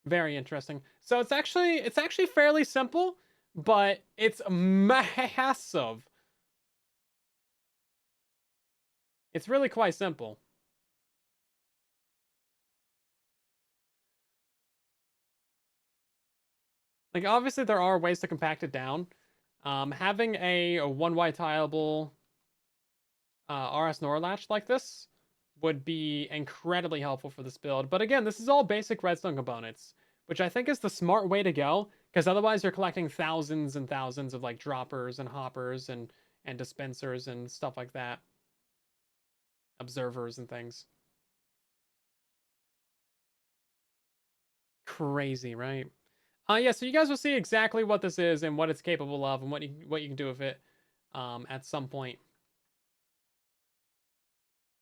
Very interesting. So it's actually fairly simple, but it's massive. It's really quite simple. Like, obviously, there are ways to compact it down. Having a one-way tileable RS NOR latch like this would be incredibly helpful for this build. But again, this is all basic redstone components, which I think is the smart way to go, because otherwise you're collecting thousands and thousands of like droppers and hoppers and dispensers and stuff like that. Observers and things. Crazy, right? Yeah, so you guys will see exactly what this is and what it's capable of and what you can do with it at some point.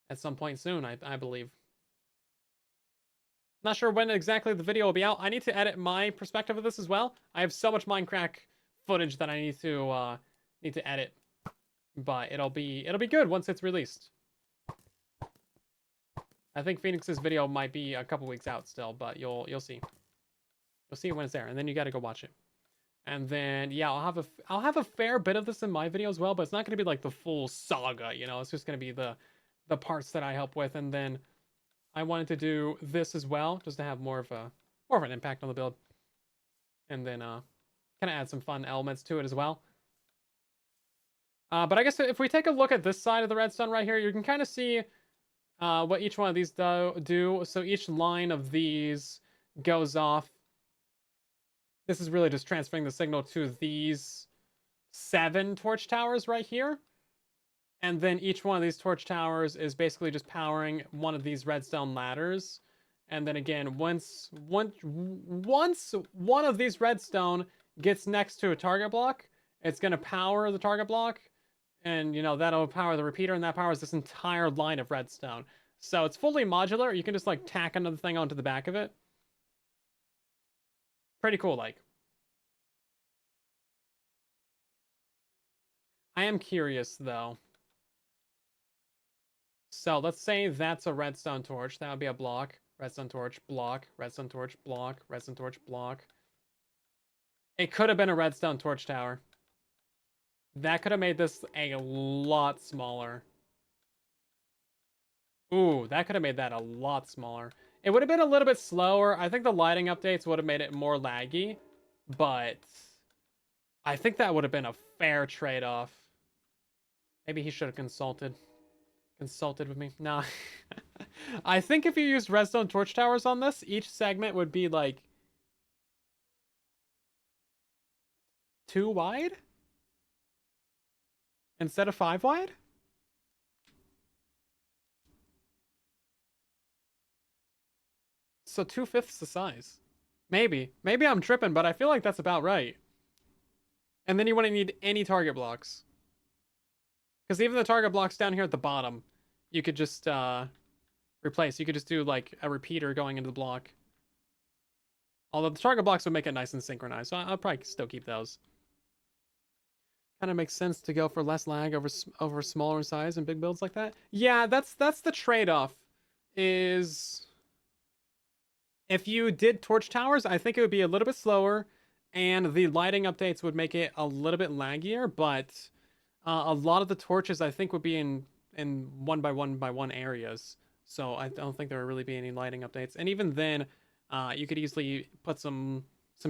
At some point soon, I believe. Not sure when exactly the video will be out. I need to edit my perspective of this as well. I have so much MINDCRACK footage that I need to edit, but it'll be good once it's released. I think Phoenix's video might be a couple weeks out still, but you'll see. You'll see it when it's there, and then you got to go watch it. And then yeah, I'll have a fair bit of this in my video as well, but it's not going to be like the full saga, you know. It's just going to be the parts that I help with, and then I wanted to do this as well, just to have more of an impact on the build, and then kind of add some fun elements to it as well. But I guess if we take a look at this side of the redstone right here, you can kind of see what each one of these do. So each line of these goes off. This is really just transferring the signal to these 7 torch towers right here. And then each one of these torch towers is basically just powering one of these redstone ladders. And then again, once one of these redstone gets next to a target block, it's going to power the target block. And, you know, that'll power the repeater, and that powers this entire line of redstone. So it's fully modular. You can just, like, tack another thing onto the back of it. Pretty cool, like. I am curious, though. So let's say that's a redstone torch. That would be a block. Redstone torch, block. Redstone torch, block. Redstone torch, block. It could have been a redstone torch tower. That could have made this a lot smaller. Ooh, that could have made that a lot smaller. It would have been a little bit slower. I think the lighting updates would have made it more laggy, but I think that would have been a fair trade-off. Maybe he should have consulted with me. Nah. I think if you used redstone torch towers on this, each segment would be like 2 wide instead of 5 wide. So 2/5 the size. Maybe I'm tripping, but I feel like that's about right. And then you wouldn't need any target blocks, because even the target blocks down here at the bottom, you could just replace. You could just do like a repeater going into the block. Although the target blocks would make it nice and synchronized, so I'll probably still keep those. Kind of makes sense to go for less lag over smaller size and big builds like that. Yeah, that's the trade-off. Is if you did torch towers, I think it would be a little bit slower, and the lighting updates would make it a little bit laggier. But a lot of the torches I think would be in 1x1x1 areas, so I don't think there would really be any lighting updates. And even then, you could easily put some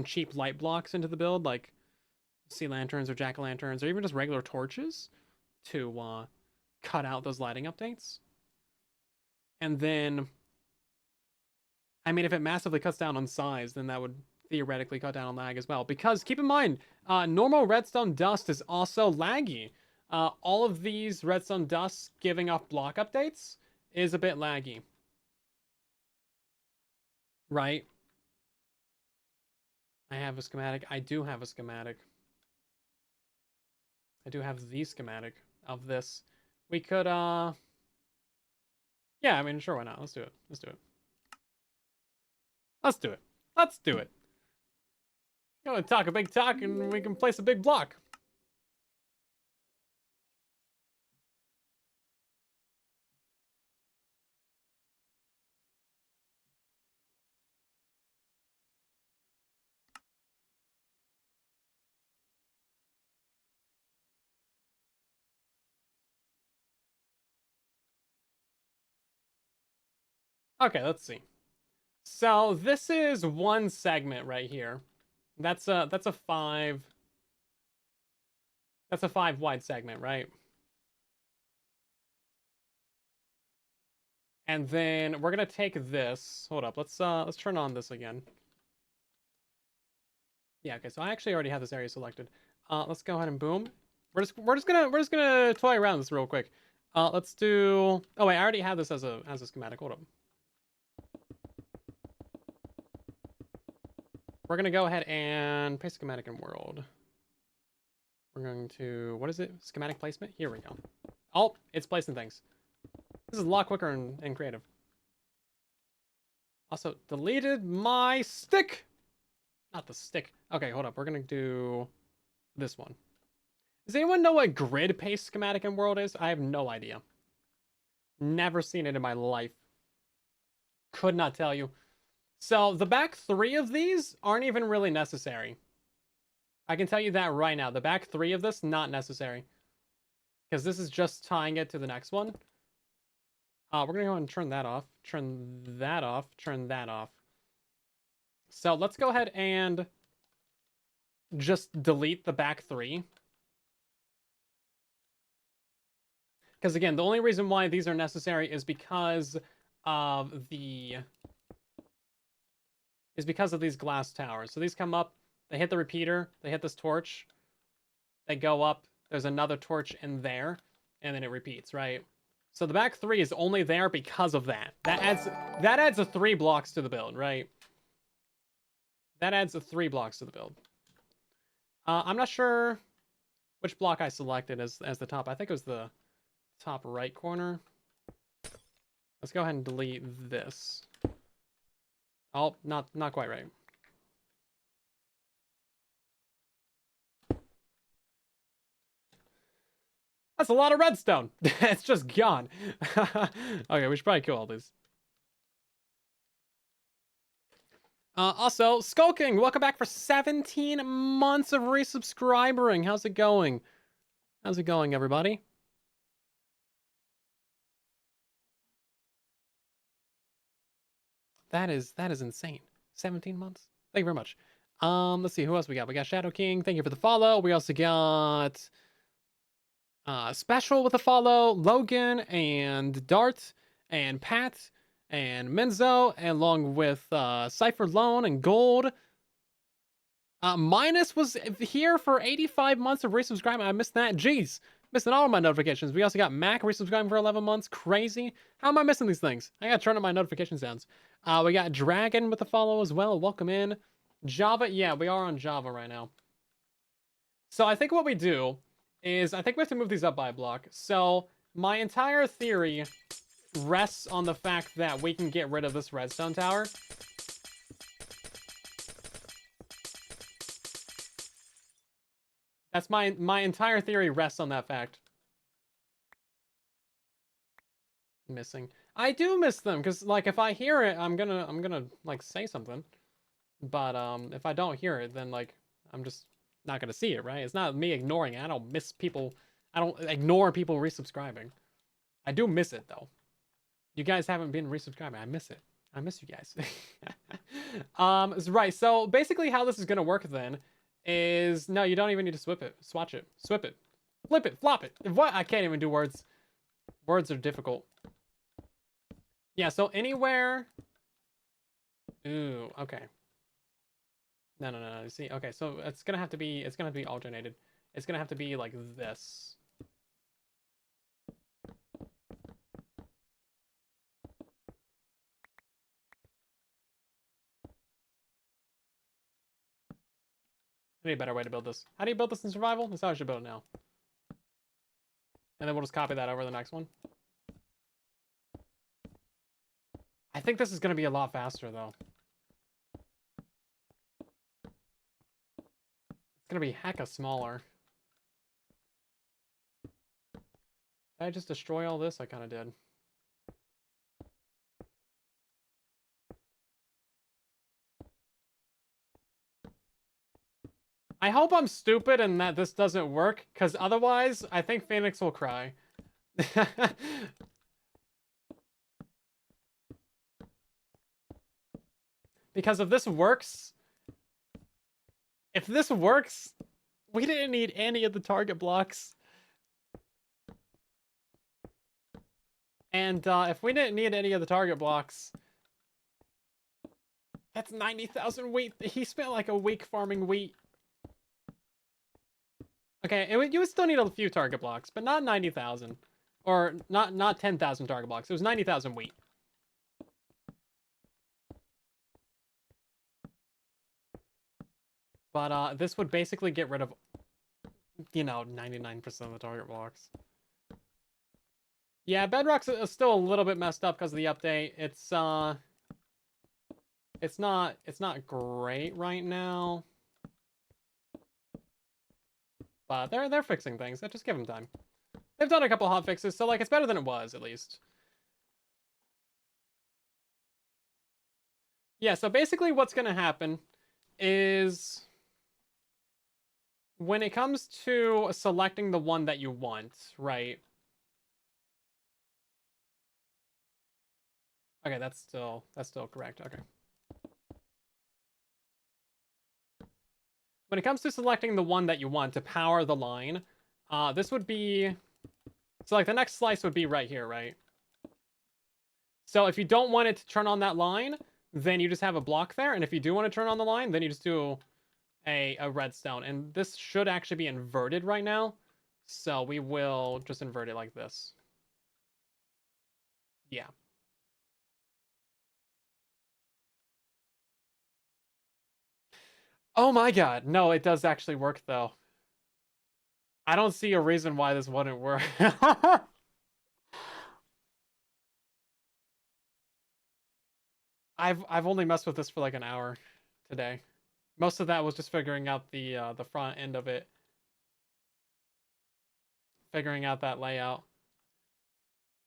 cheap light blocks into the build, like sea lanterns or jack-o'-lanterns, or even just regular torches to cut out those lighting updates. And then, I mean, if it massively cuts down on size, then that would theoretically cut down on lag as well. Because keep in mind, normal redstone dust is also laggy. All of these redstone dusts giving off block updates is a bit laggy. Right? I have a schematic. I do have a schematic. I do have the schematic of this. We could, yeah, I mean, sure, why not? Let's do it. Let's do it. Let's do it. Let's do it. You want to talk a big talk, and we can place a big block. Okay, let's see. So this is one segment right here. That's a 5. That's a 5 wide segment, right? And then we're gonna take this. Hold up, let's turn on this again. Yeah, okay, so I actually already have this area selected. Let's go ahead and boom. We're just gonna toy around this real quick. Let's do. Oh wait, I already have this as a schematic. Hold up. We're gonna go ahead and paste schematic in world. We're going to, what is it? Schematic placement? Here we go. Oh, it's placing things. This is a lot quicker and creative. Also, deleted my stick. Not the stick. Okay, hold up. We're gonna do this one. Does anyone know what grid paste schematic in world is? I have no idea. Never seen it in my life. Could not tell you. So the back 3 of these aren't even really necessary. I can tell you that right now. The back 3 of this, not necessary. Because this is just tying it to the next one. We're going to go ahead and turn that off. Turn that off. Turn that off. So let's go ahead and just delete the back 3. Because again, the only reason why these are necessary is because of the... because of these glass towers. So these come up, they hit the repeater, they hit this torch, they go up, there's another torch in there, and then it repeats, right? So the back 3 is only there because of that. That adds a 3 blocks to the build, right? That adds a 3 blocks to the build. I'm not sure which block I selected as the top. I think it was the top right corner. Let's go ahead and delete this. Oh, not quite right. That's a lot of redstone. It's just gone. Okay, we should probably kill all these. Also, Skulking, welcome back for 17 months of resubscribing. How's it going? How's it going, everybody? That is insane. 17 months. Thank you very much. Let's see, who else we got? We got Shadow King. Thank you for the follow. We also got Special with a follow, Logan and Dart and Pat and Menzo, along with Cypher Loan and Gold. Minus was here for 85 months of resubscribing. I missed that. Jeez, missing all of my notifications. We also got Mac resubscribing for 11 months. Crazy. How am I missing these things? I gotta turn on my notification sounds. We got Dragon with the follow as well. Welcome in. Java, yeah, we are on Java right now. So I think what we do is I think we have to move these up by a block. So my entire theory rests on the fact that we can get rid of this redstone tower. That's my entire theory rests on that fact. Missing. I do miss them because like if I hear it, I'm gonna like say something. But if I don't hear it, then like I'm just not gonna see it, right? It's not me ignoring it. I don't miss people. I don't ignore people resubscribing. I do miss it though. You guys haven't been resubscribing. I miss it. I miss you guys. Right. So basically, how this is gonna work then is no, you don't even need to swap it, swip it, flip it, flop it. What? I can't even do words. Words are difficult. Yeah. So anywhere. Ooh. Okay. No. You see. Okay. So it's gonna have to be. It's gonna have to be alternated. It's gonna have to be like this. I need a better way to build this. How do you build this in survival? That's how I should build it now. And then we'll just copy that over the next one. I think this is going to be a lot faster, though. It's going to be hecka smaller. Did I just destroy all this? I kind of did. I hope I'm stupid and that this doesn't work, because otherwise, I think Phoenix will cry. Because if this works, we didn't need any of the target blocks. And if we didn't need any of the target blocks, that's 90,000 wheat. He spent like a week farming wheat. Okay, you would still need a few target blocks, but not 90,000. Or not 10,000 target blocks. It was 90,000 wheat. But this would basically get rid of, 99% of the target blocks. Yeah, Bedrock's still a little bit messed up because of the update. It's not great right now. But they're fixing things. Just give them time. They've done a couple hot fixes, so like it's better than it was at least. Yeah, so basically what's gonna happen is when it comes to selecting the one that you want, right? Okay, that's still correct. Okay. When it comes to selecting the one that you want to power the line, this would be, so like the next slice would be right here, right? So if you don't want it to turn on that line, then you just have a block there. And if you do want to turn on the line, then you just do a redstone. And this should actually be inverted right now. So we will just invert it like this. Yeah. Oh my god. No, it does actually work though. I don't see a reason why this wouldn't work. I've only messed with this for like an hour today. Most of that was just figuring out the front end of it. Figuring out that layout.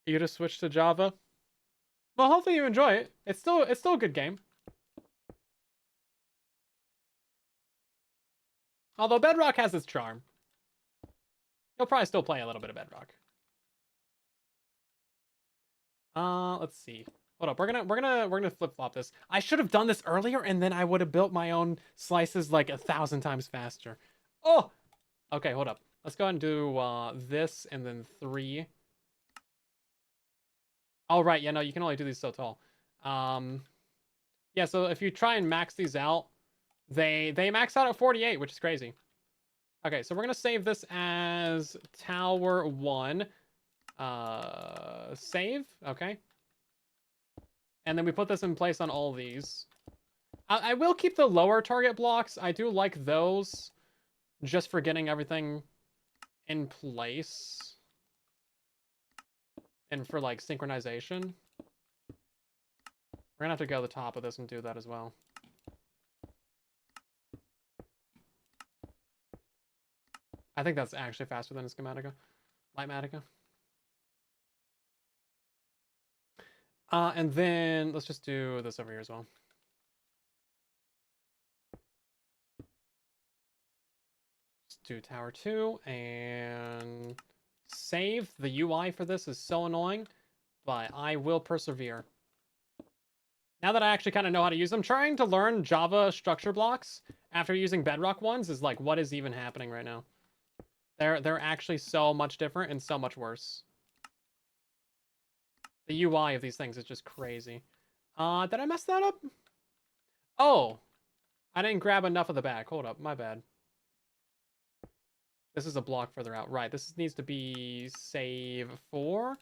You just switch to Java. Well, hopefully you enjoy it. It's still a good game. Although Bedrock has its charm. You'll probably still play a little bit of Bedrock. Let's see. Hold up. We're gonna flip flop this. I should have done this earlier, and then I would have built my own slices like 1,000 times faster. Oh. Okay, hold up. Let's go ahead and do this and then 3. Oh right, yeah, no, you can only do these so tall. Yeah, so if you try and max these out, they max out at 48, which is crazy. Okay, so we're gonna save this as Tower 1. Save. Okay. And then we put this in place on all these. I will keep the lower target blocks. I do like those just for getting everything in place. And for like synchronization. We're gonna have to go to the top of this and do that as well. I think that's actually faster than a Schematica. Lightmatica. And then let's just do this over here as well. Let's do Tower 2 and save. The UI for this is so annoying, but I will persevere. Now that I actually kind of know how to use them, trying to learn Java structure blocks after using Bedrock ones is like, what is even happening right now? They're actually so much different and so much worse. The UI of these things is just crazy. Did I mess that up? Oh, I didn't grab enough of the back. Hold up, my bad. This is a block further out. Right, this needs to be save 4.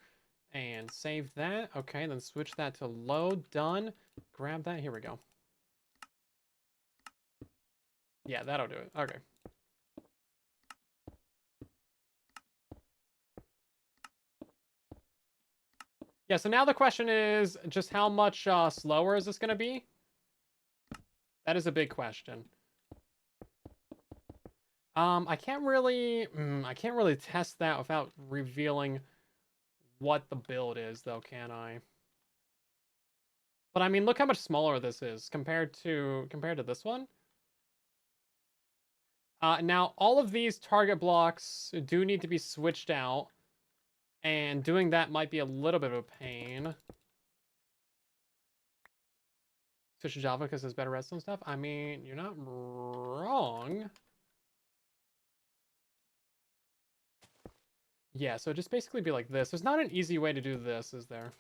And save that. Okay, then switch that to load. Done. Grab that. Here we go. Yeah, that'll do it. Okay. Yeah, so now the question is just how much slower is this going to be? That is a big question. I can't really test that without revealing what the build is, though, can I? But I mean, look how much smaller this is compared to this one. Now, all of these target blocks do need to be switched out, and doing that might be a little bit of a pain. Switch to Java because there's better redstone stuff. I mean, you're not wrong. Yeah, so just basically be like this. There's not an easy way to do this, is there?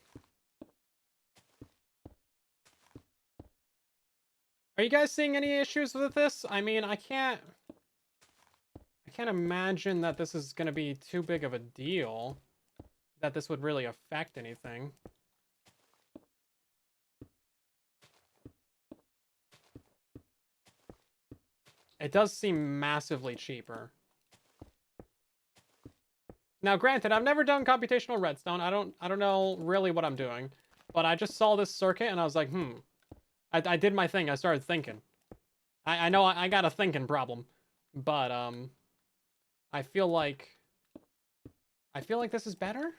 Are you guys seeing any issues with this? I mean, I can't imagine that this is going to be too big of a deal, that this would really affect anything. It does seem massively cheaper. Now, granted, I've never done computational redstone. I don't know really what I'm doing, but I just saw this circuit and I was like, I did my thing. I started thinking. I know I got a thinking problem, but I feel like this is better.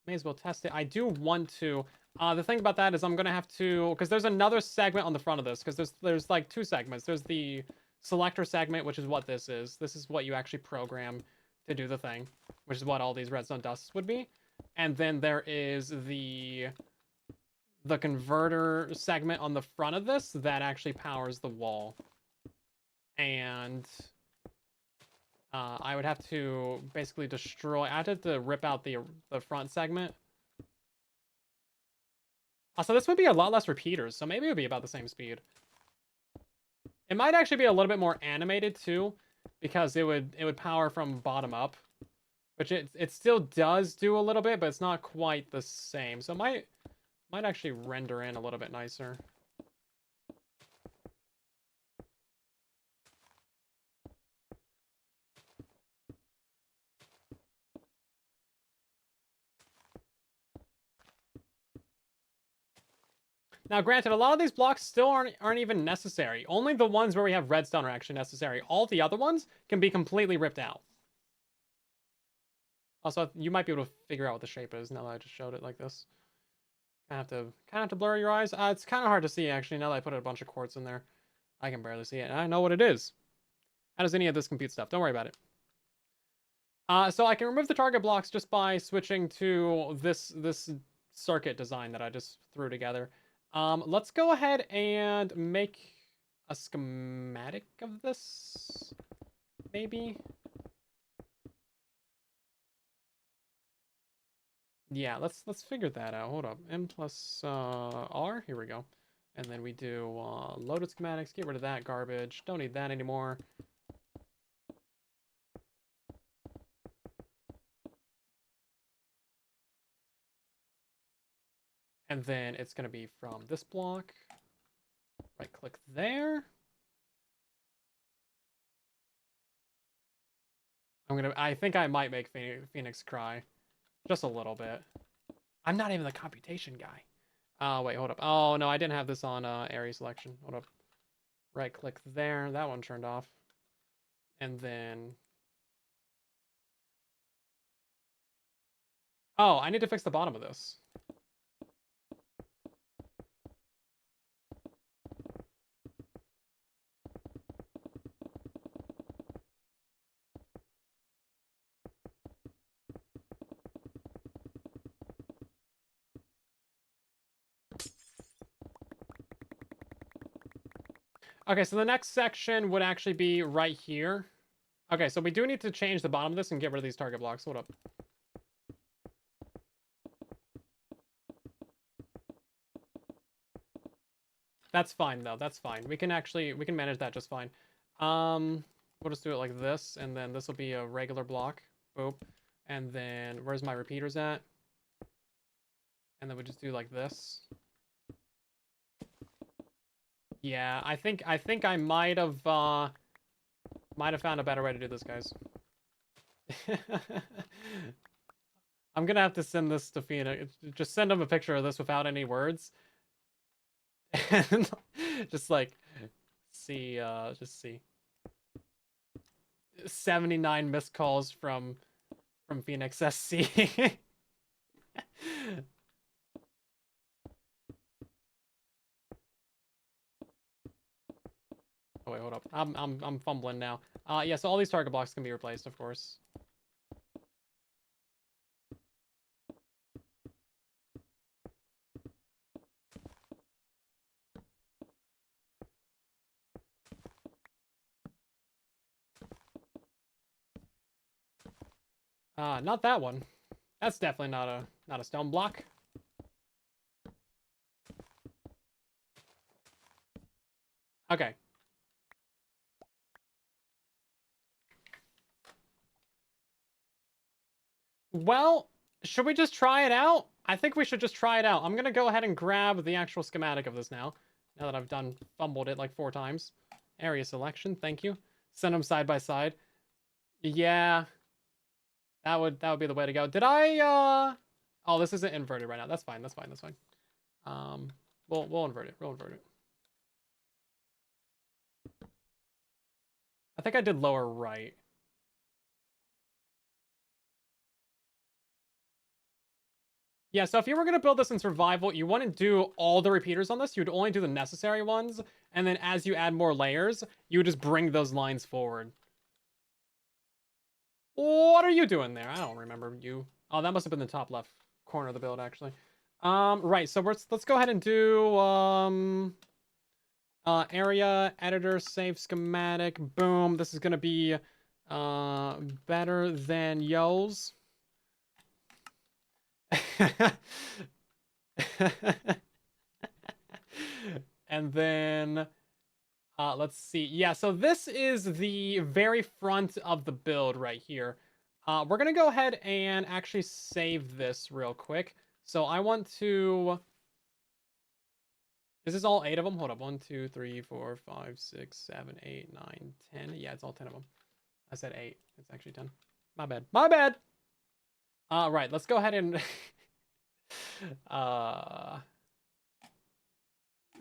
May as well test it. I do want to. The thing about that is I'm gonna have to, because there's another segment on the front of this, because there's like two segments. There's the selector segment, which is what this is. This is what you actually program to do the thing, which is what all these redstone dusts would be. And then there is the converter segment on the front of this that actually powers the wall. And I would have to basically destroy. I have to rip out the front segment. So this would be a lot less repeaters, so maybe it would be about the same speed. It might actually be a little bit more animated too, because it would power from bottom up, which it still does do a little bit, but it's not quite the same. So it might actually render in a little bit nicer. Now, granted, a lot of these blocks still aren't even necessary. Only the ones where we have redstone are actually necessary. All the other ones can be completely ripped out. Also, you might be able to figure out what the shape is now that I just showed it like this. Kind of have to blur your eyes. It's kind of hard to see actually now that I put a bunch of quartz in there. I can barely see it, and I know what it is. How does any of this compute stuff? Don't worry about it. So I can remove the target blocks just by switching to this circuit design that I just threw together. Let's go ahead and make a schematic of this, maybe. Yeah, let's figure that out. Hold up, M plus R. Here we go. And then we do loaded schematics. Get rid of that garbage. Don't need that anymore. And then it's going to be from this block. Right click there. I think I might make Phoenix cry. Just a little bit. I'm not even the computation guy. Wait, hold up. Oh, no, I didn't have this on area selection. Hold up. Right click there. That one turned off. And then... Oh, I need to fix the bottom of this. Okay, so the next section would actually be right here. Okay, so we do need to change the bottom of this and get rid of these target blocks. Hold up. That's fine, though. That's fine. We can manage that just fine. We'll just do it like this, and then this will be a regular block. Boop. And then, where's my repeaters at? And then we just do like this. Yeah, I think I might have found a better way to do this, guys. I'm gonna have to send this to Phoenix. Just send him a picture of this without any words. And just like just see. 79 missed calls from PhoenixSC. Oh wait, hold up. I'm fumbling now. Yeah, so all these target blocks can be replaced, of course. Not that one. That's definitely not a stone block. Okay. Well, should we just try it out? I think we should just try it out. I'm gonna go ahead and grab the actual schematic of this now. Now that I've fumbled it like 4 times. Area selection, thank you. Send them side by side. Yeah, that would be the way to go. Did I Oh, this isn't inverted right now. That's fine. That's fine. That's fine. We'll invert it. We'll invert it. I think I did lower right. Yeah, so if you were going to build this in survival, you wouldn't do all the repeaters on this. You would only do the necessary ones. And then as you add more layers, you would just bring those lines forward. What are you doing there? I don't remember you. Oh, that must have been the top left corner of the build, actually. Right, so let's go ahead and do area editor save schematic. Boom. This is going to be better than Yo's. And then let's see. Yeah, so this is the very front of the build right here. We're gonna go ahead and actually save this real quick. So I want to. Is this all 8 of them? Hold up. 1, 2, 3, 4, 5, 6, 7, 8, 9, 10. Yeah, it's all 10 of them. I said 8. It's actually 10. My bad. My bad. Right. Let's go ahead and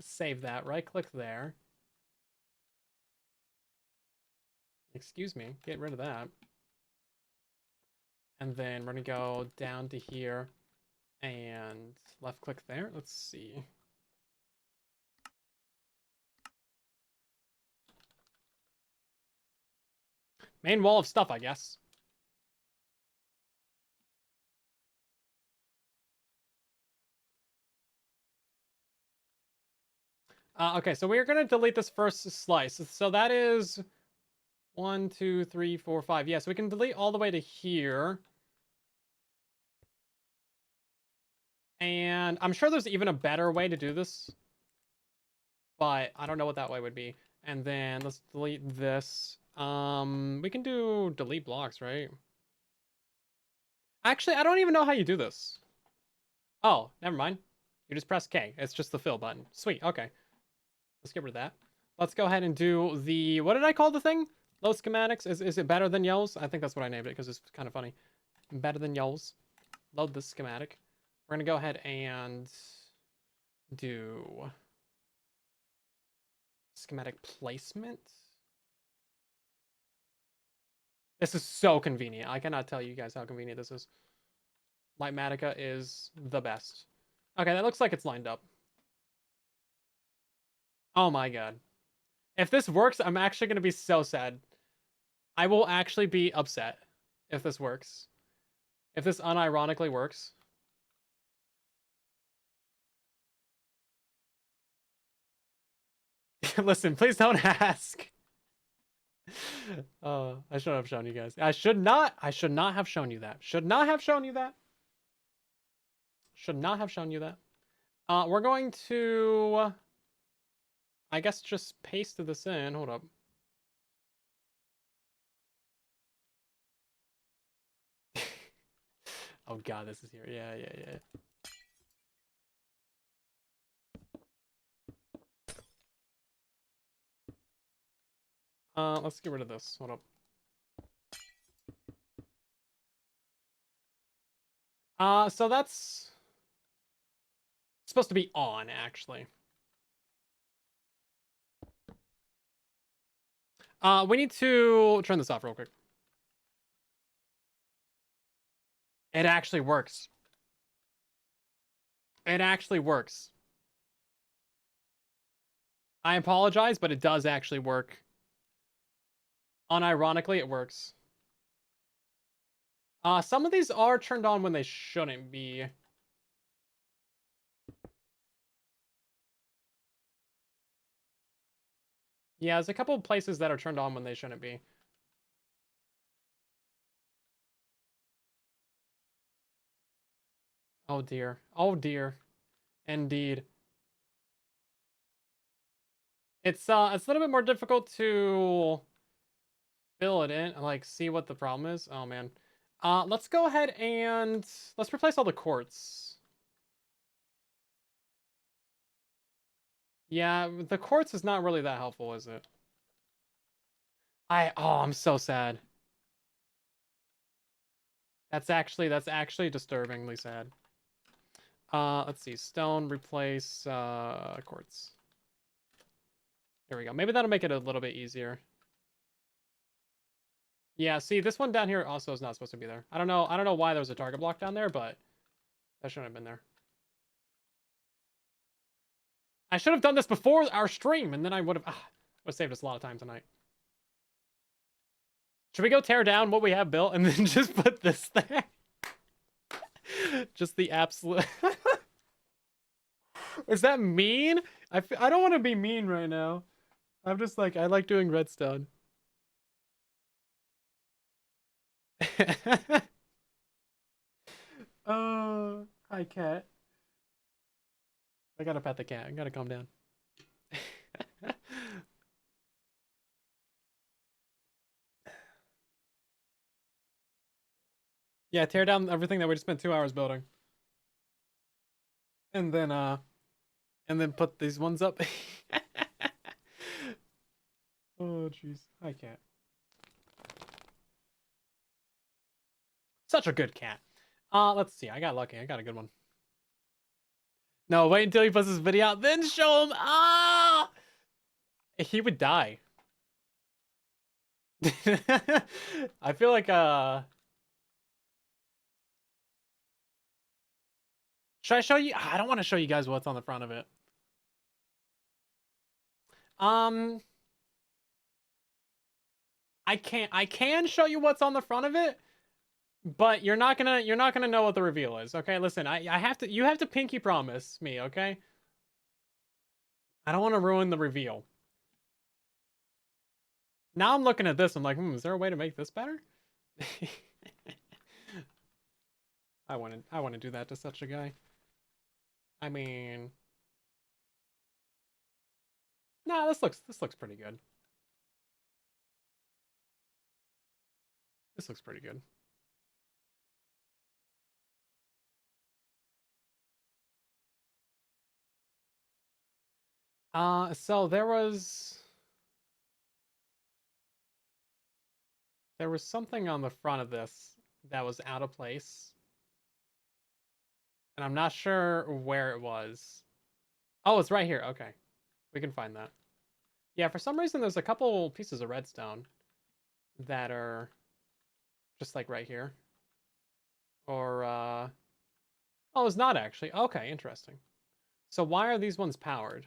save that. Right click there. Excuse me. Get rid of that. And then we're gonna go down to here and left click there. Let's see. Main wall of stuff, I guess. Okay, so we're gonna delete this first slice. So that is 1, 2, 3, 4, 5. Yeah, so we can delete all the way to here. And I'm sure there's even a better way to do this, but I don't know what that way would be. And then let's delete this. We can do delete blocks, right? Actually, I don't even know how you do this. Oh, never mind. You just press K. It's just the fill button. Sweet. Okay. Let's get rid of that. Let's go ahead and do the... What did I call the thing? Low schematics? Is it better than Yo's? I think that's what I named it because it's kind of funny. Better than Yo's. Load this schematic. We're going to go ahead and do schematic placement. This is so convenient. I cannot tell you guys how convenient this is. Lightmatica is the best. Okay, that looks like it's lined up. Oh my god. If this works, I'm actually going to be so sad. I will actually be upset if this works. If this unironically works. Listen, please don't ask. I should have shown you guys. I should not have shown you that. Should not have shown you that. Should not have shown you that. We're going to, I guess, just paste this in. Hold up. Oh god, this is here. Yeah. Let's get rid of this. Hold up. So that's supposed to be on, actually. We need to turn this off real quick. It actually works. It actually works. I apologize, but it does actually work. Unironically, it works. Some of these are turned on when they shouldn't be. Yeah, there's a couple of places that are turned on when they shouldn't be. Oh dear. Oh dear. Indeed. It's a little bit more difficult to fill it in, like see what the problem is. Oh man. Let's go ahead and let's replace all the quartz. Yeah, the quartz is not really that helpful, is it? I'm so sad. That's actually disturbingly sad. Let's see. Stone replace quartz. There we go. Maybe that'll make it a little bit easier. Yeah, see, this one down here also is not supposed to be there. I don't know why there was a target block down there, but that shouldn't have been there. I should have done this before our stream, and then I would have saved us a lot of time tonight. Should we go tear down what we have built and then just put this there? Just the absolute... Is that mean? I don't want to be mean right now. I'm just like, I like doing redstone. Oh, hi, cat. I gotta pet the cat. I gotta calm down. Yeah, tear down everything that we just spent 2 hours building. And then put these ones up. Oh, jeez. Hi, cat. Such a good cat. Let's see. I got lucky. I got a good one. No, wait until he puts his video out, then show him. Ah! He would die. I feel like, should I show you? I don't want to show you guys what's on the front of it. I can show you what's on the front of it, but you're not gonna know what the reveal is. Okay, listen, you have to pinky promise me, okay? I don't want to ruin the reveal. Now I'm looking at this, I'm like, is there a way to make this better? I want to do that to such a guy. I mean, nah, this looks pretty good. This looks pretty good. So there was something on the front of this that was out of place. And I'm not sure where it was. Oh, it's right here. Okay. We can find that. Yeah, for some reason there's a couple pieces of redstone that are just like right here. Or oh, it's not actually. Okay, interesting. So why are these ones powered?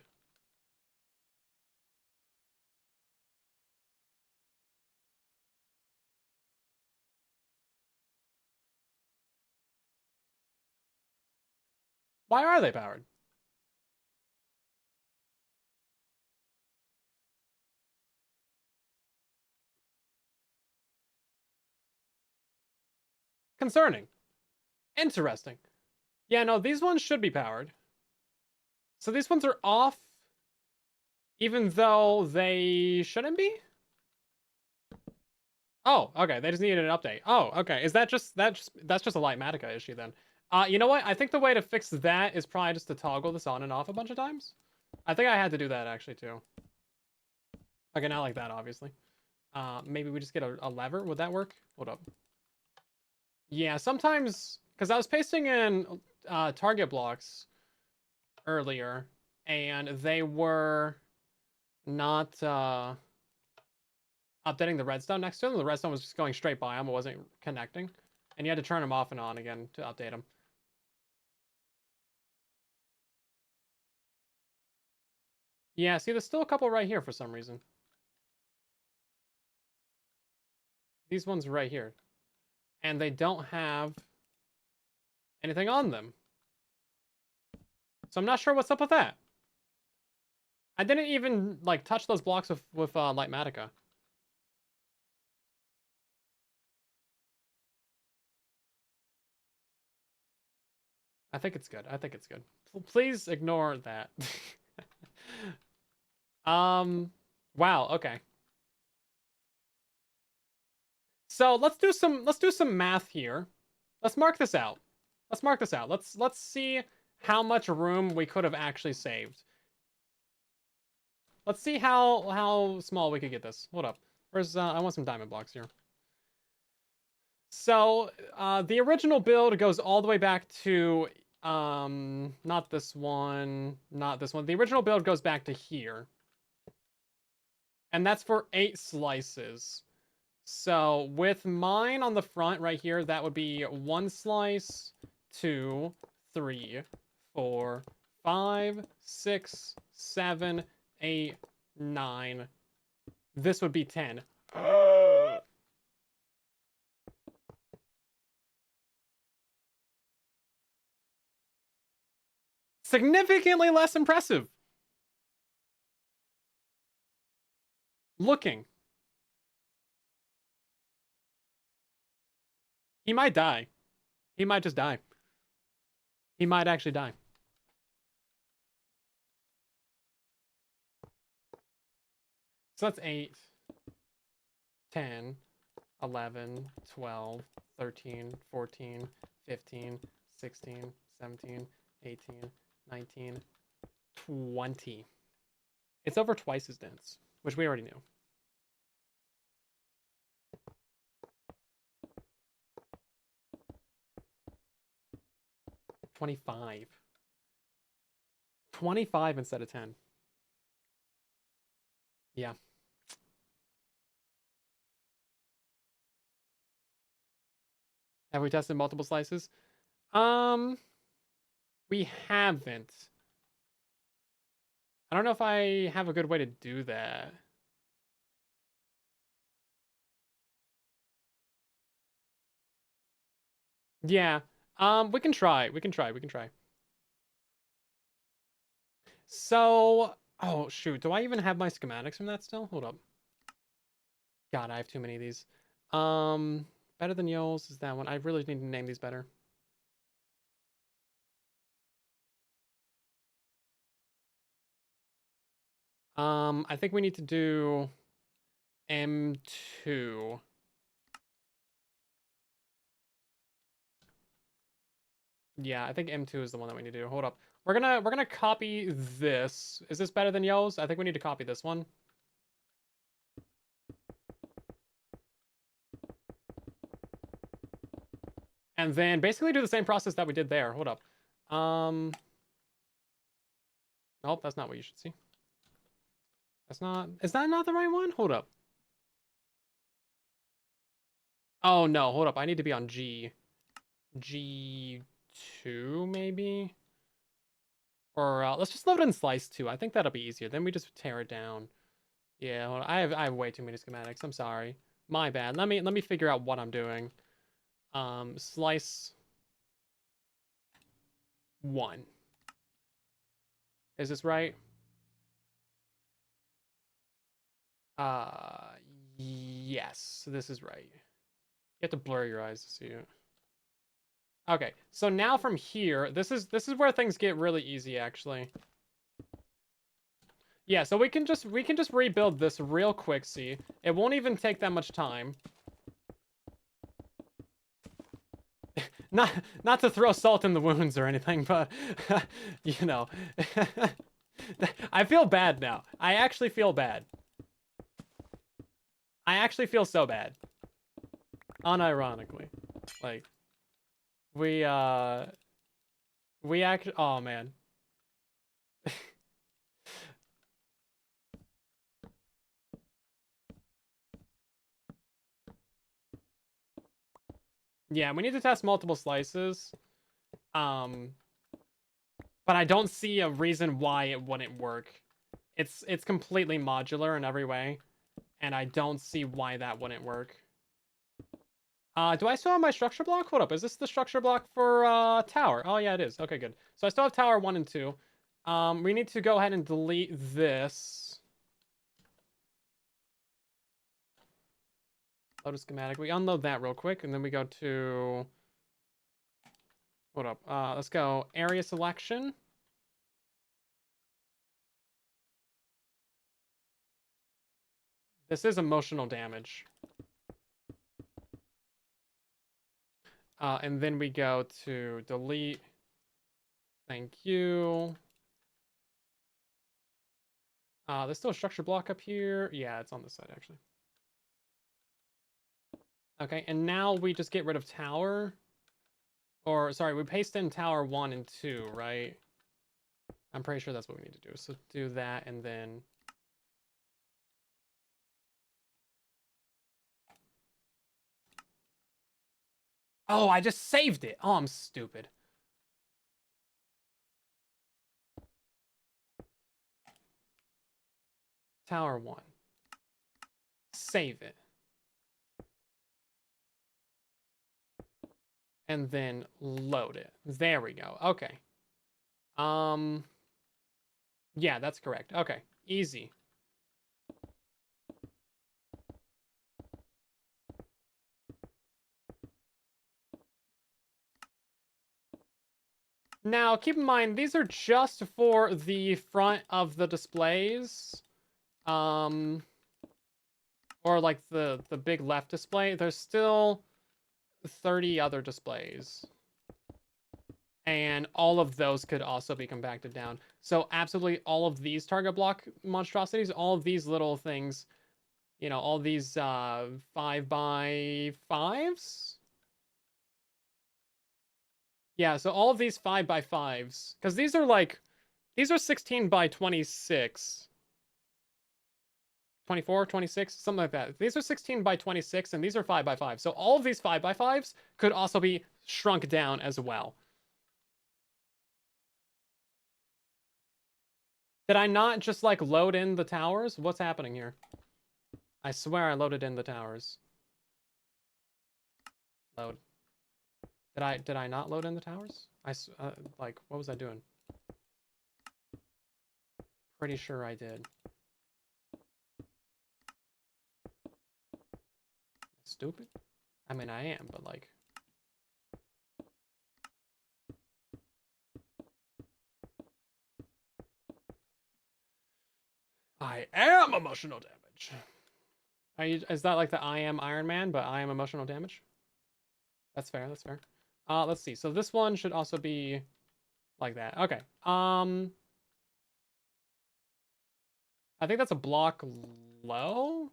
Why are they powered? Concerning. Interesting. Yeah, no, these ones should be powered. So these ones are off, even though they shouldn't be? Oh, okay. They just needed an update. Oh, okay. Is that just that's just a Lightmatica issue then? You know what? I think the way to fix that is probably just to toggle this on and off a bunch of times. I think I had to do that actually too. Okay, not like that, obviously. Maybe we just get a lever. Would that work? Hold up. Yeah, sometimes because I was pasting in target blocks earlier, and they were not updating the redstone next to them. The redstone was just going straight by them. It wasn't connecting. And you had to turn them off and on again to update them. Yeah, see, there's still a couple right here for some reason. These ones right here. And they don't have anything on them. So I'm not sure what's up with that. I didn't even, like, touch those blocks with Lightmatica. I think it's good. I think it's good. Please ignore that. Wow, okay. So let's do some math here. Let's mark this out. Let's mark this out. Let's see how much room we could have actually saved. Let's see how small we could get this. Hold up. Where's I want some diamond blocks here. So the original build goes all the way back to not this one, not this one. The original build goes back to here. And that's for 8 slices. So with mine on the front right here, that would be 1 slice, 2, 3, 4, 5, 6, 7, 8, 9. This would be 10. Significantly less impressive. Looking. He might die. He might just die. He might actually die. So that's 8, 10, 11, 12, 13, 14, 15, 16, 17, 18, 19, 20. It's over twice as dense, which we already knew. $25. 25 instead of 10. Yeah. Have we tested multiple slices? We haven't. I don't know if I have a good way to do that. Yeah. We can try. We can try. We can try. So, oh shoot, do I even have my schematics from that still? Hold up. God, I have too many of these. Better than Yo's is that one. I really need to name these better. I think we need to do M2. Yeah, I think M2 is the one that we need to do. Hold up. We're gonna copy this. Is this better than Yo's? I think we need to copy this one. And then basically do the same process that we did there. Hold up. Nope, that's not what you should see. That's not, is that not the right one? Hold up. Oh no, hold up. I need to be on G. G2 maybe? Or let's just load in slice 2. I think that'll be easier. Then we just tear it down. Yeah, hold on. I have way too many schematics. I'm sorry. My bad. Let me figure out what I'm doing. Slice 1. Is this right? Uh yes, this is right. You have to blur your eyes to see it. Okay, so now from here, this is where things get really easy actually. Yeah, so we can just rebuild this real quick, see. It won't even take that much time. Not to throw salt in the wounds or anything, but you know. I feel bad now. I actually feel bad. I actually feel so bad. Unironically. Like we actually, oh man. Yeah, we need to test multiple slices. But I don't see a reason why it wouldn't work. It's completely modular in every way, and I don't see why that wouldn't work. Do I still have my structure block? Hold up, is this the structure block for tower? Oh yeah, it is. Okay, good. So I still have tower 1 and 2. We need to go ahead and delete this. Load a schematic. We unload that real quick, and then we go to Hold up. Let's go area selection. This is emotional damage. And then we go to delete. Thank you. There's still a structure block up here. Yeah, it's on this side, actually. Okay, and now we just get rid of tower. Or, sorry, we paste in tower 1 and 2, right? I'm pretty sure that's what we need to do. So do that, and then... Oh, I just saved it! Oh, I'm stupid. Tower 1. Save it. And then load it. There we go. Okay. Yeah, that's correct. Okay. Easy. Now, keep in mind, these are just for the front of the displays. Or like the big left display. There's still 30 other displays. And all of those could also be compacted down. So absolutely all of these target block monstrosities, all of these little things, you know, all these 5x5s. Yeah, so all of these 5x5s, because these are 16 by 26. 24, 26, something like that. These are 16 by 26, and these are 5x5. So all of these 5x5s could also be shrunk down as well. Did I not just, like, load in the towers? What's happening here? I swear I loaded in the towers. Load. Did I not load in the towers? Like, what was I doing? Pretty sure I did. Stupid? I mean, I am, but, like... I am emotional damage. Is that like the I am Iron Man, but I am emotional damage? That's fair, that's fair. Let's see. So this one should also be like that. Okay. I think that's a block low.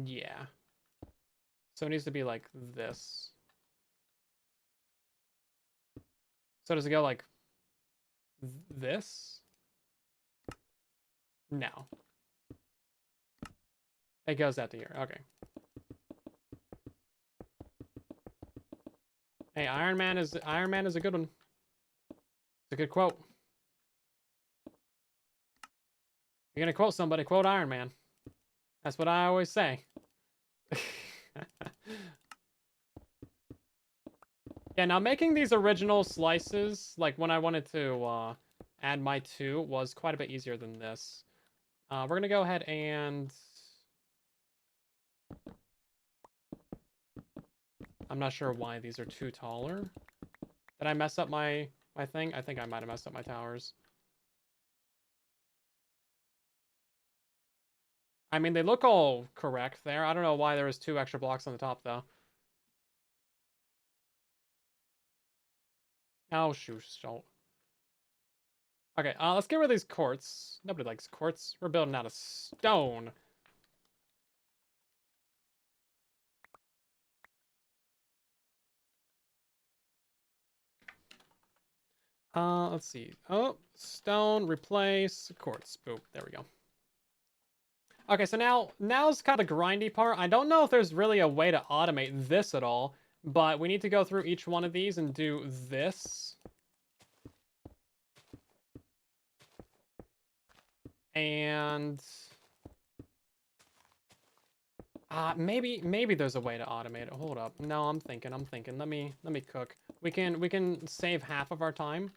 Yeah. So it needs to be like this. So does it go like this? No. It goes out to here. Okay. Hey, Iron Man is a good one. It's a good quote. You're gonna quote somebody, quote Iron Man. That's what I always say. Yeah, now making these original slices, like when I wanted to add my 2, was quite a bit easier than this. We're gonna go ahead and... I'm not sure why these are too taller. Did I mess up my thing? I think I might have messed up my towers. I mean, they look all correct there. I don't know why there was 2 extra blocks on the top, though. Oh, shoot. Okay, let's get rid of these quartz. Nobody likes quartz. We're building out of stone. Let's see. Oh, stone, replace, quartz. Boop, there we go. Okay, so now's kind of the grindy part. I don't know if there's really a way to automate this at all, but we need to go through each one of these and do this. And maybe there's a way to automate it. Hold up. No, I'm thinking. Let me cook. We can save half of our time.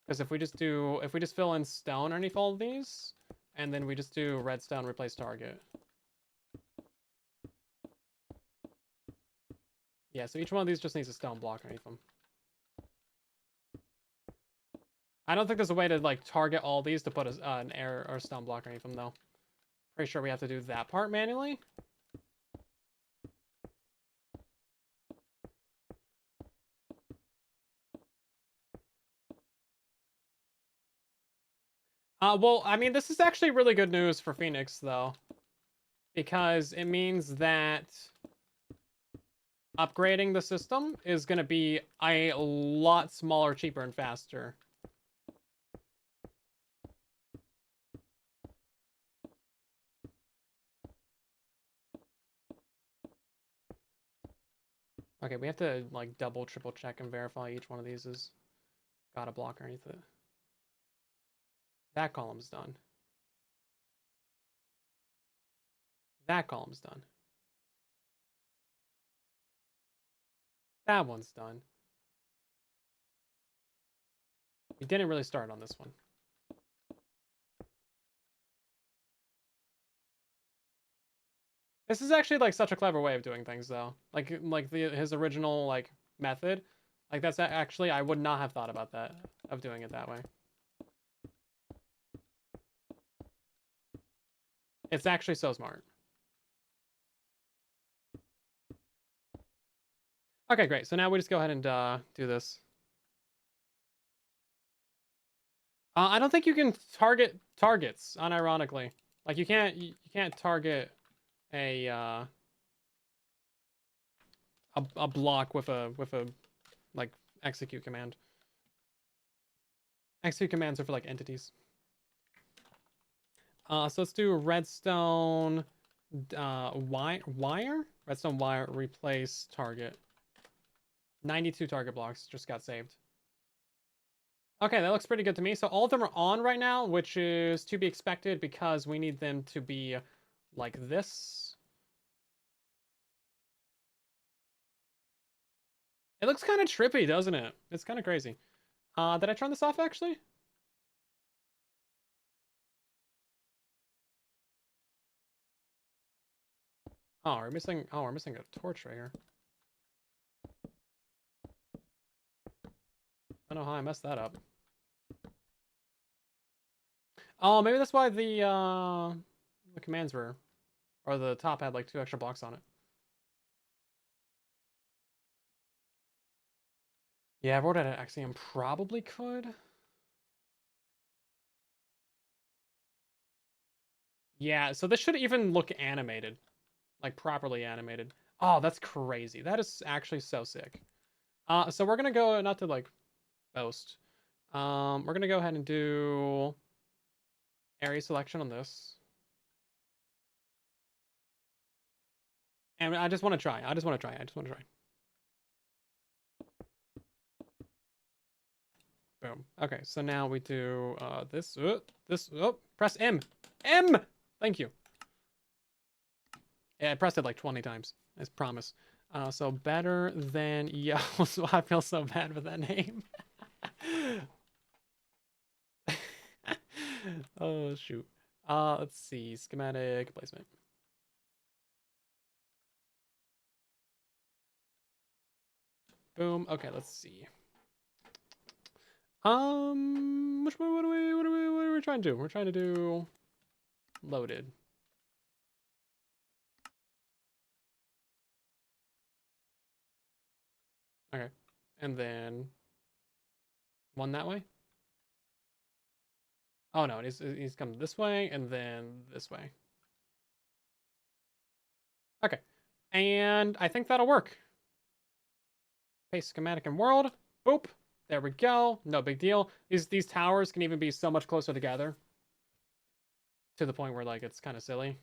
Because if we just fill in stone underneath all of these, and then we just do redstone replace target. Yeah, so each one of these just needs a stone block underneath them. I don't think there's a way to like target all these to put an air or stone block underneath them though. Pretty sure we have to do that part manually. Well, I mean, this is actually really good news for Phoenix though, because it means that upgrading the system is going to be a lot smaller, cheaper, and faster. Okay, we have to like double, triple check and verify each one of these has got a block underneath it. That column's done. That column's done. That one's done. We didn't really start on this one. This is actually like such a clever way of doing things though. Like his original like method. Like that's actually, I would not have thought about that, of doing it that way. It's actually so smart. Okay, great. So now we just go ahead and do this. I don't think you can target targets, unironically. Like you can't target a a block with a like execute command. Execute commands are for like entities. So let's do redstone wire? Redstone wire replace target. 92 target blocks just got saved. Okay, that looks pretty good to me. So all of them are on right now, which is to be expected because we need them to be like this. It looks kind of trippy, doesn't it? It's kind of crazy. Did I turn this off actually? Oh, we're missing a torch right here. I don't know how I messed that up. Oh, maybe that's why the commands were, or the top had like 2 extra blocks on it. Yeah, I wrote it at Axiom. Probably could. Yeah, so this should even look animated, like properly animated. Oh, that's crazy. That is actually so sick. So we're gonna go, not to like boast. We're gonna go ahead and do area selection on this. And I just want to try. I just want to try. Boom. Okay, so now we do this. Oh, press M. M! Thank you. Yeah, I pressed it like 20 times. I promise. So better than yo. So I feel so bad with that name. Oh shoot. Let's see. Schematic placement. Boom. Okay, let's see. Which one? What are we trying to do? We're trying to do loaded. Okay, and then one that way. Oh no, he's coming this way and then this way. Okay, and I think that'll work. Paste schematic and world. Boop. There we go. No big deal. These towers can even be so much closer together, to the point where like it's kind of silly.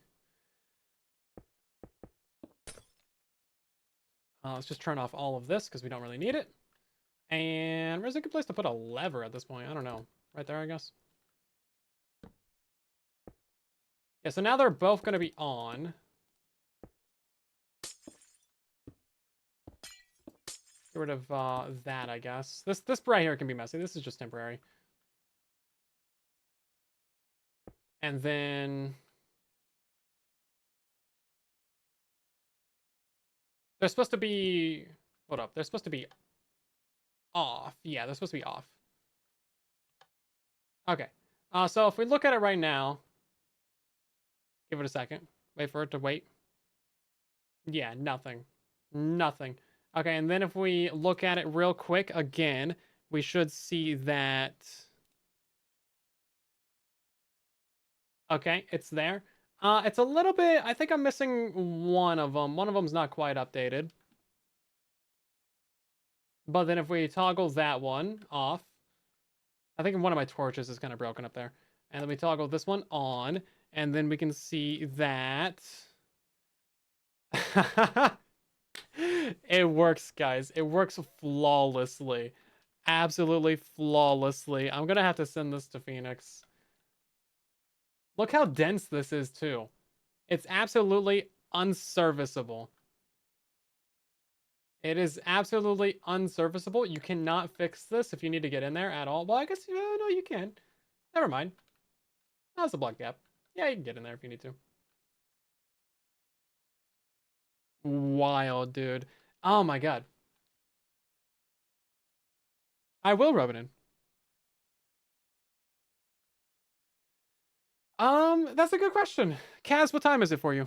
Let's just turn off all of this because we don't really need it. And where's a good place to put a lever at this point? I don't know. Right there, I guess. Yeah, so now they're both going to be on. Get rid of that, I guess. This right here can be messy. This is just temporary. And then there's supposed to be Hold up. They're supposed to be off. Yeah, they're supposed to be off. Okay. So if we look at it right now, give it a second. Wait for it to wait. Yeah, nothing. Nothing. Okay, and then if we look at it real quick again, we should see that... Okay, it's there. It's a little bit... I think I'm missing one of them. One of them's not quite updated. But then if we toggle that one off... I think one of my torches is kind of broken up there. And then we toggle this one on, and then we can see that... It works, guys. It works flawlessly. Absolutely flawlessly. I'm gonna have to send this to Phoenix. Look how dense this is, too. It's absolutely unserviceable. It is absolutely unserviceable. You cannot fix this if you need to get in there at all. Well, I guess, no, you can. Never mind. That's a block gap. Yeah, you can get in there if you need to. Wild, dude. Oh my god. I will rub it in. That's a good question. Kaz, what time is it for you?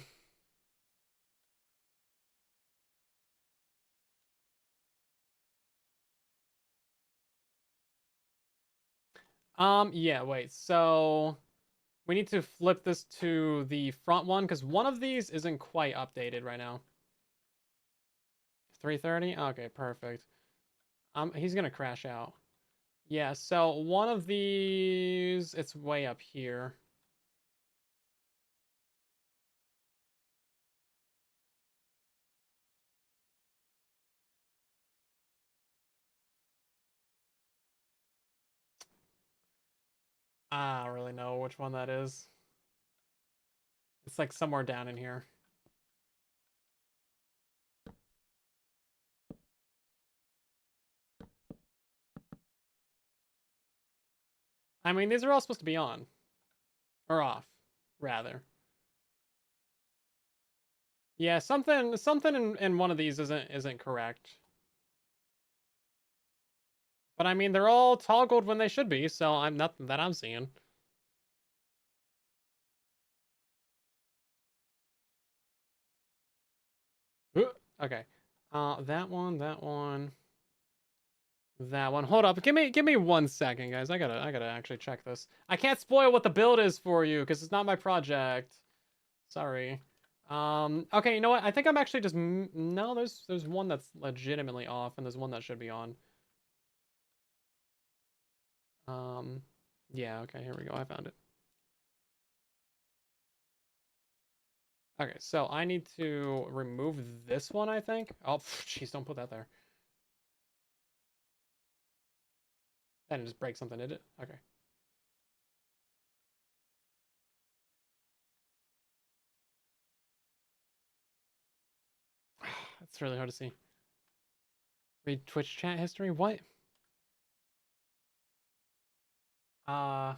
Yeah, wait. So we need to flip this to the front one because one of these isn't quite updated right now. 3:30? Okay, perfect. He's gonna crash out. Yeah, so one of these, it's way up here. I don't really know which one that is. It's like somewhere down in here. I mean, these are all supposed to be on. Or off, rather. Yeah, something in one of these isn't correct. But I mean, they're all toggled when they should be, so I'm nothing that I'm seeing. Okay. That one, that one, that one. Hold up. Give me 1 second, guys. I gotta actually check this. I can't spoil what the build is for you because it's not my project. Sorry. Okay, you know what? I think I'm actually just no. There's one that's legitimately off, and there's one that should be on. Yeah. Okay. Here we go. I found it. Okay, so I need to remove this one, I think. Oh, jeez, don't put that there. That didn't just break something, did it? Okay. That's really hard to see. Read Twitch chat history? What? Uh...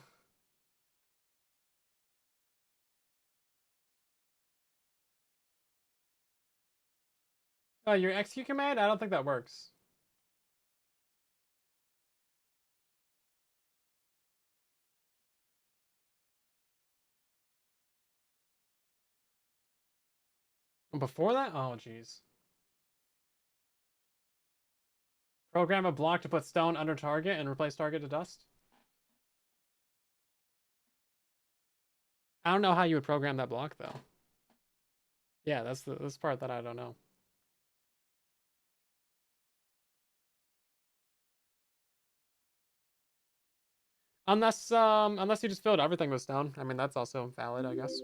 Oh, your execute command? I don't think that works. Before that? Oh, jeez. Program a block to put stone under target and replace target to dust? I don't know how you would program that block, though. Yeah, that's this part that I don't know. Unless you just filled everything with stone. I mean, that's also valid, I guess.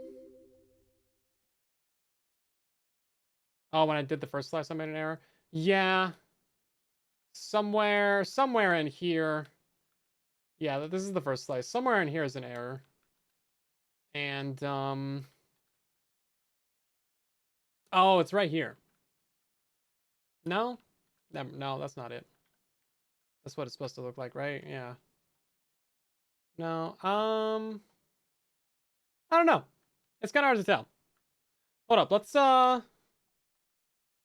Oh, when I did the first slice, I made an error. Yeah, somewhere in here. Yeah, this is the first slice. Somewhere in here is an error. And oh, it's right here. No? No, that's not it. That's what it's supposed to look like, right? Yeah. No. I don't know. It's kind of hard to tell. Hold up. Let's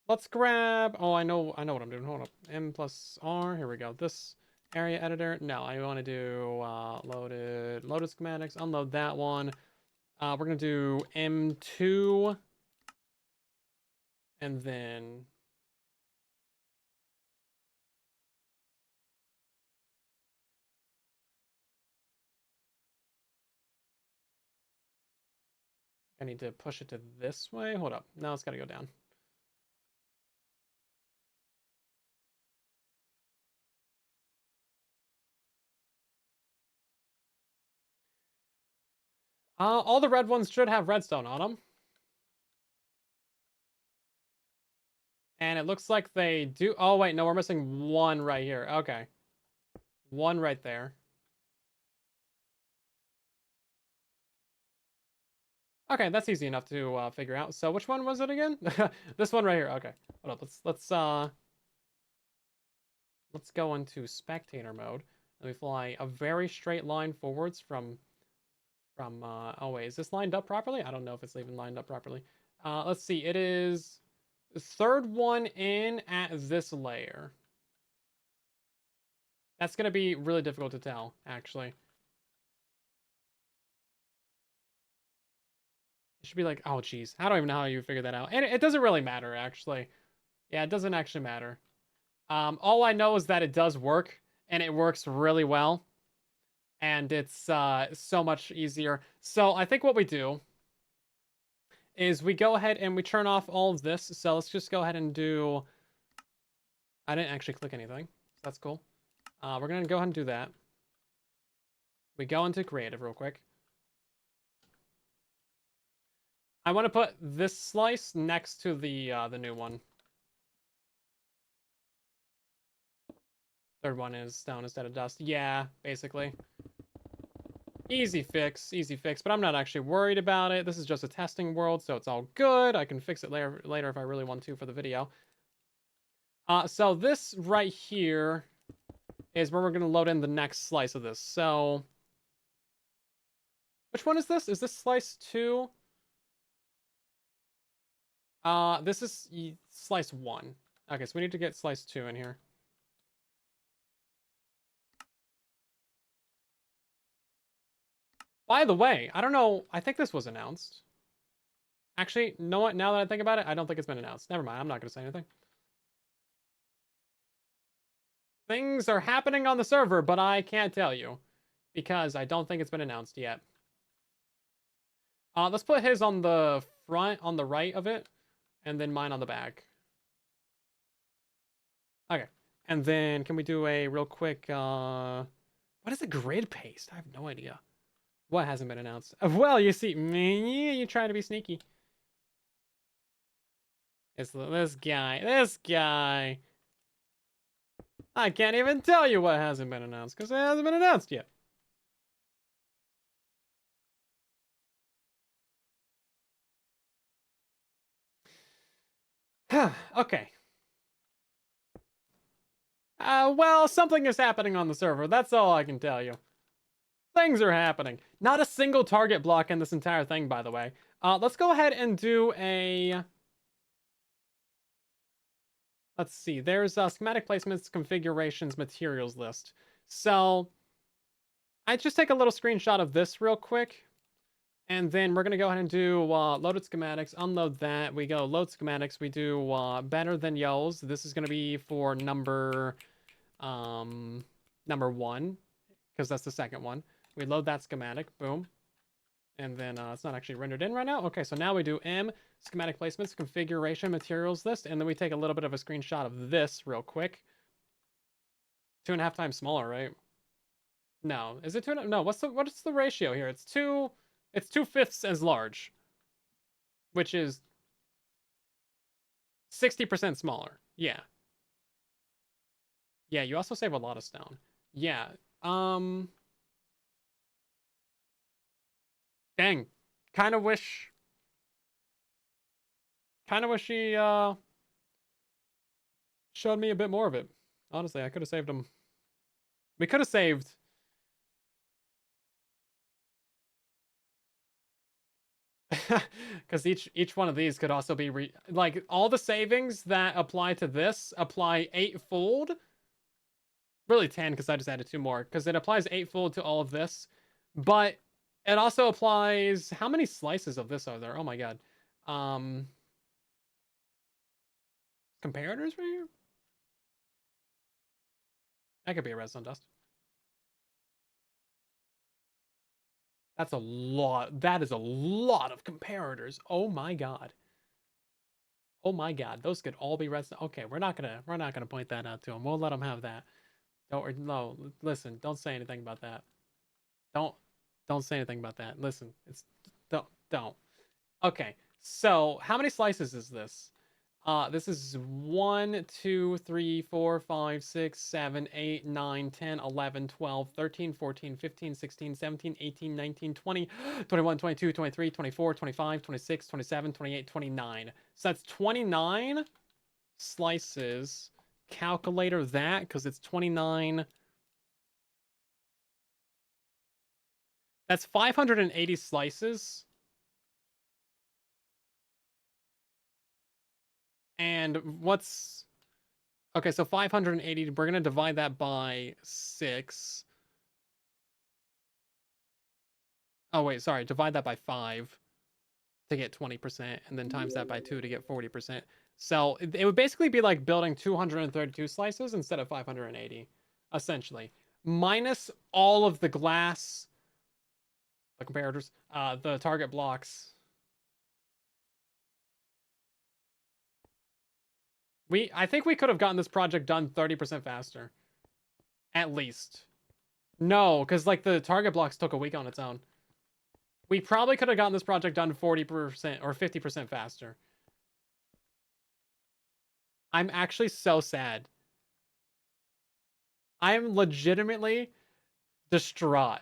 let's grab, oh, I know what I'm doing. Hold up. M plus R, here we go. This area editor. No, I want to do loaded schematics, unload that one. We're gonna do M2 and then I need to push it to this way. Hold up. Now it's gotta go down. All the red ones should have redstone on them. And it looks like they do. Oh, wait, no, we're missing one right here. Okay. One right there. Okay, that's easy enough to figure out. So which one was it again? This one right here. Okay. Hold up. Let's go into spectator mode. And we fly a very straight line forwards from oh wait, is this lined up properly? I don't know if it's even lined up properly. Let's see. It is the third one in at this layer. That's going to be really difficult to tell, actually. It should be like, oh, geez. I don't even know how you figure that out. And it doesn't really matter, actually. Yeah, it doesn't actually matter. All I know is that it does work, and it works really well. And it's so much easier. So I think what we do is we go ahead and we turn off all of this. So let's just go ahead and do... I didn't actually click anything. So that's cool. We're going to go ahead and do that. We go into creative real quick. I want to put this slice next to the new one. Third one is stone instead of dust. Yeah, basically. Easy fix, but I'm not actually worried about it. This is just a testing world, so it's all good. I can fix it later if I really want to for the video. So this right here is where we're going to load in the next slice of this. So, which one is this? Is this slice 2? This is slice 1. Okay, so we need to get slice 2 in here. By the way, I don't know. I think this was announced. Actually, you know what? Now that I think about it, I don't think it's been announced. Never mind. I'm not going to say anything. Things are happening on the server, but I can't tell you because I don't think it's been announced yet. Let's put his on the front, on the right of it, and then mine on the back. Okay. And then can we do a real quick, what is the grid paste? I have no idea. What hasn't been announced? Well, you see, me, you try to be sneaky. It's this guy. I can't even tell you what hasn't been announced because it hasn't been announced yet. Okay. Well, something is happening on the server. That's all I can tell you. Things are happening. Not a single target block in this entire thing, by the way. Let's go ahead and do a... Let's see. There's schematic placements, configurations, materials list. So I just take a little screenshot of this real quick. And then we're going to go ahead and do loaded schematics, unload that. We go load schematics. We do better than yells. This is going to be for number 1, because that's the second one. We load that schematic. Boom. And then it's not actually rendered in right now. Okay, so now we do M, schematic placements, configuration, materials list. And then we take a little bit of a screenshot of this real quick. 2.5 times smaller, right? No. Is it 2? No, what's the ratio here? It's 2/5 as large, which is 60% smaller. Yeah. Yeah, you also save a lot of stone. Yeah. Dang. Kind of wish he showed me a bit more of it. Honestly, I could have saved him. We could have saved Because each one of these could also be like all the savings that apply to this apply eightfold. Really 10 because I just added 2 more because it applies eightfold to all of this, but it also applies. How many slices of this are there? Oh my god. Comparators right here. That could be a redstone dust. That's a lot. That is a lot of comparators. Oh my god. Oh my god. Those could all be redstone. Okay, we're not gonna point that out to them. We'll let them have that. No, listen. Don't say anything about that. Don't don't say anything about that. Listen. Don't. Okay. So how many slices is this? This is 1, 2, 3, 4, 5, 6, 7, 8, 9, 10, 11, 12, 13, 14, 15, 16, 17, 18, 19, 20, 21, 22, 23, 24, 25, 26, 27, 28, 29. So that's 29 slices. Calculator that, because it's 29. That's 580 slices. And what's... Okay, so 580, we're going to divide that by 6. Oh, wait, sorry. Divide that by 5 to get 20%, and then times that by 2 to get 40%. So it would basically be like building 232 slices instead of 580, essentially. Minus all of the glass, the comparators, the target blocks. I think we could have gotten this project done 30% faster. At least. No, because like the target blocks took a week on its own. We probably could have gotten this project done 40% or 50% faster. I'm actually so sad. I am legitimately distraught.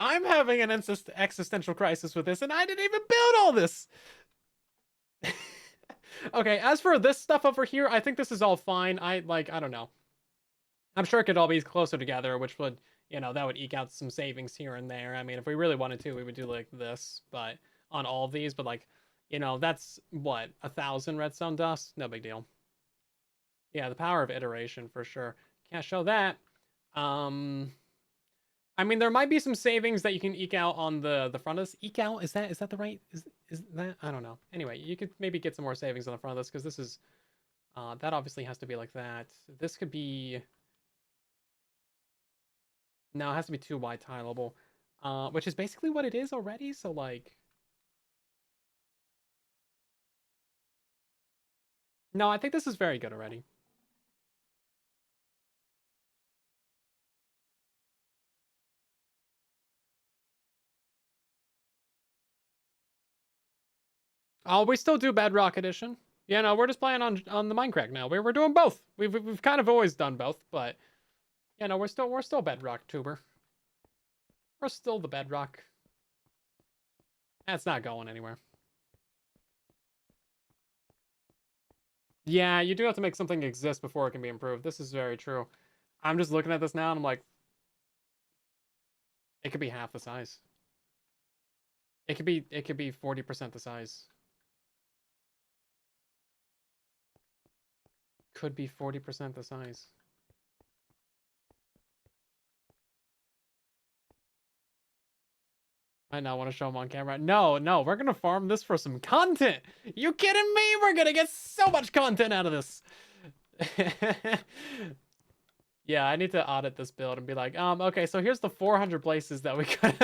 I'm having an existential crisis with this, and I didn't even build all this. Okay, as for this stuff over here, I think this is all fine. I don't know. I'm sure it could all be closer together, which would, that would eke out some savings here and there. I mean, if we really wanted to, we would do like this, but on all of these, but like, that's what, 1,000 redstone dust? No big deal. Yeah, the power of iteration for sure. Can't show that. I mean, there might be some savings that you can eke out on the front of this. Eke out? Is that the right? Is that? I don't know. Anyway, you could maybe get some more savings on the front of this because this is, that obviously has to be like that. This could be. No, it has to be 2 wide tileable, which is basically what it is already. So like, no, I think this is very good already. Oh, we still do Bedrock Edition. Yeah, no, we're just playing on the MINDCRACK now. We're doing both. We've kind of always done both, but we're still Bedrock tuber. We're still the Bedrock. That's not going anywhere. Yeah, you do have to make something exist before it can be improved. This is very true. I'm just looking at this now and I'm like, it could be half the size. It could be 40% the size. Could be 40% the size. I now want to show them on camera. No, we're gonna farm this for some content. You kidding me? We're gonna get so much content out of this. Yeah, I need to audit this build and be like, okay, so here's the 400 places that we could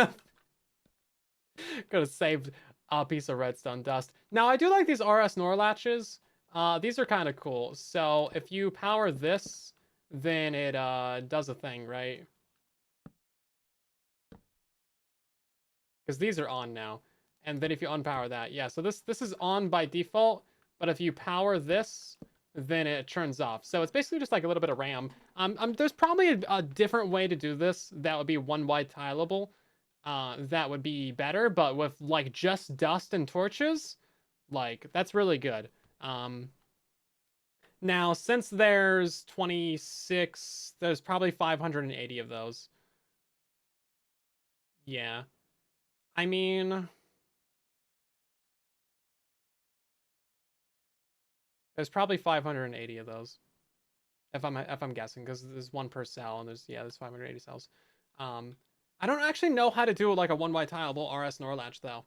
have saved a piece of redstone dust. Now, I do like these RS NOR latches. These are kind of cool. So if you power this, then it does a thing, right? Because these are on now. And then if you unpower that, yeah, so this is on by default, but if you power this, then it turns off. So it's basically just like a little bit of RAM. There's probably a different way to do this that would be 1 wide tileable. That would be better, but with like just dust and torches, Like, that's really good. Now, since there's 26, there's probably 580 of those. Yeah. I mean, there's probably 580 of those. If I'm guessing, because there's one per cell, and there's 580 cells. Um, I don't actually know how to do like a one by tileable RS NOR latch though,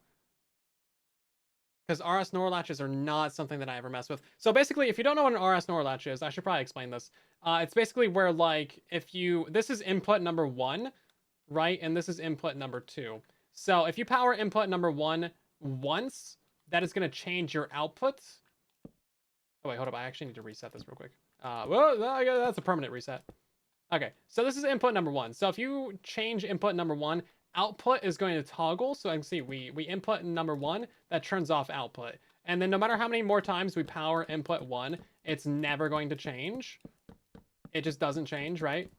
because RS NOR latches are not something that I ever mess with. So basically, if you don't know what an RS NOR latch is, I should probably explain this. It's basically where like if you this is input number one, right, and this is input number two. So if you power input number one once, that is going to change your output. Oh wait, hold up, I actually need to reset this real quick. Well, that's a permanent reset. Okay, so this is input number one. So if you change input number one, output is going to toggle. So I can see we input number one, that turns off output. And then no matter how many more times we power input one, it's never going to change. It just doesn't change, right?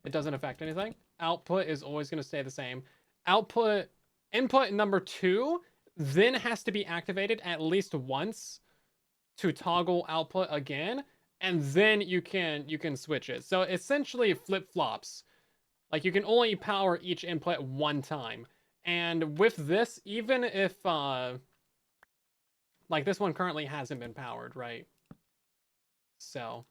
It doesn't affect anything. Output is always going to stay the same. Input number two then has to be activated at least once to toggle output again, and then you can switch it. So essentially flip-flops. Like you can only power each input one time. And with this, even if like this one currently hasn't been powered, right? So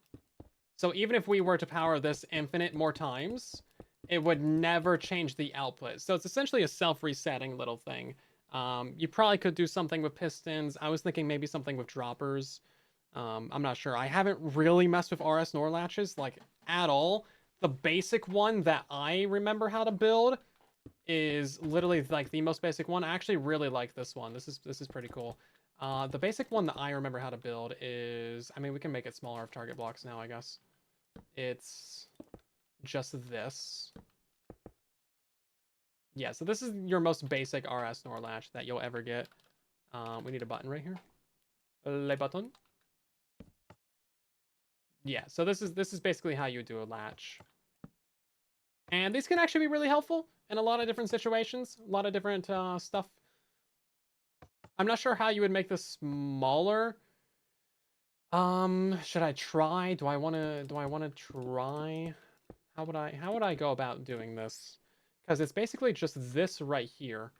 even if we were to power this infinite more times, it would never change the output. So it's essentially a self-resetting little thing. You probably could do something with pistons. I was thinking maybe something with droppers. I'm not sure. I haven't really messed with RS NOR latches like at all. The basic one that I remember how to build is literally like the most basic one. I actually really like this one. This is pretty cool. The basic one that I remember how to build is, I mean, we can make it smaller of target blocks now, I guess. It's just this. Yeah, so this is your most basic RS NOR latch that you'll ever get. We need a button right here. Le button. Yeah, so this is basically how you do a latch. And these can actually be really helpful in a lot of different situations, a lot of different stuff. I'm not sure how you would make this smaller. Should I try? Do I want to try? How would I go about doing this? Because it's basically just this right here.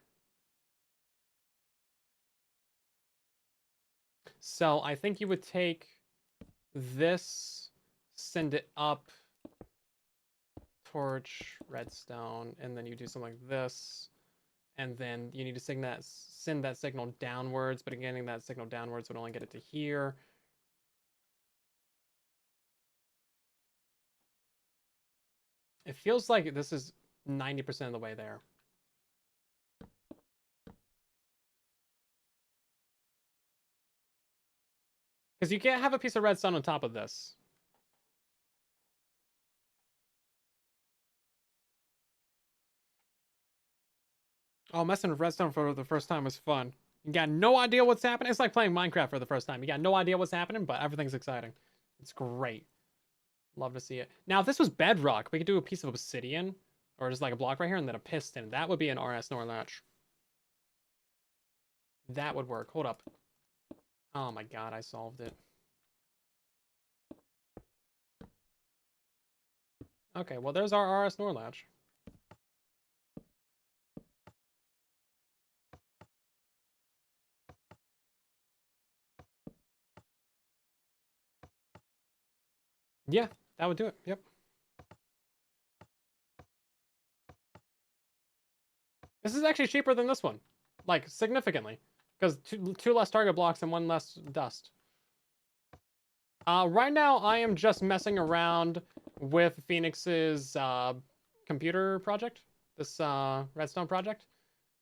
So I think you would take this, send it up, torch, redstone, and then you do something like this. And then you need to send that signal downwards, but getting that signal downwards would only get it to here. It feels like this is 90% of the way there. Because you can't have a piece of redstone on top of this. Oh, messing with redstone for the first time was fun. You got no idea what's happening. It's like playing Minecraft for the first time. You got no idea what's happening, but everything's exciting. It's great. Love to see it. Now, if this was bedrock, we could do a piece of obsidian, or just like a block right here, and then a piston. That would be an RS NOR latch. That would work. Hold up. Oh my god, I solved it. Okay, well, there's our RS NOR latch. Yeah, that would do it. Yep. This is actually cheaper than this one. Like, significantly. Because two less target blocks and one less dust. Right now, I am just messing around with Phoenix's computer project. This Redstone project.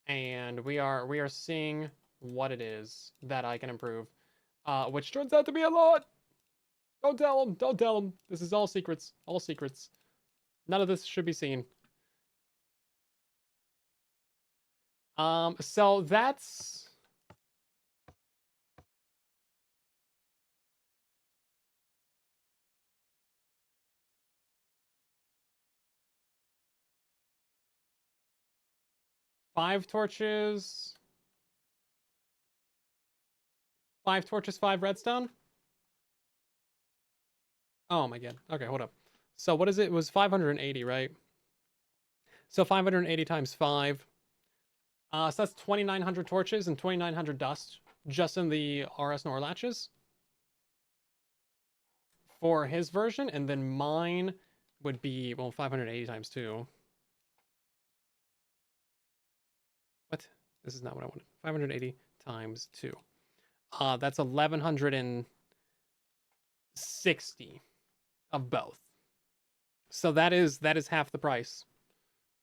And we are seeing what it is that I can improve. Which turns out to be a lot! Don't tell them! Don't tell them! This is all secrets. All secrets. None of this should be seen. So that's 5 torches. 5 torches, 5 redstone. Oh my god. Okay, hold up. So what is it? It was 580, right? So 580 times 5. So that's 2,900 torches and 2,900 dust just in the RS Nor latches for his version, and then mine would be, well, 580 times 2. What? This is not what I wanted. 580 times 2. That's 1,160 of both. So that is half the price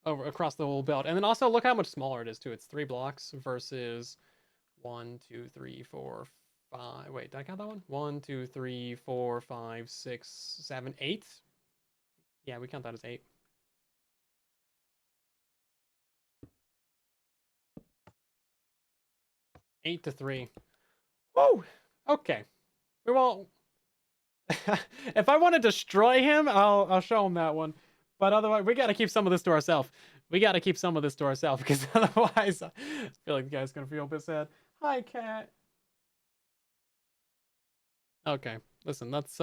over across the whole build. And then also look how much smaller it is too. It's 3 blocks versus 1, 2, 3, 4, 5. Wait, did I count that one? 1, 2, 3, 4, 5, 6, 7, 8. Yeah, we count that as 8. Eight to 3. Whoa. Okay. We won't. If I want to destroy him, I'll show him that one. But otherwise, we got to keep some of this to ourselves. We got to keep some of this to ourselves because otherwise, I feel like the guy's gonna feel a bit sad. Hi, cat. Okay, listen, let's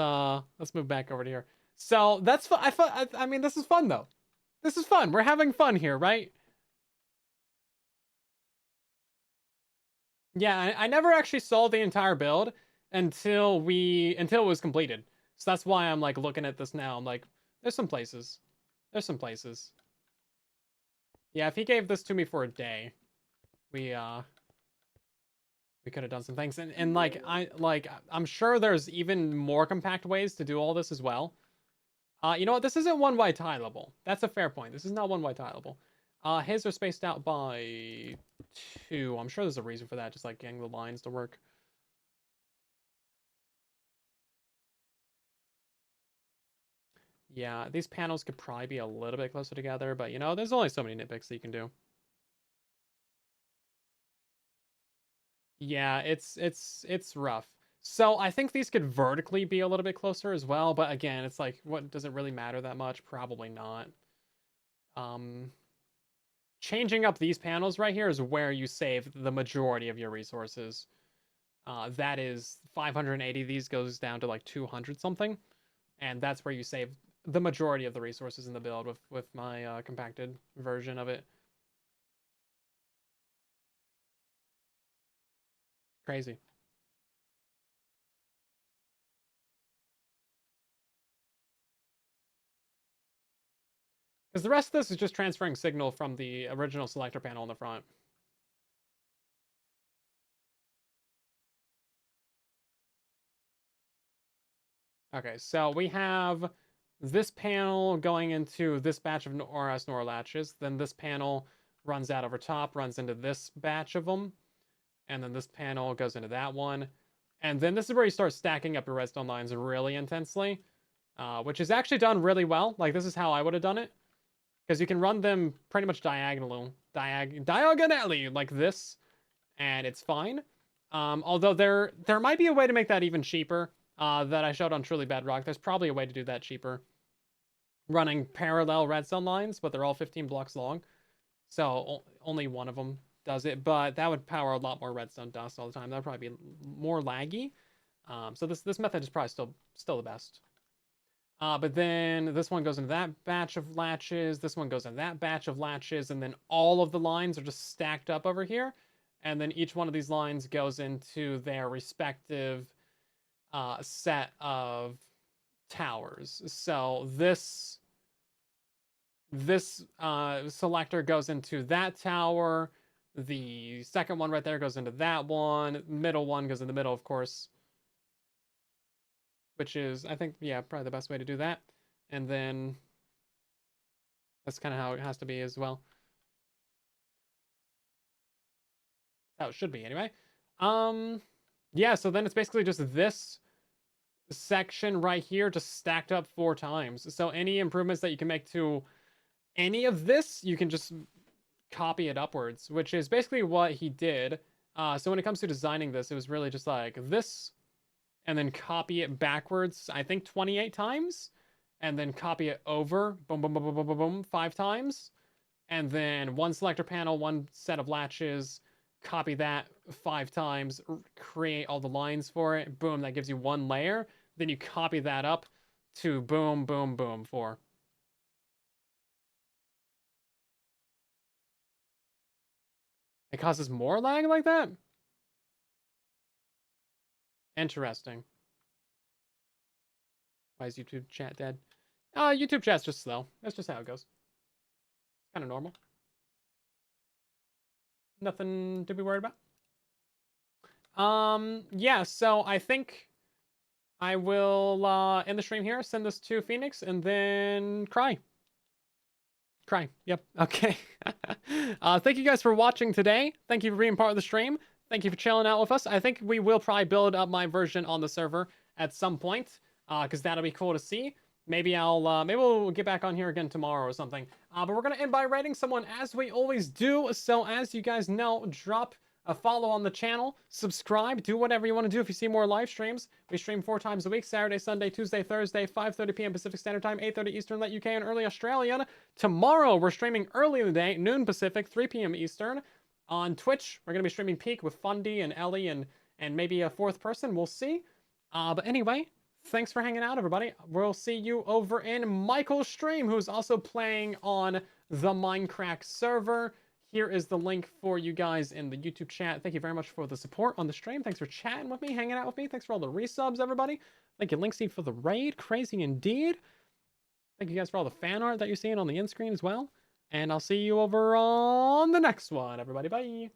move back over to here. So that's fun. I mean, this is fun though. This is fun. We're having fun here, right? Yeah, I never actually saw the entire build until it was completed. So that's why I'm like looking at this now. I'm like, there's some places. There's some places. Yeah, if he gave this to me for a day, we could have done some things. And like I'm sure there's even more compact ways to do all this as well. You know what? This isn't one white tileable. That's a fair point. This is not one white tileable. His are spaced out by 2. I'm sure there's a reason for that, just like getting the lines to work. Yeah, these panels could probably be a little bit closer together, but you know, there's only so many nitpicks that you can do. Yeah, it's rough. So I think these could vertically be a little bit closer as well, but again, it's like, what does it really matter that much? Probably not. Um, Changing up these panels right here is where you save the majority of your resources. That is 580. These goes down to like 200 something, and that's where you save the majority of the resources in the build with my compacted version of it. Crazy. Because the rest of this is just transferring signal from the original selector panel in the front. Okay, so we have this panel going into this batch of RS Nor latches. Then this panel runs out over top, runs into this batch of them. And then this panel goes into that one. And then this is where you start stacking up your redstone lines really intensely, which is actually done really well. Like, this is how I would have done it. Because you can run them pretty much diagonally, like this, and it's fine. Although there might be a way to make that even cheaper that I showed on Truly Bedrock. There's probably a way to do that cheaper. Running parallel redstone lines, but they're all 15 blocks long. So only one of them does it, but that would power a lot more redstone dust all the time. That would probably be more laggy. So this method is probably still the best. But then this one goes into that batch of latches. This one goes in that batch of latches, and then all of the lines are just stacked up over here. And then each one of these lines goes into their respective set of towers. So this selector goes into that tower. The second one right there goes into that one. Middle one goes in the middle, of course, which is, I think, yeah, probably the best way to do that. And then that's kind of how it has to be as well. How it should be anyway. Yeah, so then it's basically just this section right here just stacked up 4 times. So any improvements that you can make to any of this, you can just copy it upwards, which is basically what he did. So when it comes to designing this, it was really just like this, and then copy it backwards, I think 28 times, and then copy it over, boom, boom, boom, boom, boom, boom, boom, 5 times, and then one selector panel, one set of latches, copy that 5 times, create all the lines for it. Boom, that gives you 1 layer. Then you copy that up to boom, boom, boom, 4. It causes more lag like that? Interesting. Why is YouTube chat dead? YouTube chat's just slow. That's just how it goes. It's kind of normal. Nothing to be worried about. Yeah, so I think I will end the stream here, send this to Phoenix, and then cry. Cry. Yep. Okay. Thank you guys for watching today. Thank you for being part of the stream. Thank you for chilling out with us. I think we will probably build up my version on the server at some point, because that'll be cool to see. Maybe maybe we'll get back on here again tomorrow or something. But we're gonna end by rating someone as we always do. So as you guys know, drop a follow on the channel, subscribe, do whatever you want to do if you see more live streams. We stream 4 times a week, Saturday, Sunday, Tuesday, Thursday, 5:30 p.m. Pacific Standard Time, 8:30 Eastern, let UK and early Australian. Tomorrow, we're streaming early in the day, noon Pacific, 3 p.m. Eastern. On Twitch, we're going to be streaming Peak with Fundy and Ellie and maybe a 4th person. We'll see. But anyway, thanks for hanging out, everybody. We'll see you over in Michael's stream, who's also playing on the MINDCRACK server. Here is the link for you guys in the YouTube chat. Thank you very much for the support on the stream. Thanks for chatting with me, hanging out with me. Thanks for all the resubs, everybody. Thank you, Linkseed, for the raid. Crazy indeed. Thank you guys for all the fan art that you're seeing on the end screen as well. And I'll see you over on the next one, everybody. Bye.